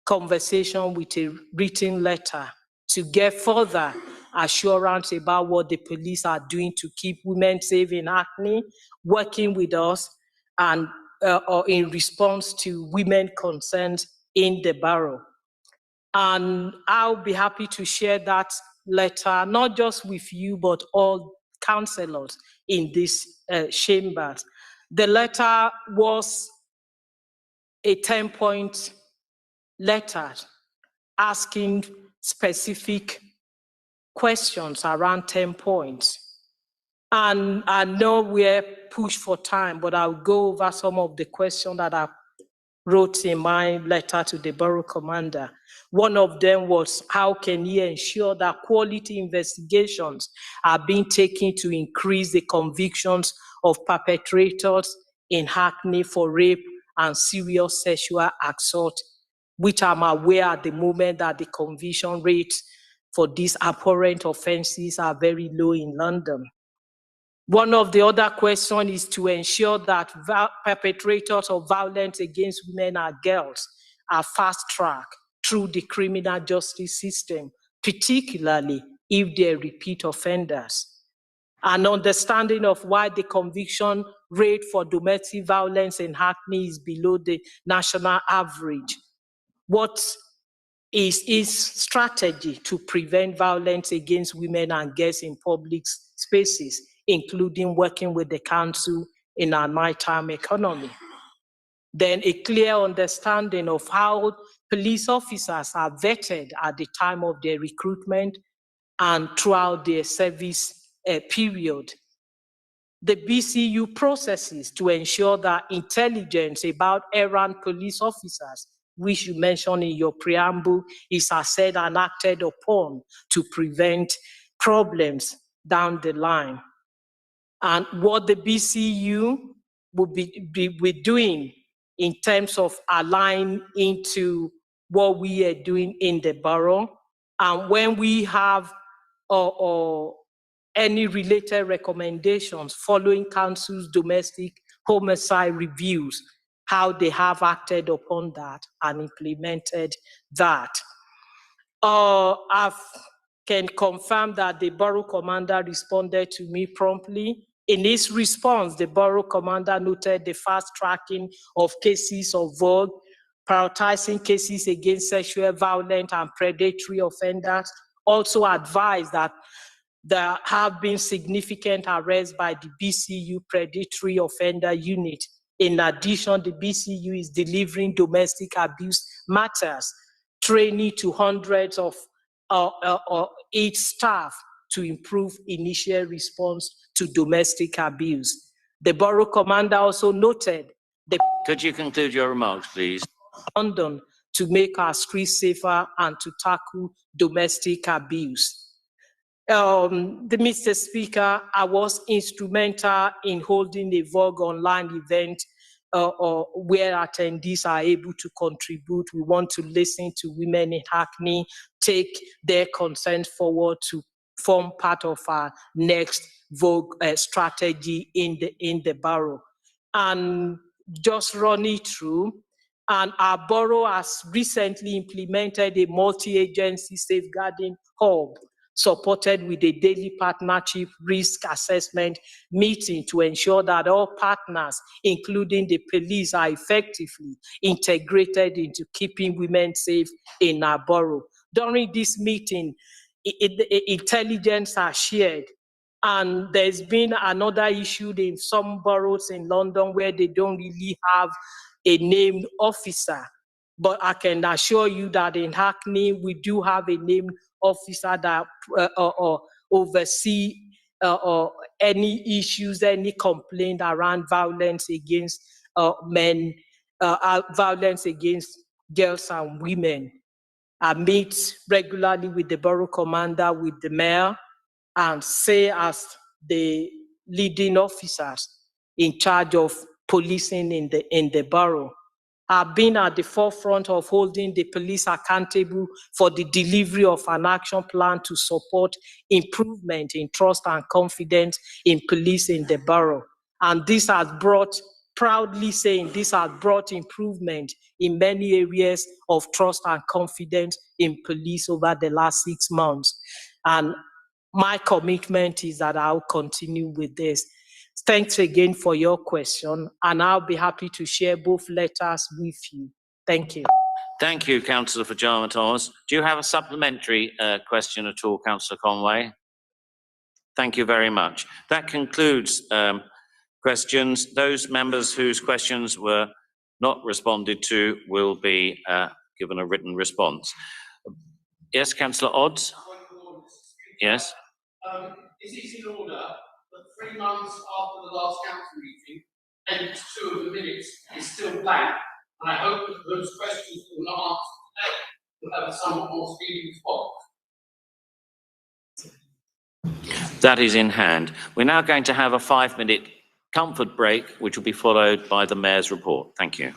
conversation with a written letter to get further assurance about what the police are doing to keep women safe in Hackney, working with us, and or in response to women concerns in the borough. And I'll be happy to share that letter, not just with you, but all councillors in this chambers. The letter was a 10-point letter asking specific questions around 10 points. And I know we're pushed for time, but I'll go over some of the questions that are wrote in my letter to the borough commander. One of them was, how can he ensure that quality investigations are being taken to increase the convictions of perpetrators in Hackney for rape and serious sexual assault, which I'm aware at the moment that the conviction rates for these abhorrent offenses are very low in London. One of the other questions is to ensure that perpetrators of violence against women and girls are fast-tracked through the criminal justice system, particularly if they're repeat offenders. An understanding of why the conviction rate for domestic violence in Hackney is below the national average. What is his strategy to prevent violence against women and girls in public spaces, including working with the council in our nighttime economy? Then a clear understanding of how police officers are vetted at the time of their recruitment and throughout their service period. The BCU processes to ensure that intelligence about errant police officers, which you mentioned in your preamble, is assessed and acted upon to prevent problems down the line. And what the BCU will be doing in terms of aligning into what we are doing in the borough. And when we have any related recommendations following council's domestic homicide reviews, how they have acted upon that and implemented that. I can confirm that the borough commander responded to me promptly. In his response, the borough commander noted the fast tracking of cases of vogue, prioritizing cases against sexual violent and predatory offenders, also advised that there have been significant arrests by the BCU Predatory Offender Unit. In addition, the BCU is delivering domestic abuse matters, training to hundreds of its staff to improve initial response to domestic abuse. The borough commander also noted the— Could you conclude your remarks, please? London to make our streets safer and to tackle domestic abuse. Mr. Speaker, I was instrumental in holding a Vogue online event where attendees are able to contribute. We want to listen to women in Hackney, take their concerns forward to form part of our next Vogue strategy in the borough. And just run it through. And our borough has recently implemented a multi-agency safeguarding hub, supported with a daily partnership risk assessment meeting to ensure that all partners, including the police, are effectively integrated into keeping women safe in our borough. During this meeting, intelligence are shared. And there's been another issue in some boroughs in London where they don't really have a named officer. But I can assure you that in Hackney, we do have a named officer that oversee any issues, any complaint around violence against men, violence against girls and women. I meet regularly with the borough commander, with the mayor, and say as the leading officers in charge of policing in the borough. I've been at the forefront of holding the police accountable for the delivery of an action plan to support improvement in trust and confidence in police in the borough. And this has brought, proudly saying, this has brought improvement in many areas of trust and confidence in police over the last 6 months. And my commitment is that I'll continue with this. Thanks again for your question, and I'll be happy to share both letters with you. Thank you. Thank you, Councillor Fajama Thomas. Do you have a supplementary question at all, Councillor Conway? Thank you very much. That concludes questions. Those members whose questions were not responded to will be given a written response. Yes, Councillor Odds? Yes. Is it in order that 3 months after the last council meeting, page 2 of the minutes is still blank, And I hope that those questions will not answer today, will have a somewhat more speedy response. That is in hand. We're now going to have a 5-minute comfort break, which will be followed by the Mayor's report. Thank you.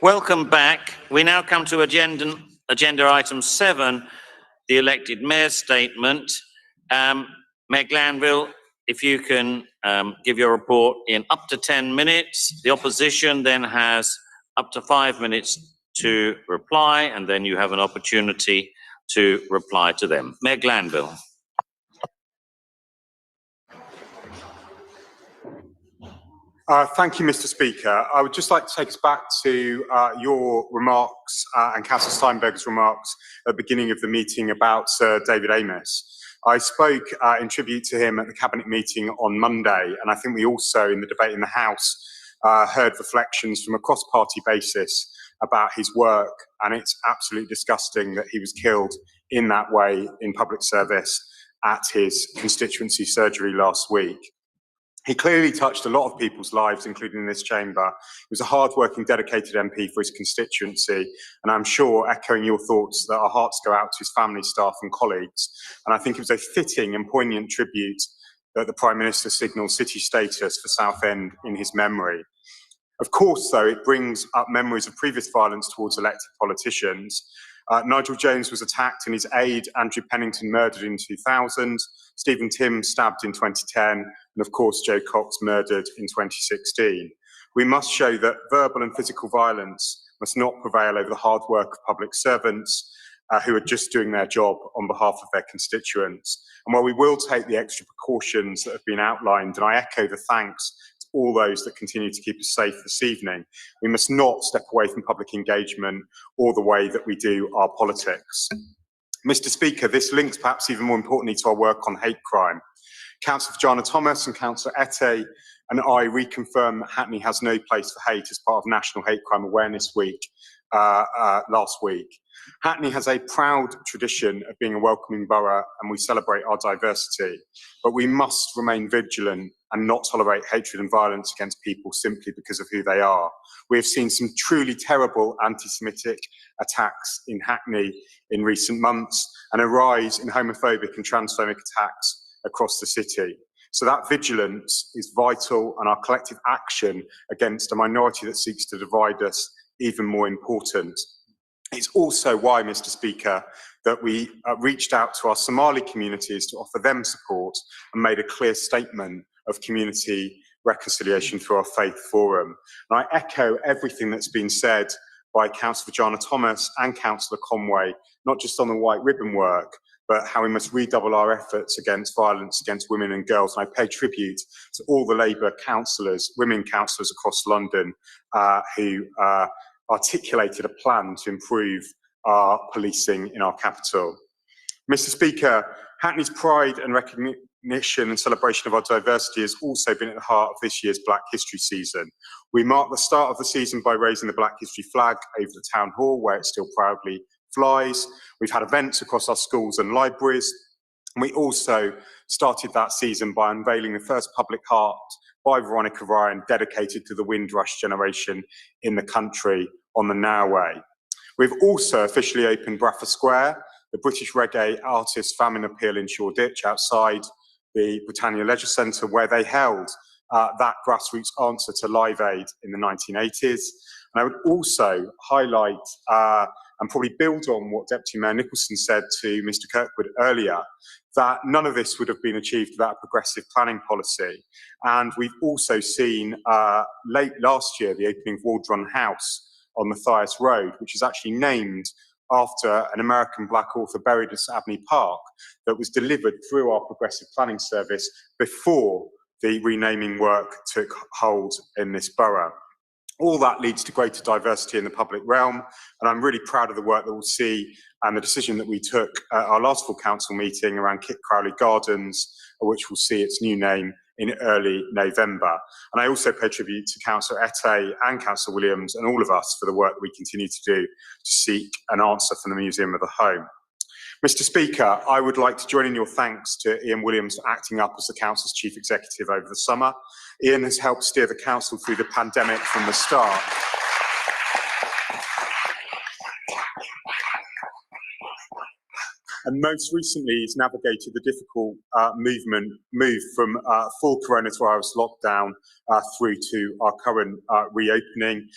Welcome back. We now come to agenda item 7, the elected mayor's statement. Mayor Glanville, if you can give your report in up to 10 minutes. The opposition then has up to 5 minutes to reply, and then you have an opportunity to reply to them. Mayor Glanville. Thank you, Mr. Speaker. I would just like to take us back to your remarks and Councillor Steinberg's remarks at the beginning of the meeting about Sir David Amess. I spoke in tribute to him at the Cabinet meeting on Monday, and I think we also, in the debate in the House, heard reflections from a cross-party basis about his work, and it's absolutely disgusting that he was killed in that way in public service at his constituency surgery last week. He clearly touched a lot of people's lives, including in this chamber. He was a hard-working, dedicated MP for his constituency, and I'm sure, echoing your thoughts, that our hearts go out to his family, staff and colleagues. And I think it was a fitting and poignant tribute that the Prime Minister signalled city status for Southend in his memory. Of course, though, it brings up memories of previous violence towards elected politicians. Nigel Jones was attacked and his aide, Andrew Pennington, murdered in 2000, Stephen Timms stabbed in 2010, and of course Joe Cox murdered in 2016. We must show that verbal and physical violence must not prevail over the hard work of public servants who are just doing their job on behalf of their constituents. And while we will take the extra precautions that have been outlined, and I echo the thanks to all those that continue to keep us safe this evening, we must not step away from public engagement or the way that we do our politics. Mr. Speaker, this links perhaps even more importantly to our work on hate crime. Councillor Vajana Thomas and Councillor Ette and I reconfirm that Hackney has no place for hate as part of National Hate Crime Awareness Week last week. Hackney has a proud tradition of being a welcoming borough, and we celebrate our diversity, but we must remain vigilant and not tolerate hatred and violence against people simply because of who they are. We have seen some truly terrible anti-Semitic attacks in Hackney in recent months, and a rise in homophobic and transphobic attacks across the city. So that vigilance is vital, and our collective action against a minority that seeks to divide us even more important. It's also why, Mr. Speaker, that we reached out to our Somali communities to offer them support and made a clear statement of community reconciliation through our Faith Forum. And I echo everything that's been said by Councillor Vajana Thomas and Councillor Conway, not just on the white ribbon work, but how we must redouble our efforts against violence against women and girls. And I pay tribute to all the Labour councillors, women councillors across London, who articulated a plan to improve our policing in our capital. Mr. Speaker, Hackney's pride and recognition and celebration of our diversity has also been at the heart of this year's Black History season. We marked the start of the season by raising the Black History flag over the town hall, where it still proudly flies. We've had events across our schools and libraries. And we also started that season by unveiling the first public art by Veronica Ryan, dedicated to the Windrush generation in the country on the Now Way. We've also officially opened Bradford Square, the British reggae artist Famine Appeal in Shoreditch, outside the Britannia Leisure Centre, where they held that grassroots answer to Live Aid in the 1980s. And I would also highlight and probably build on what Deputy Mayor Nicholson said to Mr. Kirkwood earlier, that none of this would have been achieved without a progressive planning policy. And we've also seen late last year the opening of Waldron House on Matthias Road, which is actually named after an American Black author buried at Abney Park, that was delivered through our progressive planning service before the renaming work took hold in this borough. All that leads to greater diversity in the public realm, and I'm really proud of the work that we'll see and the decision that we took at our last full council meeting around Kit Crowley Gardens, which will see its new name in early November. And I also pay tribute to Councillor Ette and Councillor Williams and all of us for the work that we continue to do to seek an answer from the Museum of the Home. Mr. Speaker, I would like to join in your thanks to Ian Williams for acting up as the Council's Chief Executive over the summer. Ian has helped steer the Council through the pandemic from the start. And most recently, he's navigated the difficult move from full coronavirus lockdown through to our current reopening.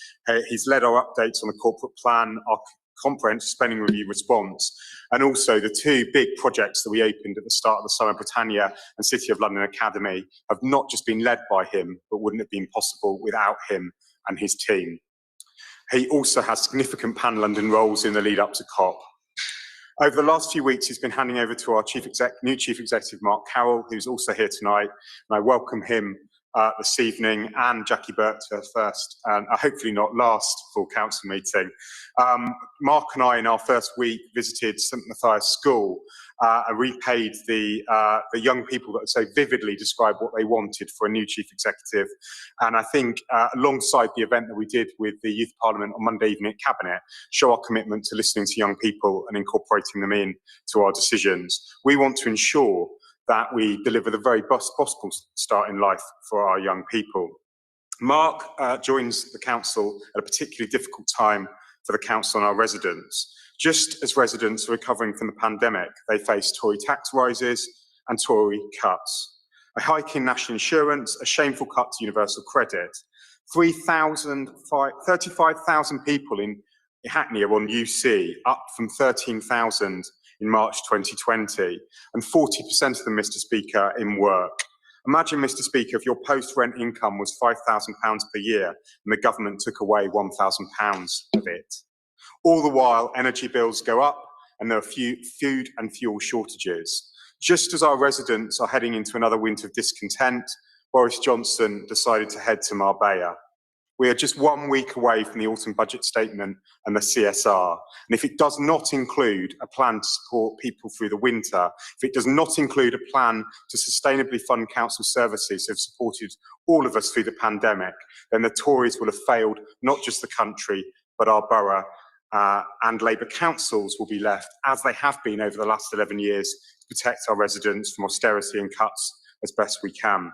He's led our updates on the corporate plan, our comprehensive spending review response, and also the two big projects that we opened at the start of the summer, Britannia and City of London Academy, have not just been led by him, but wouldn't have been possible without him and his team. He also has significant Pan-London roles in the lead up to COP. Over the last few weeks, he's been handing over to our new Chief Executive, Mark Carroll, who's also here tonight, and I welcome him this evening, and Jackie Burke to her first, and hopefully not last, full council meeting. Mark and I, in our first week, visited St Matthias School and repaid the young people that so vividly described what they wanted for a new chief executive. And I think alongside the event that we did with the Youth Parliament on Monday evening at Cabinet, show our commitment to listening to young people and incorporating them in to our decisions. We want to ensure that we deliver the very best possible start in life for our young people. Mark joins the council at a particularly difficult time for the council and our residents. Just as residents are recovering from the pandemic, they face Tory tax rises and Tory cuts. A hike in national insurance, a shameful cut to universal credit. 35,000 people in Hackney are on UC, up from 13,000 in March 2020, and 40% of them, Mr. Speaker, in work. Imagine, Mr. Speaker, if your post-rent income was £5,000 per year and the government took away £1,000 of it. All the while, energy bills go up and there are food and fuel shortages. Just as our residents are heading into another winter of discontent, Boris Johnson decided to head to Marbella. We are just 1 week away from the autumn budget statement and the CSR. And if it does not include a plan to support people through the winter, if it does not include a plan to sustainably fund council services that have supported all of us through the pandemic, then the Tories will have failed not just the country, but our borough, and Labour councils will be left, as they have been over the last 11 years, to protect our residents from austerity and cuts as best we can.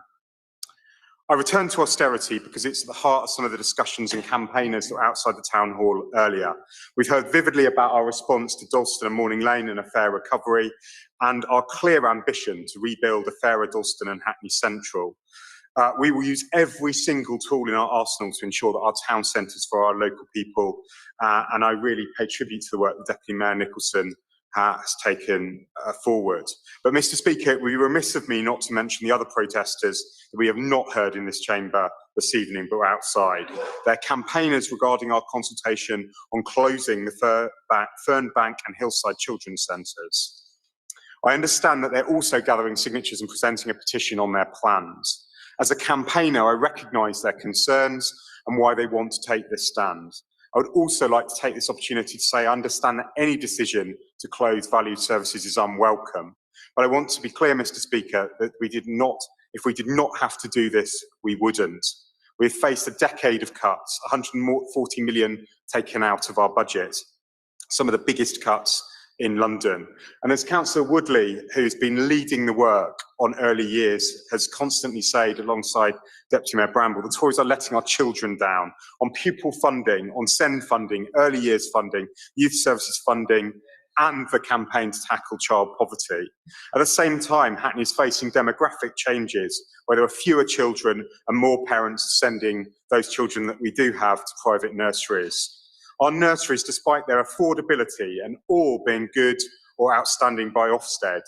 I return to austerity because it's at the heart of some of the discussions and campaigners that were outside the town hall earlier. We've heard vividly about our response to Dalston and Morning Lane and a fair recovery, and our clear ambition to rebuild a fairer Dalston and Hackney Central. We will use every single tool in our arsenal to ensure that our town centres for our local people, and I really pay tribute to the work that Deputy Mayor Nicholson has taken forward. But Mr. Speaker, it would be remiss of me not to mention the other protesters that we have not heard in this chamber this evening, but outside. They're campaigners regarding our consultation on closing the Fernbank and Hillside Children's Centres. I understand that they're also gathering signatures and presenting a petition on their plans. As a campaigner, I recognise their concerns and why they want to take this stand. I would also like to take this opportunity to say I understand that any decision to close valued services is unwelcome. But I want to be clear, Mr. Speaker, that if we did not have to do this, we wouldn't. We've faced a decade of cuts, 140 million taken out of our budget, some of the biggest cuts in London. And as Councillor Woodley, who's been leading the work on early years, has constantly said alongside Deputy Mayor Bramble, the Tories are letting our children down on pupil funding, on SEND funding, early years funding, youth services funding, and the campaign to tackle child poverty. At the same time, Hackney is facing demographic changes where there are fewer children and more parents sending those children that we do have to private nurseries. Our nurseries, despite their affordability and all being good or outstanding by Ofsted,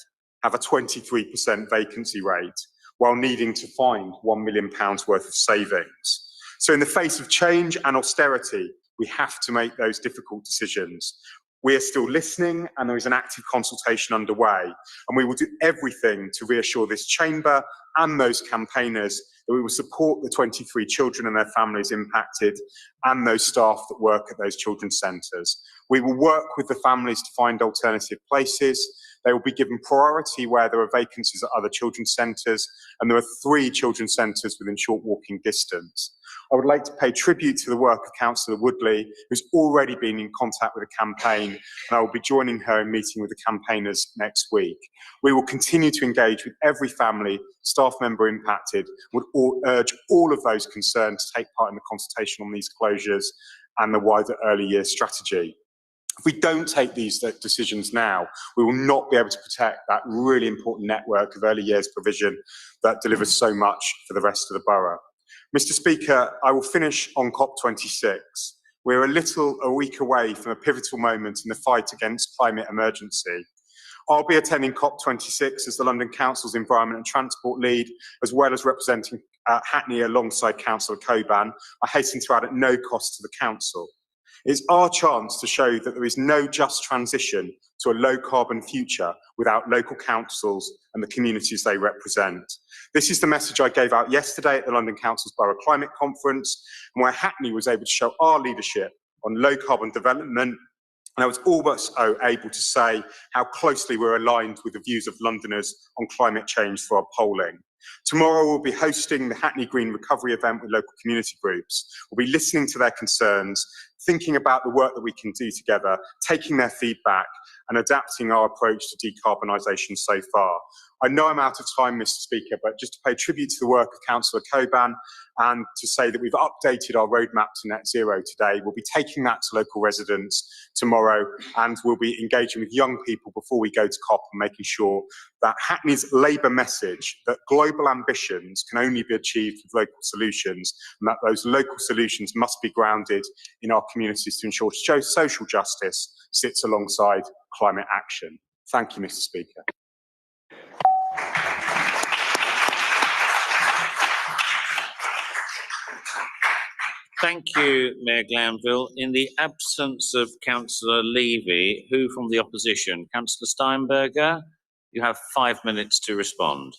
have a 23% vacancy rate, while needing to find £1 million worth of savings. So in the face of change and austerity, we have to make those difficult decisions. We are still listening and there is an active consultation underway, and we will do everything to reassure this chamber and those campaigners that we will support the 23 children and their families impacted and those staff that work at those children's centres. We will work with the families to find alternative places. They will be given priority where there are vacancies at other children's centres, and there are 3 children's centres within short walking distance. I would like to pay tribute to the work of Councillor Woodley, who's already been in contact with the campaign, and I will be joining her in meeting with the campaigners next week. We will continue to engage with every family, staff member impacted, would urge all of those concerned to take part in the consultation on these closures and the wider early years strategy. If we don't take these decisions now, we will not be able to protect that really important network of early years provision that delivers so much for the rest of the borough. Mr. Speaker, I will finish on COP26. We're a week away from a pivotal moment in the fight against climate emergency. I'll be attending COP26 as the London Council's Environment and Transport Lead, as well as representing Hackney alongside Councillor Coban. I hasten to add at no cost to the Council. It's our chance to show that there is no just transition to a low carbon future without local councils and the communities they represent. This is the message I gave out yesterday at the London Council's Borough Climate Conference, and where Hackney was able to show our leadership on low carbon development. And I was almost able to say how closely we're aligned with the views of Londoners on climate change for our polling. Tomorrow we'll be hosting the Hackney Green Recovery event with local community groups. We'll be listening to their concerns, thinking about the work that we can do together, taking their feedback and adapting our approach to decarbonisation so far. I know I'm out of time, Mr. Speaker, but just to pay tribute to the work of Councillor Coban and to say that we've updated our roadmap to net zero today. We'll be taking that to local residents tomorrow, and we'll be engaging with young people before we go to COP and making sure that Hackney's Labour message that global ambitions can only be achieved with local solutions, and that those local solutions must be grounded in our communities to ensure social justice sits alongside climate action. Thank you, Mr. Speaker. Thank you, Mayor Glanville. In the absence of Councillor Levy, who from the opposition? Councillor Steinberger, you have 5 minutes to respond.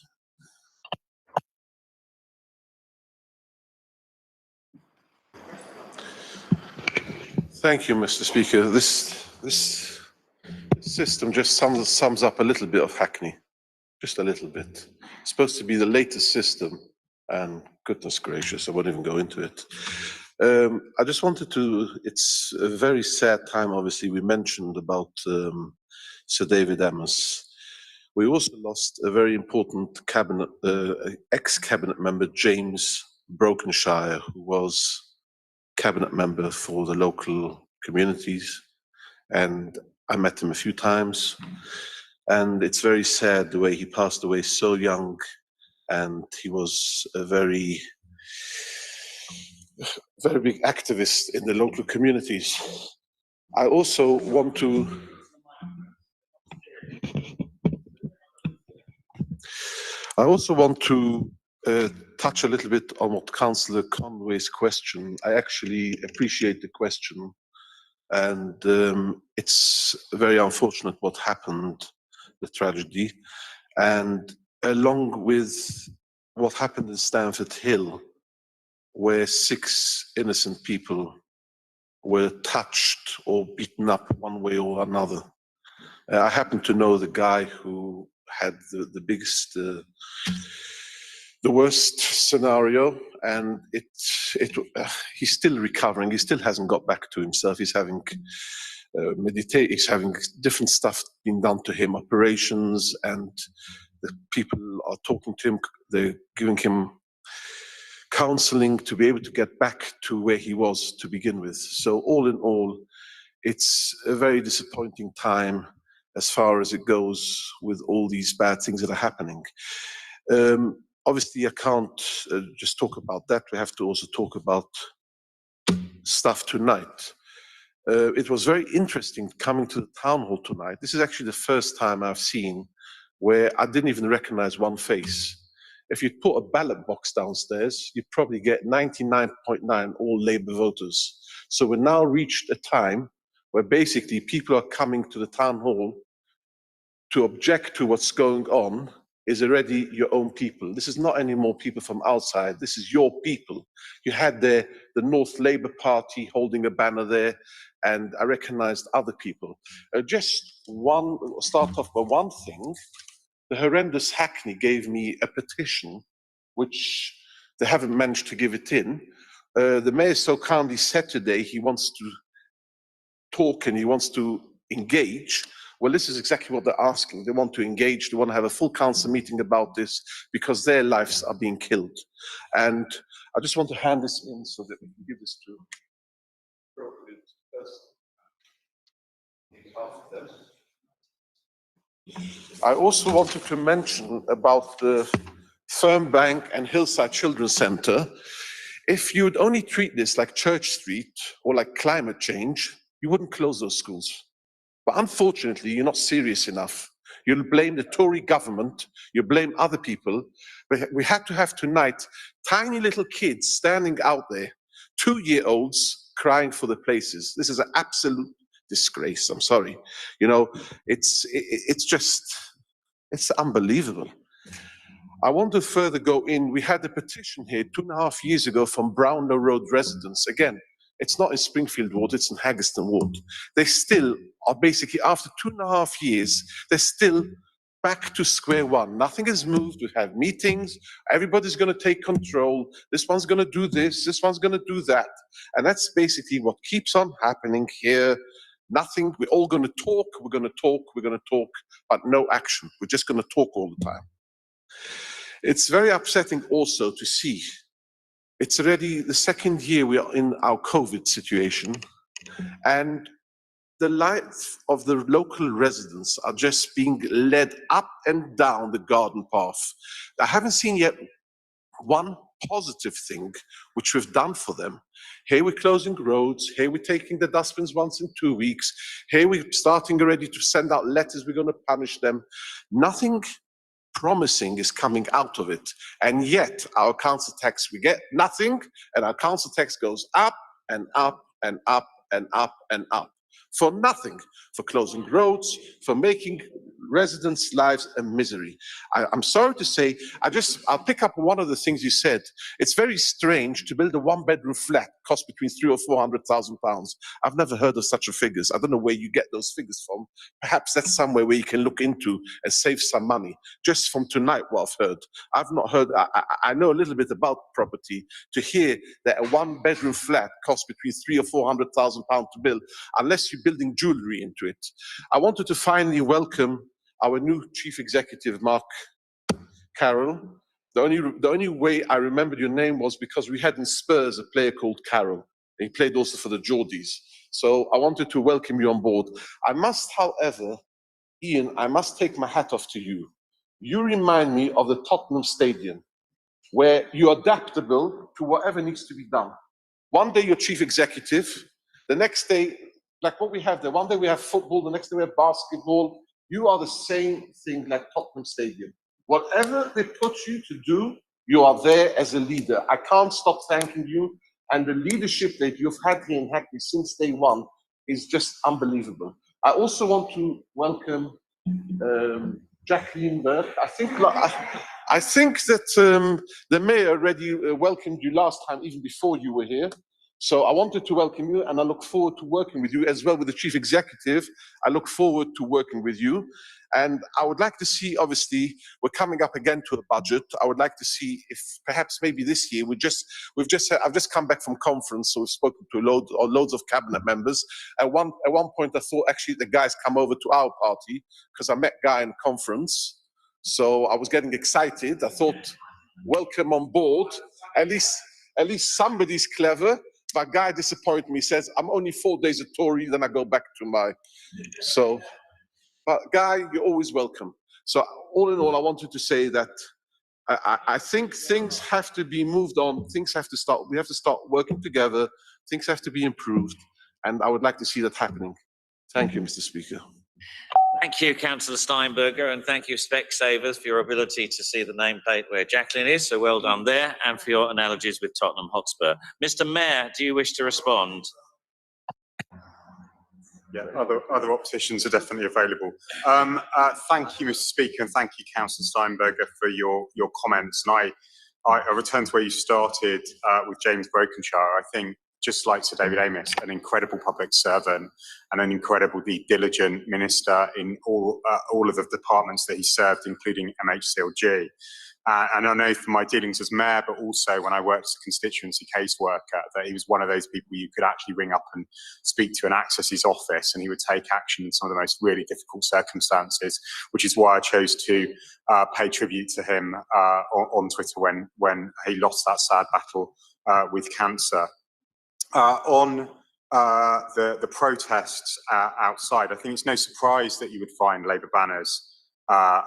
Thank you, Mr. Speaker. This system just sums up a little bit of Hackney, just a little bit. It's supposed to be the latest system, and goodness gracious, I won't even go into it. I just wanted to, it's a very sad time, obviously. We mentioned about Sir David Amess. We also lost a very important cabinet, ex-cabinet member, James Brokenshire, who was cabinet member for the local communities, and I met him a few times, and it's very sad the way he passed away so young, and he was a very big activist in the local communities. I also want to touch a little bit on what Councillor Conway's question. I actually appreciate the question, and it's very unfortunate what happened, the tragedy, and along with what happened in Stamford Hill, where 6 innocent people were touched or beaten up one way or another. I happen to know the guy who had the biggest, the worst scenario, and he's still recovering. He still hasn't got back to himself. He's having he's having different stuff being done to him, operations, and the people are talking to him. They're giving him counseling to be able to get back to where he was to begin with. So all in all, it's a very disappointing time as far as it goes with all these bad things that are happening. Obviously, I can't just talk about that. We have to also talk about stuff tonight. It was very interesting coming to the town hall tonight. This is actually the first time I've seen where I didn't even recognize one face. If you put a ballot box downstairs, you'd probably get 99.9 all Labour voters. So we've now reached a time where basically people are coming to the town hall to object to what's going on is already your own people. This is not anymore people from outside. This is your people. You had the North Labour Party holding a banner there, and I recognized other people. Start off by one thing. The horrendous Hackney gave me a petition, which they haven't managed to give it in. The mayor so kindly said today he wants to talk and he wants to engage. Well, this is exactly what they're asking. They want to engage. They want to have a full council meeting about this because their lives are being killed. And I just want to hand this in so that we can give this to appropriate person. I also wanted to mention about the Fernbank and Hillside Children's Centre. If you would only treat this like Church Street or like climate change, you wouldn't close those schools. But unfortunately, you're not serious enough. You'll blame the Tory government, you blame other people. But we had to have tonight tiny little kids standing out there, 2-year-olds crying for the places. This is an absolute disgrace. I'm sorry. You know, it's unbelievable. I want to further go in. We had a petition here 2.5 years ago from Brownlow Road residents. Again, it's not in Springfield Ward, it's in Haggerston Ward. They still are basically, after 2.5 years, they're still back to square one. Nothing has moved. We have meetings. Everybody's going to take control. This one's going to do this one's going to do that. And that's basically what keeps on happening here. Nothing. We're all going to talk. We're going to talk. We're going to talk, but no action. We're just going to talk all the time. It's very upsetting also to see. It's already the second year we are in our COVID situation, and the lives of the local residents are just being led up and down the garden path. I haven't seen yet one positive thing which we've done for them. Here we're closing roads, here we're taking the dustbins once in 2 weeks, here we're starting already to send out letters, we're going to punish them. Nothing promising is coming out of it. And yet our council tax, we get nothing, and our council tax goes up and up and up and up and up. For nothing, for closing roads, for making residents' lives a misery. I'm sorry to say, I'll pick up one of the things you said. It's very strange to build a 1-bedroom flat cost between £300,000 or £400,000. I've never heard of such a figures. I don't know where you get those figures from. Perhaps that's somewhere where you can look into and save some money. Just from tonight, what I've heard. I've not heard, I know a little bit about property. To hear that a 1-bedroom flat costs between £300,000 or £400,000 to build, unless you're building jewelry into it. I wanted to finally welcome our new chief executive, Mark Carroll. The only way I remembered your name was because we had in Spurs a player called Carroll. He played also for the Geordies. So I wanted to welcome you on board. I must, however, Ian, I must take my hat off to you. You remind me of the Tottenham Stadium, where you're adaptable to whatever needs to be done. One day you're chief executive, the next day, like what we have there, one day we have football, the next day we have basketball. You are the same thing like Tottenham Stadium. Whatever they put you to do, you are there as a leader. I can't stop thanking you. And the leadership that you've had here in Hackney since day one is just unbelievable. I also want to welcome Jacqueline Burke. I think that the mayor already welcomed you last time, even before you were here. So I wanted to welcome you, and I look forward to working with you as well with the chief executive. I look forward to working with you. And I would like to see, obviously, we're coming up again to a budget. I would like to see if perhaps maybe this year I've just come back from conference, so we've spoken to loads of cabinet members. At one point, I thought actually the guys come over to our party because I met Guy in conference. So I was getting excited. I thought, welcome on board. At least somebody's clever. But Guy disappointed me. He says, I'm only 4 days a Tory, then I go back to my. So, but Guy, you're always welcome. So all in all, I wanted to say that I think things have to be moved on. We have to start working together. Things have to be improved. And I would like to see that happening. Thank you, Mr. Speaker. Thank you, Councillor Steinberger, and thank you, Specsavers, for your ability to see the nameplate where Jacqueline is. So well done there, and for your analogies with Tottenham Hotspur. Mr. Mayor, do you wish to respond? Yeah, other oppositions are definitely available. Thank you, Mr. Speaker, and thank you, Councillor Steinberger, for your comments. And I return to where you started with James Brokenshire. I think, just like Sir David Amess, an incredible public servant and an incredibly diligent minister in all of the departments that he served, including MHCLG. And I know from my dealings as mayor, but also when I worked as a constituency caseworker, that he was one of those people you could actually ring up and speak to and access his office, and he would take action in some of the most really difficult circumstances, which is why I chose to pay tribute to him on Twitter when he lost that sad battle with cancer. On the protests outside, I think it's no surprise that you would find Labour banners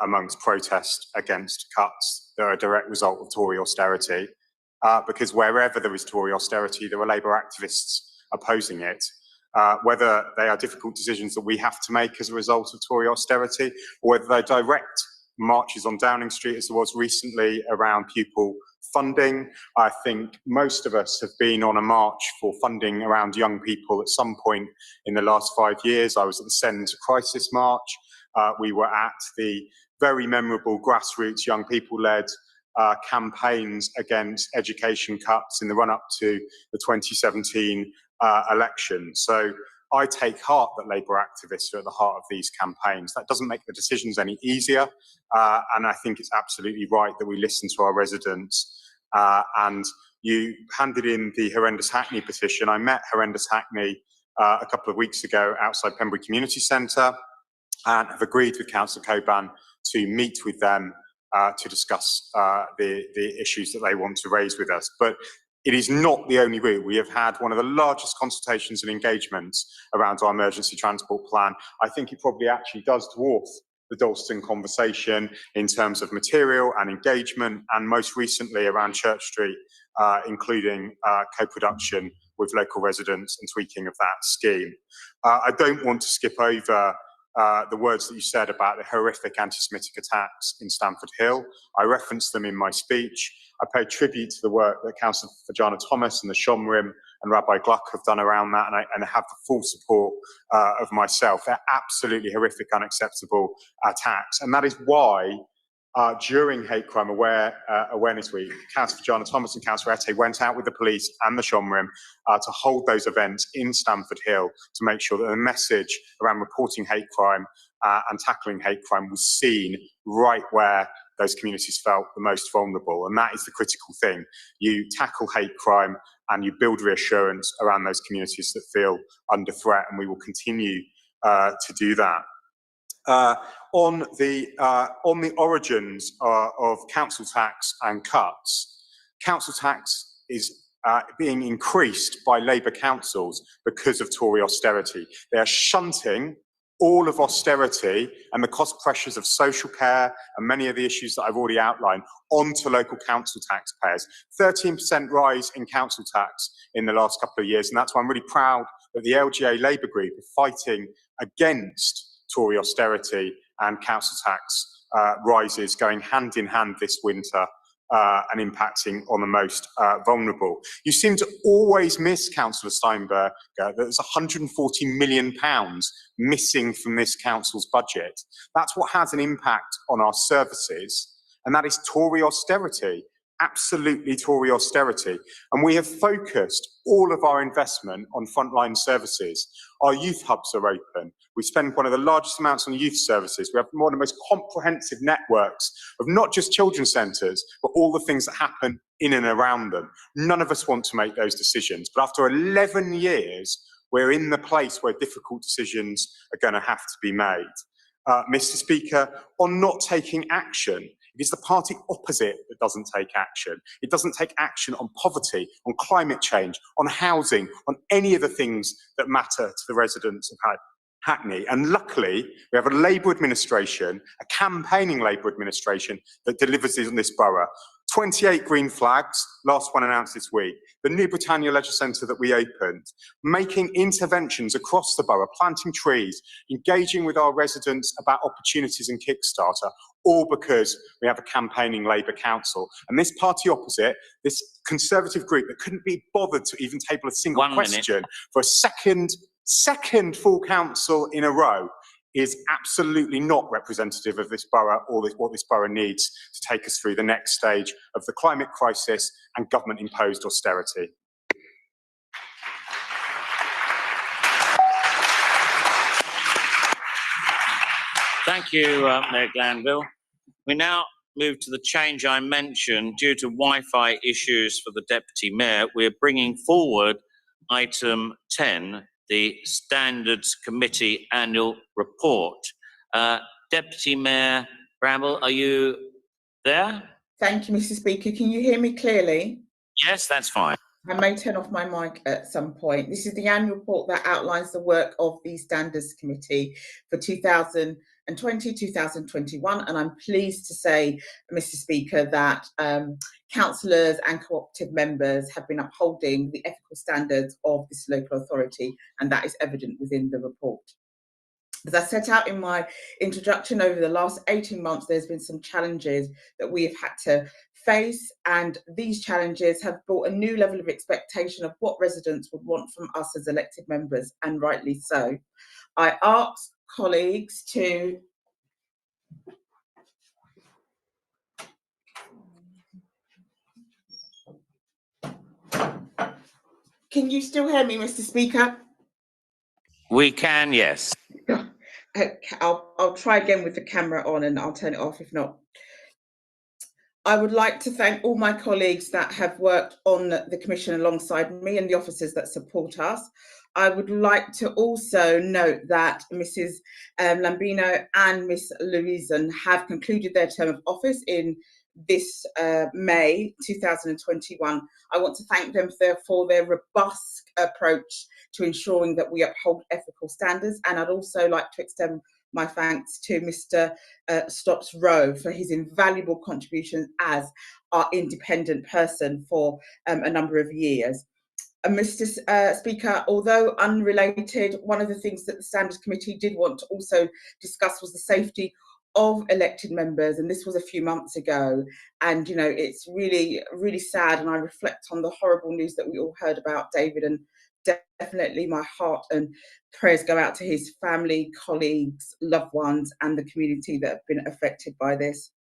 amongst protests against cuts that are a direct result of Tory austerity, because wherever there is Tory austerity, there are Labour activists opposing it. Whether they are difficult decisions that we have to make as a result of Tory austerity, or whether they're direct marches on Downing Street, as there was recently around pupil funding. I think most of us have been on a march for funding around young people at some point in the last 5 years. I was at the Send Crisis March. We were at the very memorable grassroots young people-led campaigns against education cuts in the run-up to the 2017 election. So I take heart that Labour activists are at the heart of these campaigns. That doesn't make the decisions any easier, and I think it's absolutely right that we listen to our residents. And you handed in the Horrendous Hackney petition. I met Horrendous Hackney a couple of weeks ago outside Pembury Community Centre and have agreed with Councillor Coban to meet with them to discuss the issues that they want to raise with us. But it is not the only route. We have had one of the largest consultations and engagements around our emergency transport plan. I think it probably actually does dwarf the Dalston conversation in terms of material and engagement, and most recently around Church Street, including co-production with local residents and tweaking of that scheme. I don't want to skip over the words that you said about the horrific anti-Semitic attacks in Stamford Hill. I referenced them in my speech. I pay tribute to the work that Councillor Fajana Thomas and the Shomrim and Rabbi Gluck have done around that, and I have the full support of myself. They're absolutely horrific, unacceptable attacks, and that is why during Hate Crime Awareness Week, Councillor Fajana Thomas and Councillor Ette went out with the police and the Shomrim to hold those events in Stamford Hill to make sure that the message around reporting hate crime and tackling hate crime was seen right where those communities felt the most vulnerable. And that is the critical thing. You tackle hate crime and you build reassurance around those communities that feel under threat, and we will continue to do that. On the origins of council tax and cuts, council tax is being increased by Labour councils because of Tory austerity. They are shunting all of austerity and the cost pressures of social care and many of the issues that I've already outlined onto local council taxpayers. 13% rise in council tax in the last couple of years, and that's why I'm really proud that the LGA Labour group are fighting against Tory austerity and council tax rises going hand in hand this winter and impacting on the most vulnerable. You seem to always miss, Councillor Steinberg, that there's £140 million missing from this council's budget. That's what has an impact on our services, and that is Tory austerity. Absolutely Tory austerity. And we have focused all of our investment on frontline services. Our youth hubs are open. We spend one of the largest amounts on youth services. We have one of the most comprehensive networks of not just children's centres, but all the things that happen in and around them. None of us want to make those decisions. But after 11 years, we're in the place where difficult decisions are going to have to be made. Mr. Speaker, on not taking action, it is the party opposite that doesn't take action. It doesn't take action on poverty, on climate change, on housing, on any of the things that matter to the residents of Hackney. And luckily, we have a Labour administration, a campaigning Labour administration that delivers on this borough. 28 green flags, last one announced this week. The New Britannia Leisure Centre that we opened, making interventions across the borough, planting trees, engaging with our residents about opportunities in Kickstarter, all because we have a campaigning Labour council. And this party opposite, this Conservative group that couldn't be bothered to even table a single question for a second full council in a row, is absolutely not representative of this borough or what this borough needs to take us through the next stage of the climate crisis and government-imposed austerity. Thank you, Mayor Glanville. We now move to the change I mentioned. Due to Wi-Fi issues for the Deputy Mayor, we're bringing forward item 10, the Standards Committee Annual Report. Deputy Mayor Bramble, are you there? Thank you, Mr. Speaker. Can you hear me clearly? Yes, that's fine. I may turn off my mic at some point. This is the annual report that outlines the work of the Standards Committee for 2020, 2021. And I'm pleased to say, Mr. Speaker, that councillors and cooperative members have been upholding the ethical standards of this local authority, and that is evident within the report. As I set out in my introduction, over the last 18 months, there's been some challenges that we have had to face, and these challenges have brought a new level of expectation of what residents would want from us as elected members, and rightly so. I ask colleagues to Can you still hear me, Mr. Speaker? We can, yes. Okay, I'll try again with the camera on and I'll turn it off if not. I would like to thank all my colleagues that have worked on the Commission alongside me and the officers that support us. I would like to also note that Mrs. Lambino and Miss Louison have concluded their term of office in this May 2021. I want to thank them for their robust approach to ensuring that we uphold ethical standards, and I'd also like to extend my thanks to Mr. Stotts Rowe for his invaluable contribution as our independent person for a number of years. Mr. Speaker, although unrelated, one of the things that the Standards Committee did want to also discuss was the safety of elected members, and this was a few months ago. And, you know, it's really, really sad, and I reflect on the horrible news that we all heard about David, and definitely my heart and prayers go out to his family, colleagues, loved ones, and the community that have been affected by this.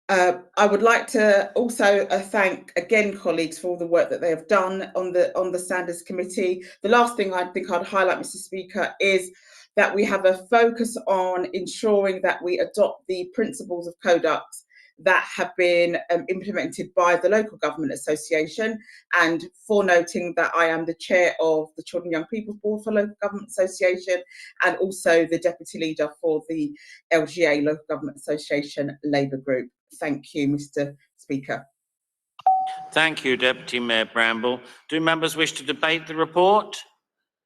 I would like to also thank again colleagues for all the work that they have done on the Standards Committee. The last thing I think I'd highlight, Mr. Speaker, is that we have a focus on ensuring that we adopt the principles of conduct that have been implemented by the Local Government Association, and for noting that I am the chair of the Children and Young People's Board for Local Government Association, and also the deputy leader for the LGA Local Government Association Labour Group. Thank you, Mr. Speaker. Thank you, Deputy Mayor Bramble. Do members wish to debate the report?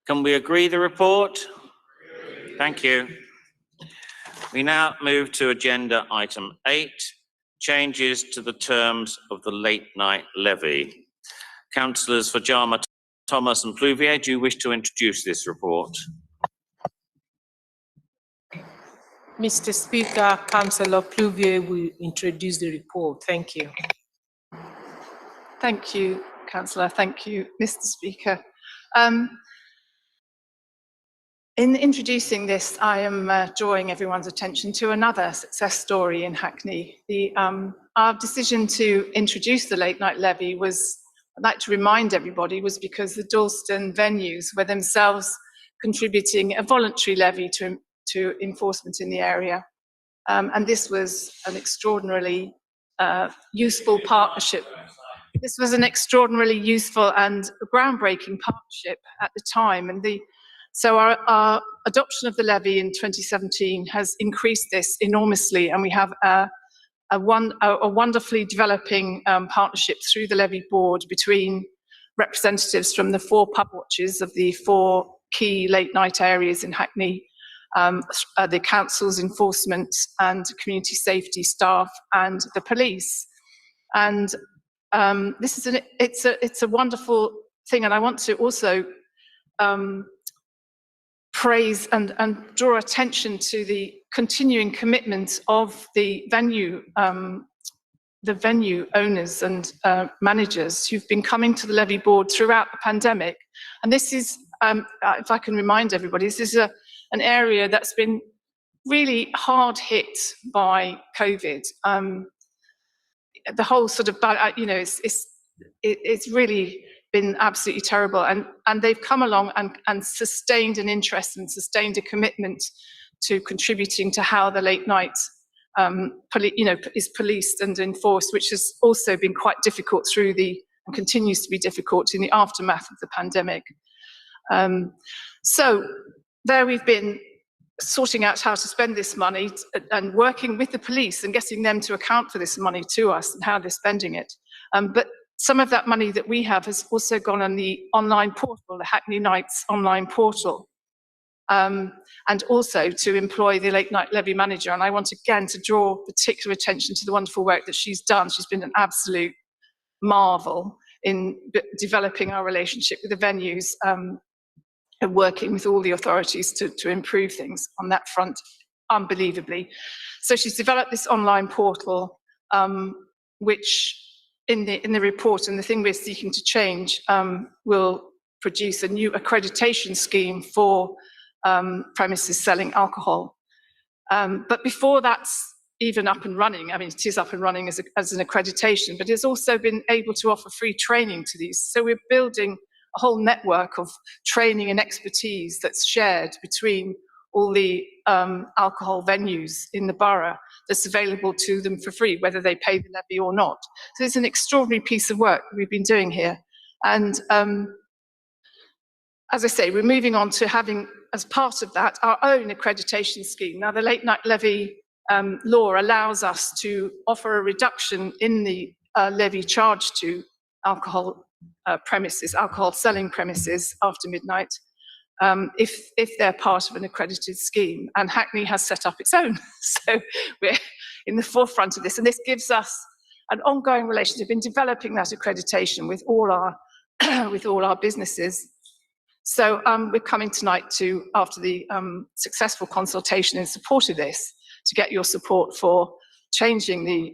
Can we agree the report? Thank you. We now move to agenda item 8, changes to the terms of the late night levy. Councillors Fajama, Thomas and Pluvier, do you wish to introduce this report? Mr. Speaker, Councillor Pluvier will introduce the report. Thank you. Thank you, Councillor. Thank you, Mr. Speaker. In introducing this, I am drawing everyone's attention to another success story in Hackney. Our decision to introduce the late night levy was, I'd like to remind everybody, was because the Dalston venues were themselves contributing a voluntary levy to enforcement in the area. And this was an extraordinarily useful partnership. This was an extraordinarily useful and groundbreaking partnership at the time. And so our adoption of the levy in 2017 has increased this enormously, and we have a wonderfully developing partnership through the levy board between representatives from the 4 pub watches of the 4 key late night areas in Hackney, the council's enforcement and community safety staff, and the police. And this is it's a wonderful thing, and I want to also praise and draw attention to the continuing commitment of the venue owners and managers who've been coming to the levy board throughout the pandemic. And this is, if I can remind everybody, this is an area that's been really hard hit by COVID. The whole sort of, you know, it's really been absolutely terrible, and they've come along and sustained an interest and sustained a commitment to contributing to how the late night is policed and enforced, which has also been quite difficult and continues to be difficult in the aftermath of the pandemic. So there we've been sorting out how to spend this money and working with the police and getting them to account for this money to us and how they're spending it. But some of that money that we have has also gone on the online portal, the Hackney Nights online portal, and also to employ the late night levy manager. And I want again to draw particular attention to the wonderful work that she's done. She's been an absolute marvel in developing our relationship with the venues and working with all the authorities to improve things on that front, unbelievably. So she's developed this online portal, which in the report, and the thing we're seeking to change, will produce a new accreditation scheme for premises selling alcohol. But before that's even up and running, I mean, it is up and running as an accreditation, but it's also been able to offer free training to these. So we're building a whole network of training and expertise that's shared between all the alcohol venues in the borough that's available to them for free, whether they pay the levy or not. So it's an extraordinary piece of work we've been doing here. And as I say, we're moving on to having, as part of that, our own accreditation scheme. Now, the late night levy law allows us to offer a reduction in the levy charge to alcohol premises, alcohol selling premises after midnight, if they're part of an accredited scheme. And Hackney has set up its own. So we're in the forefront of this. And this gives us an ongoing relationship in developing that accreditation with all our businesses. So we're coming tonight to, after the successful consultation in support of this, to get your support for changing the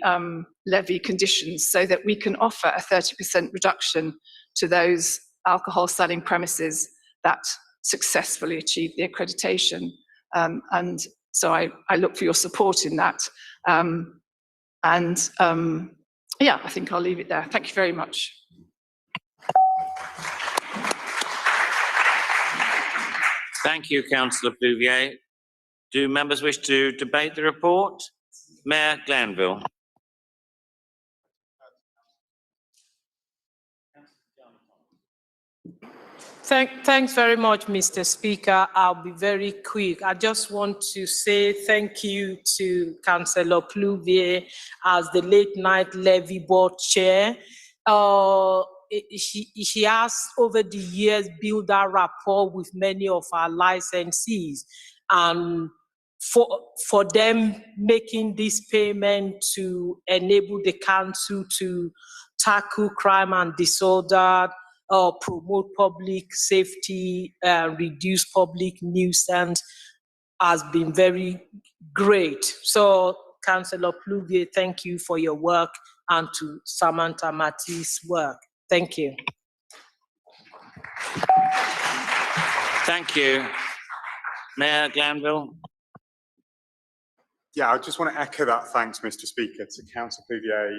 levy conditions so that we can offer a 30% reduction to those alcohol selling premises that successfully achieve the accreditation. And so I look for your support in that. Yeah, I think I'll leave it there. Thank you very much. Thank you, Councillor Bouvier. Do members wish to debate the report? Mayor Glanville. Thanks very much, Mr. Speaker. I'll be very quick. I just want to say thank you to Councillor Pluvier as the late night levy board chair. He has over the years built that rapport with many of our licensees, and for them making this payment to enable the council to tackle crime and disorder, promote public safety, reduce public nuisance has been very great. So, Councillor Pluvier, thank you for your work, and to Samantha Matisse' work. Thank you. Thank you. Mayor Glanville. Yeah, I just want to echo that thanks, Mr. Speaker, to Councillor Bouvier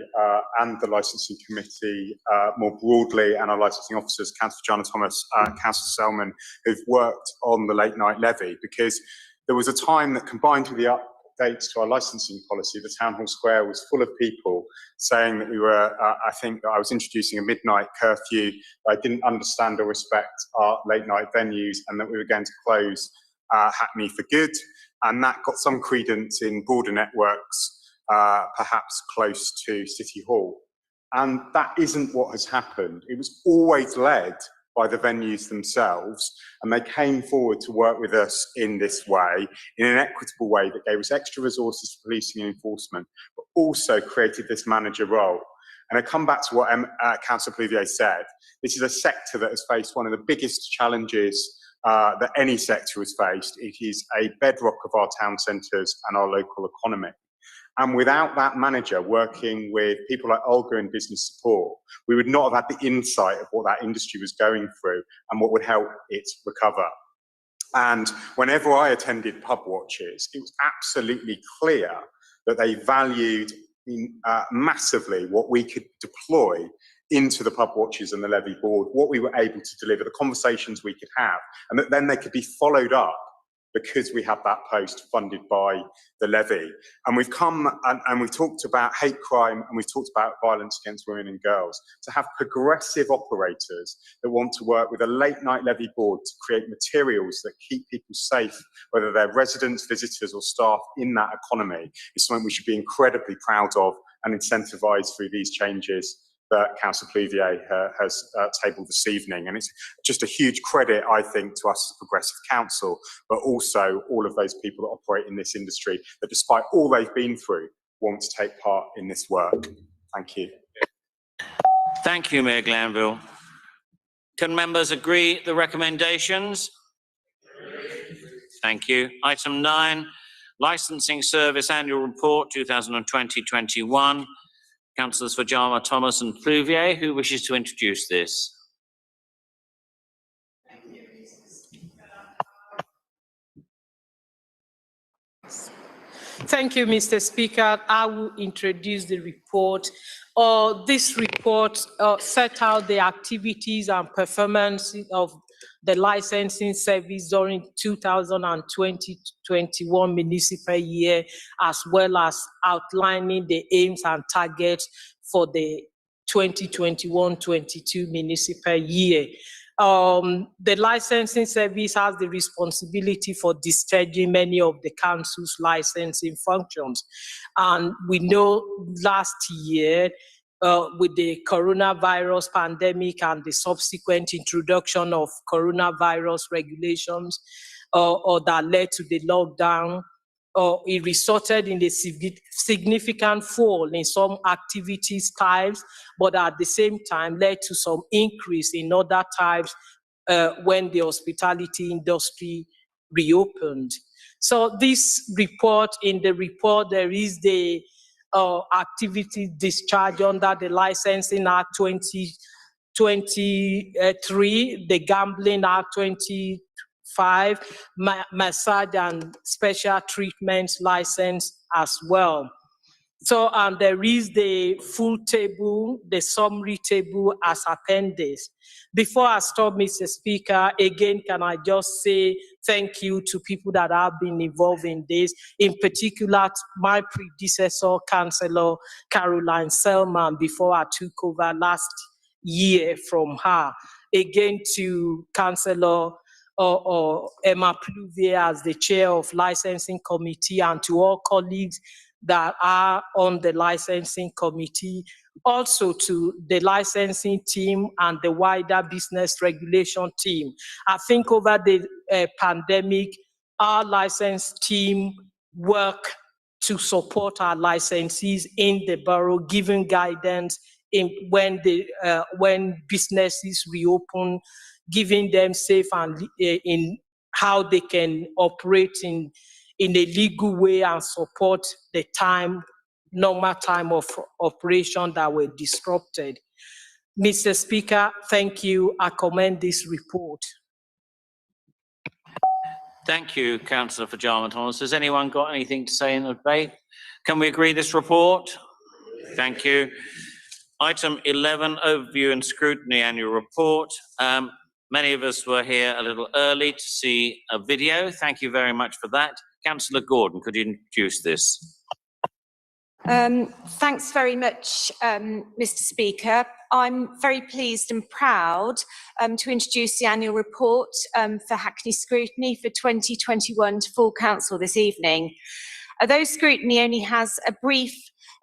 and the Licensing Committee more broadly, and our licensing officers, Councillor Joanna Thomas, Councillor Selman, who've worked on the late night levy, because there was a time that, combined with the updates to our licensing policy, the Town Hall Square was full of people saying that we were, I think that I was introducing a midnight curfew, that I didn't understand or respect our late night venues, and that we were going to close Hackney for good. And that got some credence in broader networks, perhaps close to City Hall. And that isn't what has happened. It was always led by the venues themselves, and they came forward to work with us in this way, in an equitable way that gave us extra resources for policing and enforcement, but also created this manager role. And I come back to what Councillor Pluvier said. This is a sector that has faced one of the biggest challenges that any sector has faced. It is a bedrock of our town centres and our local economy. And without that manager working with people like Olga in business support, we would not have had the insight of what that industry was going through and what would help it recover. And whenever I attended pub watches, it was absolutely clear that they valued massively what we could deploy into the pub watches and the levy board, what we were able to deliver, the conversations we could have, and that then they could be followed up because we had that post funded by the levy. And we've come and we've talked about hate crime, and we've talked about violence against women and girls. To have progressive operators that want to work with a late night levy board to create materials that keep people safe, whether they're residents, visitors or staff in that economy, is something we should be incredibly proud of and incentivise through these changes that Councillor Clouvier has tabled this evening. And it's just a huge credit, I think, to us as a progressive council, but also all of those people that operate in this industry that, despite all they've been through, want to take part in this work. Thank you. Thank you, Mayor Glanville. Can members agree the recommendations? Thank you. Item 9, Licensing Service Annual Report 2020-21. Councillors Fajama, Thomas and Clouvier, who wishes to introduce this? Thank you, Mr. Speaker. I will introduce the report. This report set out the activities and performance of the licensing service during 2020-21 municipal year, as well as outlining the aims and targets for the 2021-22 municipal year. The licensing service has the responsibility for discharging many of the council's licensing functions. And we know last year, with the coronavirus pandemic and the subsequent introduction of coronavirus regulations that led to the lockdown, it resulted in a significant fall in some activities types, but at the same time led to some increase in other types when the hospitality industry reopened. So this report, in the report, there is the activity discharge under the Licensing Act 2023, the Gambling Act 2025, massage and special treatments license as well. So there is the full table, the summary table as appendix. Before I stop, Mr. Speaker, again, can I just say thank you to people that have been involved in this, in particular my predecessor, Councillor Caroline Selman, before I took over last year from her. Again, to Councillor Emma Clouvier as the chair of licensing committee, and to all colleagues that are on the licensing committee, also to the licensing team and the wider business regulation team. I think over the pandemic, our license team worked to support our licensees in the borough, giving guidance when businesses reopen, giving them safe and in how they can operate in a legal way and support the normal time of operation that were disrupted. Mr. Speaker, thank you. I commend this report. Thank you, Councillor Fajama Thomas. Has anyone got anything to say in the debate? Can we agree this report? Thank you. Item 11, Overview and Scrutiny Annual Report. Many of us were here a little early to see a video. Thank you very much for that. Councillor Gordon, could you introduce this? Thanks very much, Mr. Speaker. I'm very pleased and proud to introduce the annual report for Hackney Scrutiny for 2021 to full council this evening. Although Scrutiny only has a brief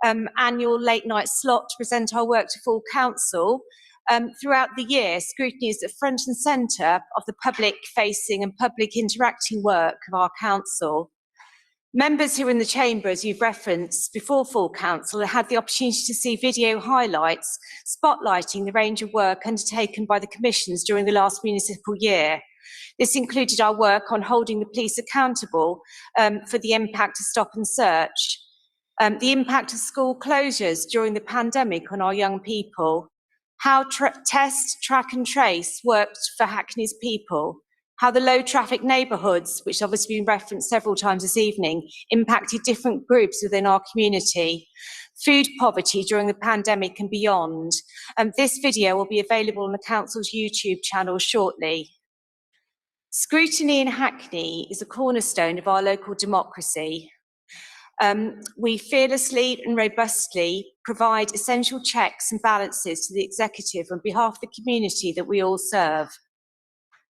annual late night slot to present our work to full council, throughout the year, Scrutiny is at front and centre of the public-facing and public interacting work of our council. Members who are in the chamber, as you've referenced, before full council had the opportunity to see video highlights spotlighting the range of work undertaken by the commissions during the last municipal year. This included our work on holding the police accountable for the impact of stop and search, the impact of school closures during the pandemic on our young people, how test, track and trace worked for Hackney's people, how the low traffic neighbourhoods, which obviously been referenced several times this evening, impacted different groups within our community, food poverty during the pandemic and beyond. This video will be available on the Council's YouTube channel shortly. Scrutiny in Hackney is a cornerstone of our local democracy. We fearlessly and robustly provide essential checks and balances to the executive on behalf of the community that we all serve.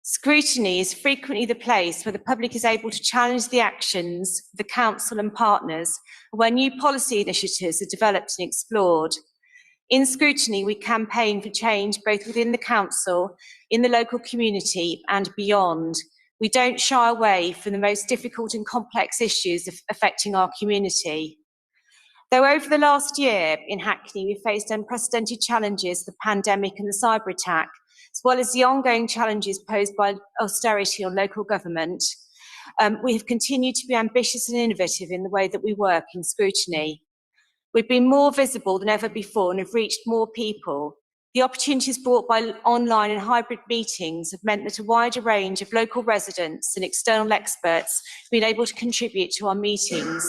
Scrutiny is frequently the place where the public is able to challenge the actions of the council and partners, where new policy initiatives are developed and explored. In scrutiny, we campaign for change both within the council, in the local community and beyond. We don't shy away from the most difficult and complex issues affecting our community. Though over the last year in Hackney, we faced unprecedented challenges, the pandemic and the cyber attack, as well as the ongoing challenges posed by austerity on local government, we have continued to be ambitious and innovative in the way that we work in scrutiny. We've been more visible than ever before and have reached more people. The opportunities brought by online and hybrid meetings have meant that a wider range of local residents and external experts have been able to contribute to our meetings.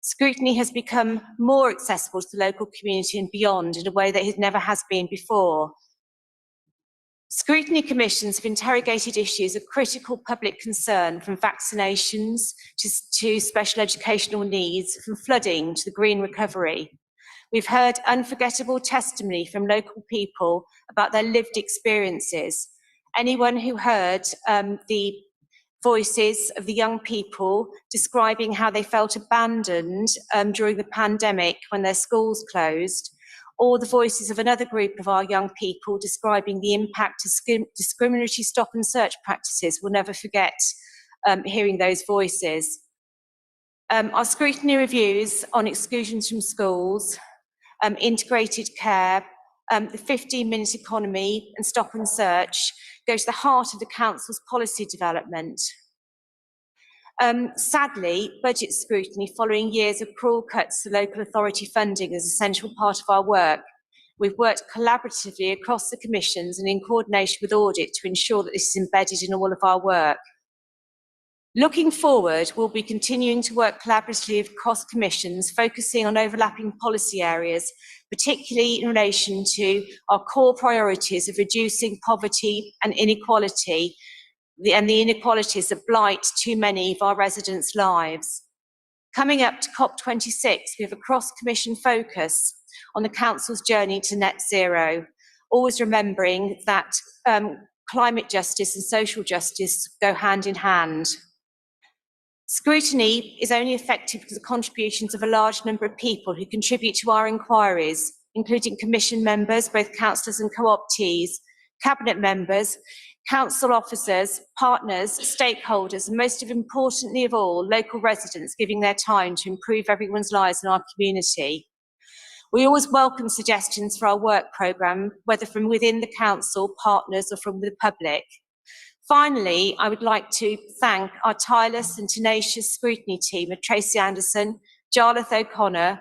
Scrutiny has become more accessible to the local community and beyond in a way that it never has been before. Scrutiny commissions have interrogated issues of critical public concern, from vaccinations to special educational needs, from flooding to the green recovery. We've heard unforgettable testimony from local people about their lived experiences. Anyone who heard the voices of the young people describing how they felt abandoned during the pandemic when their schools closed, or the voices of another group of our young people describing the impact of discriminatory stop and search practices, will never forget hearing those voices. Our scrutiny reviews on exclusions from schools, integrated care, the 15-minute economy and stop and search go to the heart of the council's policy development. Sadly, budget scrutiny following years of cruel cuts to local authority funding is a central part of our work. We've worked collaboratively across the commissions and in coordination with audit to ensure that this is embedded in all of our work. Looking forward, we'll be continuing to work collaboratively across commissions, focusing on overlapping policy areas, particularly in relation to our core priorities of reducing poverty and inequality, and the inequalities that blight too many of our residents' lives. Coming up to COP26, we have a cross-commission focus on the Council's journey to net zero, always remembering that climate justice and social justice go hand in hand. Scrutiny is only effective because of the contributions of a large number of people who contribute to our inquiries, including commission members, both councillors and co-optees, cabinet members, council officers, partners, stakeholders, and most importantly of all, local residents giving their time to improve everyone's lives in our community. We always welcome suggestions for our work programme, whether from within the council, partners, or from the public. Finally, I would like to thank our tireless and tenacious scrutiny team of Tracy Anderson, Jarlath O'Connell,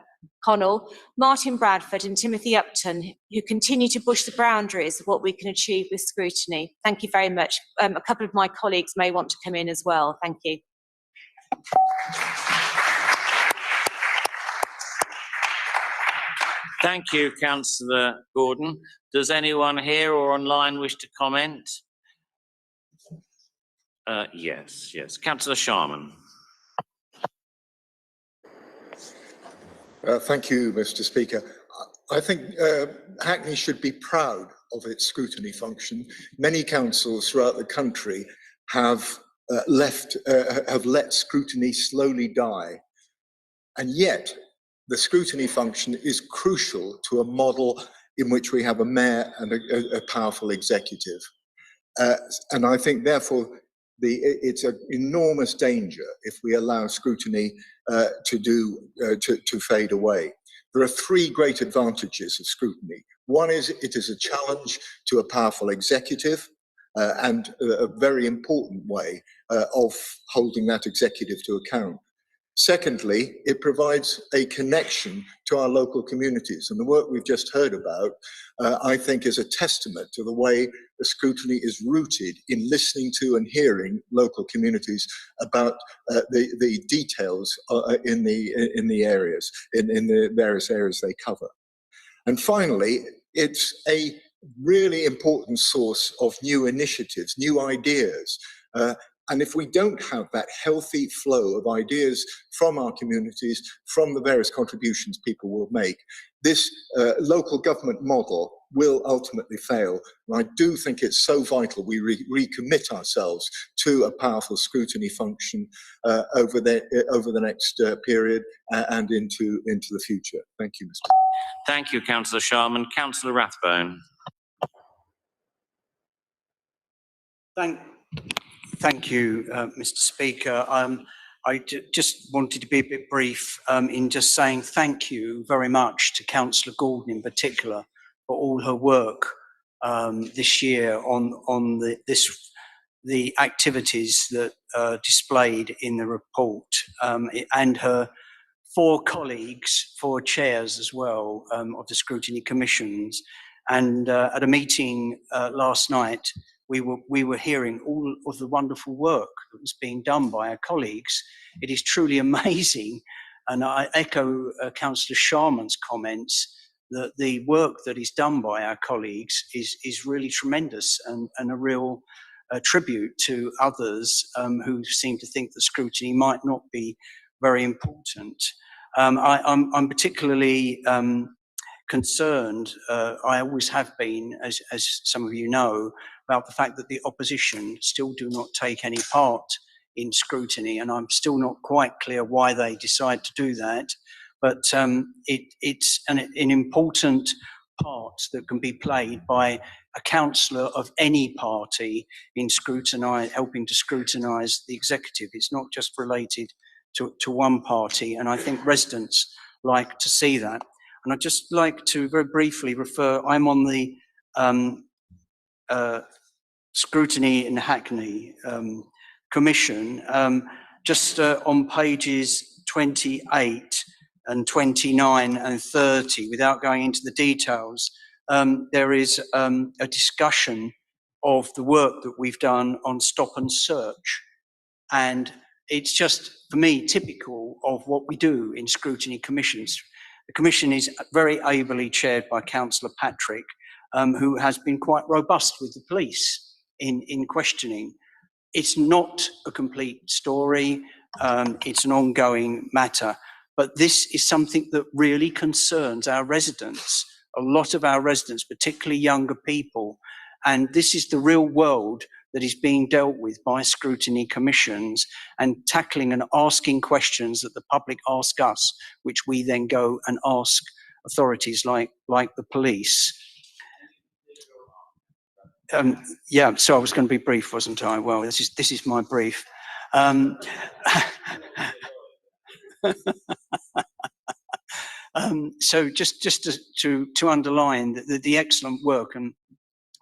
Martin Bradford and Timothy Upton, who continue to push the boundaries of what we can achieve with scrutiny. Thank you very much. A couple of my colleagues may want to come in as well. Thank you. Thank you, Councillor Gordon. Does anyone here or online wish to comment? Yes. Councillor Sharman. Thank you, Mr. Speaker. I think Hackney should be proud of its scrutiny function. Many councils throughout the country have let scrutiny slowly die, and yet the scrutiny function is crucial to a model in which we have a mayor and a powerful executive. And I think, therefore, it's an enormous danger if we allow scrutiny to fade away. There are three great advantages of scrutiny. One is it is a challenge to a powerful executive and a very important way of holding that executive to account. Secondly, it provides a connection to our local communities. And the work we've just heard about, I think, is a testament to the way the scrutiny is rooted in listening to and hearing local communities about the details in the areas, in the various areas they cover. And finally, it's a really important source of new initiatives, new ideas. And if we don't have that healthy flow of ideas from our communities, from the various contributions people will make, this local government model will ultimately fail. And I do think it's so vital we recommit ourselves to a powerful scrutiny function over the next period and into the future. Thank you, Mr. Thank you, Councillor Sharman. Councillor Rathbone. Thank you, Mr. Speaker. I just wanted to be a bit brief in just saying thank you very much to Councillor Gordon in particular for all her work this year on the activities that are displayed in the report, and her 4 colleagues, 4 chairs as well of the scrutiny commissions. And at a meeting last night, we were hearing all of the wonderful work that was being done by our colleagues. It is truly amazing, and I echo Councillor Sharman's comments that the work that is done by our colleagues is really tremendous and a real tribute to others who seem to think that scrutiny might not be very important. I'm particularly concerned, I always have been, as some of you know, about the fact that the opposition still do not take any part in scrutiny, and I'm still not quite clear why they decide to do that. But it's an important part that can be played by a councillor of any party in helping to scrutinise the executive. It's not just related to one party, and I think residents like to see that. And I'd just like to very briefly refer, I'm on the Scrutiny in Hackney Commission, just on pages 28 and 29 and 30, without going into the details, there is a discussion of the work that we've done on stop and search. And it's just, for me, typical of what we do in scrutiny commissions. The commission is very ably chaired by Councillor Patrick, who has been quite robust with the police in questioning. It's not a complete story, it's an ongoing matter, but this is something that really concerns our residents, a lot of our residents, particularly younger people, and this is the real world that is being dealt with by scrutiny commissions and tackling and asking questions that the public ask us, which we then go and ask authorities like the police. Yeah, so I was going to be brief, wasn't I? Well, this is my brief. So just to underline the excellent work, and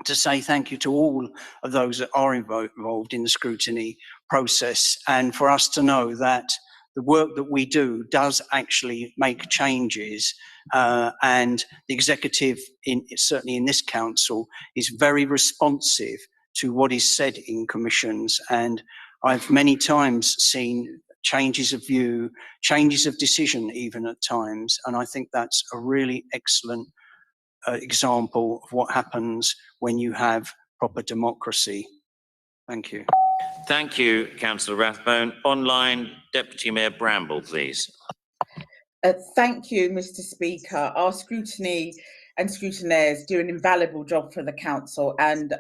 to say thank you to all of those that are involved in the scrutiny process, and for us to know that the work that we do does actually make changes, and the executive, certainly in this council, is very responsive to what is said in commissions. And I've many times seen changes of view, changes of decision even at times, and I think that's a really excellent example of what happens when you have proper democracy. Thank you. Thank you, Councillor Rathbone. Online, Deputy Mayor Bramble, please. Thank you, Mr. Speaker. Our scrutiny and scrutineers do an invaluable job for the council. And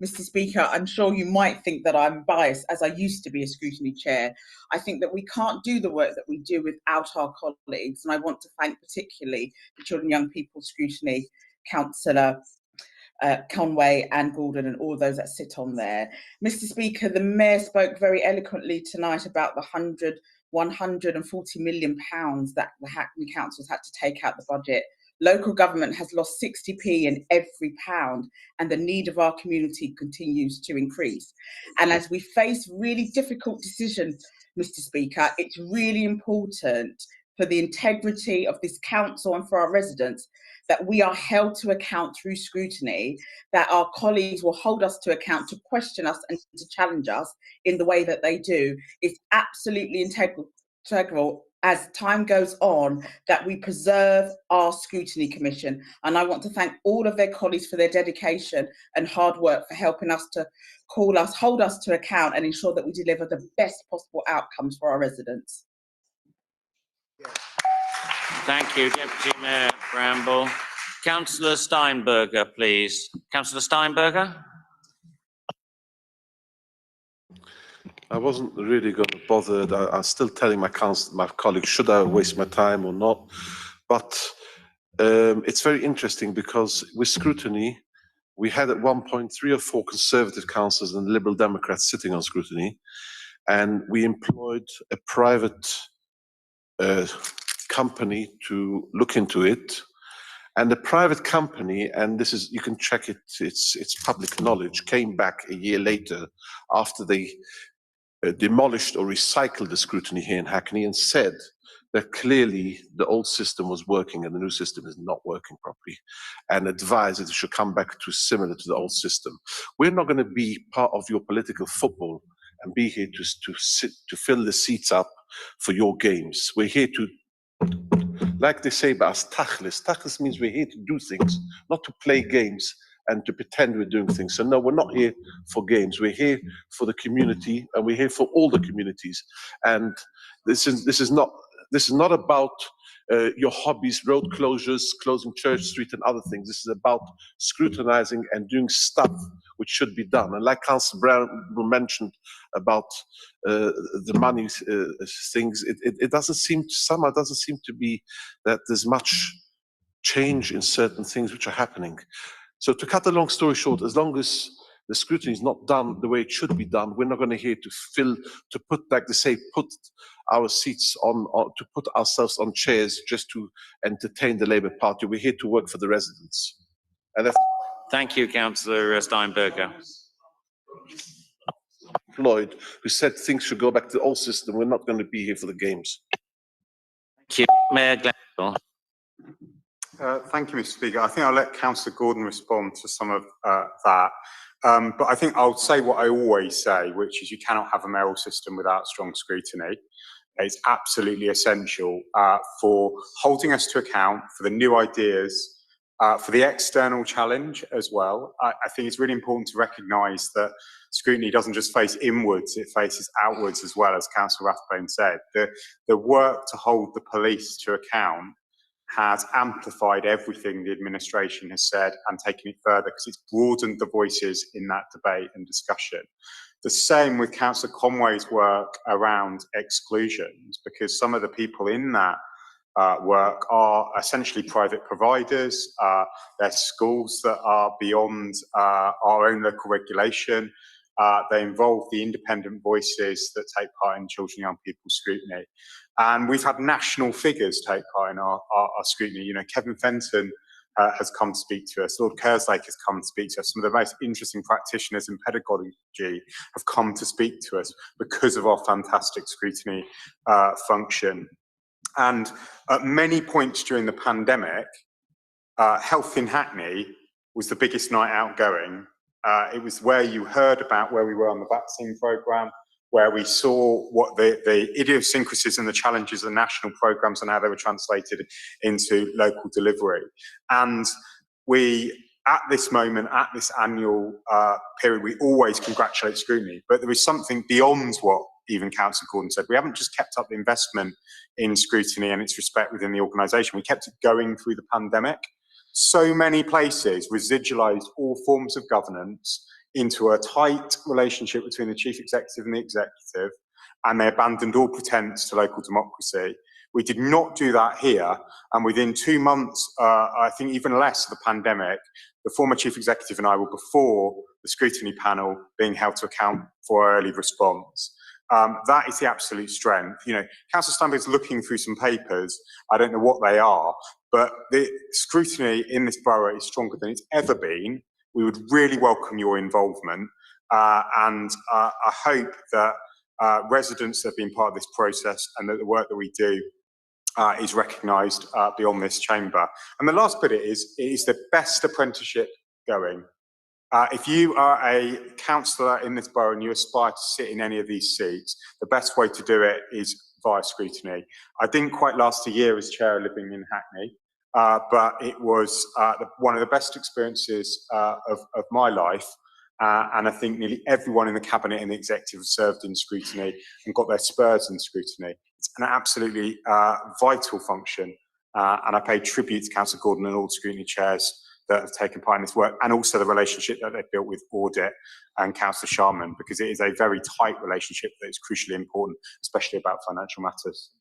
Mr. Speaker, I'm sure you might think that I'm biased, as I used to be a scrutiny chair. I think that we can't do the work that we do without our colleagues. And I want to thank particularly the Children and Young People Scrutiny Councillor Conway and Gordon and all those that sit on there. Mr. Speaker, the Mayor spoke very eloquently tonight about the 140 million pounds that the Hackney councils had to take out the budget. Local government has lost 60p in every pound, and the need of our community continues to increase. And as we face really difficult decisions, Mr. Speaker, it's really important for the integrity of this council and for our residents that we are held to account through scrutiny, that our colleagues will hold us to account, to question us and to challenge us in the way that they do. It's absolutely integral as time goes on that we preserve our scrutiny commission. And I want to thank all of their colleagues for their dedication and hard work for helping us to hold us to account and ensure that we deliver the best possible outcomes for our residents. Thank you, Deputy Mayor Bramble. Councillor Steinberger, please. Councillor Steinberger? I wasn't really going to bother. I'm still telling my colleagues, should I waste my time or not? But It's very interesting because with scrutiny, we had at one point 3 or 4 Conservative councillors and Liberal Democrats sitting on scrutiny, and we employed a private company to look into it. And the private company, and this is, you can check it, it's public knowledge, came back a year later after they demolished or recycled the scrutiny here in Hackney and said that clearly the old system was working and the new system is not working properly, and advised that it should come back to similar to the old system. We're not going to be part of your political football and be here to fill the seats up for your games. We're here to, like they say about us, tachlis. Tachlis means we're here to do things, not to play games and to pretend we're doing things. So no, we're not here for games. We're here for the community, and we're here for all the communities. And this is not about your hobbies, road closures, closing Church Street and other things. This is about scrutinizing and doing stuff which should be done. And like Councillor Brown mentioned about the money things, it doesn't seem to be that there's much change in certain things which are happening. So to cut a long story short, as long as the scrutiny is not done the way it should be done, we're not going to here to put, like they say, put our seats on, to put ourselves on chairs just to entertain the Labour Party. We're here to work for the residents. And Thank you, Councillor Steinberger. Lloyd, who said things should go back to the old system, we're not going to be here for the games. Thank you, Mayor Glanville. Thank you, Mr. Speaker. I think I'll let Councillor Gordon respond to some of that. But I think I'll say what I always say, which is you cannot have a mayoral system without strong scrutiny. It's absolutely essential for holding us to account for the new ideas, for the external challenge as well. I think it's really important to recognise that scrutiny doesn't just face inwards, it faces outwards as well, as Councillor Rathbone said. The work to hold the police to account has amplified everything the administration has said and taken it further because it's broadened the voices in that debate and discussion. The same with Councillor Conway's work around exclusions, because some of the people in that work are essentially private providers. They're schools that are beyond our own local regulation. They involve the independent voices that take part in children and young people's scrutiny. And we've had national figures take part in our scrutiny. You know, Kevin Fenton has come to speak to us. Lord Kerslake has come to speak to us. Some of the most interesting practitioners in pedagogy have come to speak to us because of our fantastic scrutiny function. And at many points during the pandemic, Health in Hackney was the biggest night out going. It was where you heard about where we were on the vaccine programme, where we saw what the idiosyncrasies and the challenges of the national programmes and how they were translated into local delivery. And we, at this moment, at this annual period, we always congratulate scrutiny, but there is something beyond what even Councillor Gordon said. We haven't just kept up the investment in scrutiny and its respect within the organisation, we kept it going through the pandemic. So many places residualised all forms of governance into a tight relationship between the chief executive and the executive, and they abandoned all pretence to local democracy. We did not do that here, and within 2 months, I think even less of the pandemic, the former chief executive and I were before the scrutiny panel being held to account for early response. That is the absolute strength. You know, Councillor Steinberg is looking through some papers. I don't know what they are, but the scrutiny in this borough is stronger than it's ever been. We would really welcome your involvement, and I hope that residents that have been part of this process and that the work that we do is recognised beyond this chamber. And the last bit it is the best apprenticeship going. If you are a councillor in this borough and you aspire to sit in any of these seats, the best way to do it is via scrutiny. I didn't quite last a year as chair living in Hackney, but it was one of the best experiences of my life. And I think nearly everyone in the cabinet and the executive have served in scrutiny and got their spurs in scrutiny. It's an absolutely vital function. And I pay tribute to Councillor Gordon and all the scrutiny chairs that have taken part in this work, and also the relationship that they've built with Audit and Councillor Sharman, because it is a very tight relationship that is crucially important, especially about financial matters.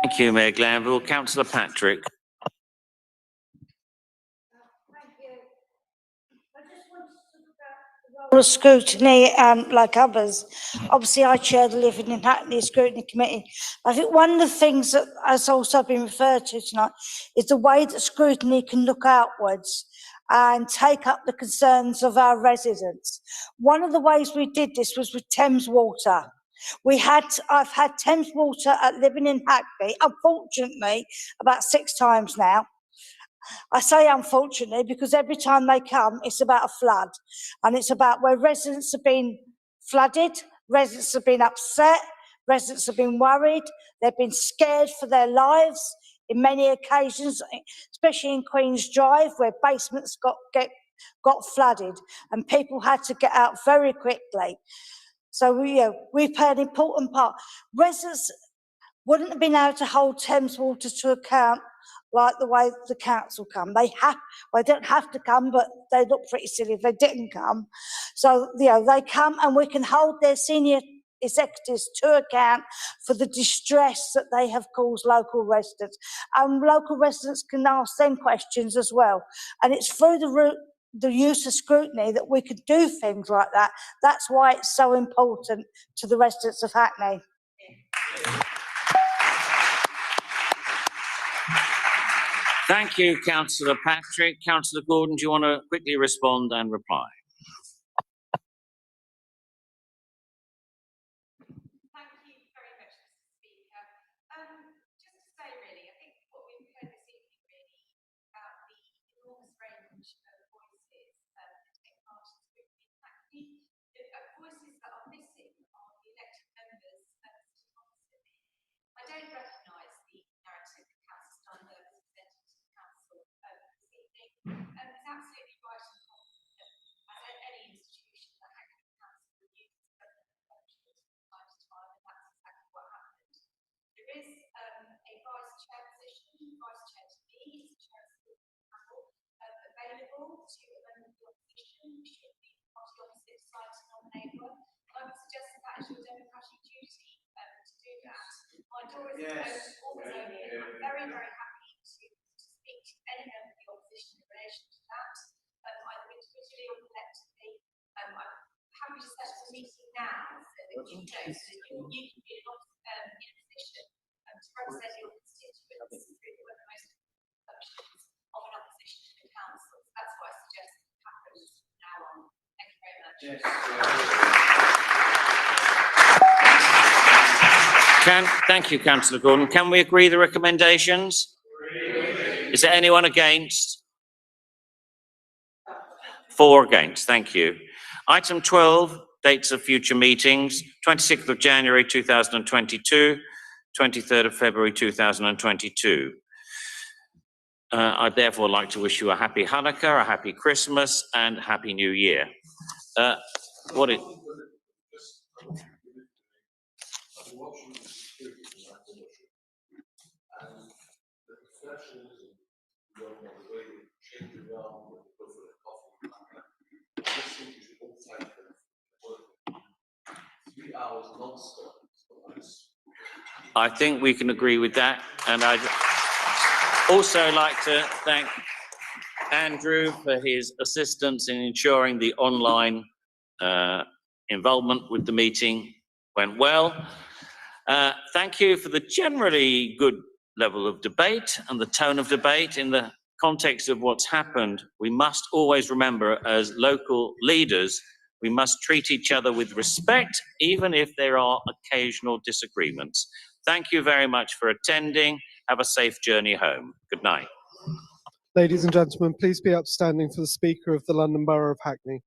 Thank you, Mayor Glanville. Councillor Patrick. of scrutiny like others. Obviously, I chair the Living in Hackney Scrutiny Committee. I think one of the things that has also been referred to tonight is the way that scrutiny can look outwards and take up the concerns of our residents. One of the ways we did this was with Thames Water. I've had Thames Water at Living in Hackney, unfortunately, about 6 times now. I say unfortunately because every time they come, it's about a flood, and it's about where residents have been flooded, residents have been upset, residents have been worried, they've been scared for their lives in many occasions, especially in Queen's Drive, where basements got flooded and people had to get out very quickly. So we play an important part. Residents wouldn't have been able to hold Thames Water to account like the way the council come. They don't have to come, but they look pretty silly if they didn't come. So, they come and we can hold their senior executives to account for the distress that they have caused local residents. And local residents can ask them questions as well. And it's through the use of scrutiny that we could do things like that. That's why it's so important to the residents of Hackney. Thank you, Councillor Patrick. Councillor Gordon, do you want to quickly respond and reply? Thank you very much, Mr. Speaker. Just to say, really, I think what we've heard this evening really about the enormous range of voices that take part in scrutiny in Hackney. Voices that are missing are the elected members of the city council. I don't recognise the narrative that Councillor Steinberg has presented to the council this evening. It's absolutely right and wrong as any institution that Hackney Council reviews its present functions from time to time, and that's exactly what happened. There is a vice chair position, vice chair to me, is the chair of the panel, available to a member of the opposition should the party opposite decide to nominate one. And I would suggest that is your democratic duty to do that. My door is always open. I'm very, very happy to speak to any member of the opposition in relation to that, either individually or collectively. I'm happy to set up a meeting now so that you know, so you can be in a position to represent your constituents through one of the most functions of an opposition to the council. That's why I suggest it happens from now on. Thank you very much. Thank you, Councillor Gordon. Can we agree the recommendations? Is there anyone against? 4 against. Thank you. Item 12, dates of future meetings, 26th of January 2022, 23rd of February 2022. I'd therefore like to wish you a happy Hanukkah, a happy Christmas, and happy New Year. I think we can agree with that, and I'd also like to thank Andrew for his assistance in ensuring the online involvement with the meeting went well. Thank you for the generally good level of debate and the tone of debate. In the context of what's happened, we must always remember, as local leaders, we must treat each other with respect, even if there are occasional disagreements. Thank you very much for attending. Have a safe journey home. Good night. Ladies and gentlemen, please be upstanding for the Speaker of the London Borough of Hackney.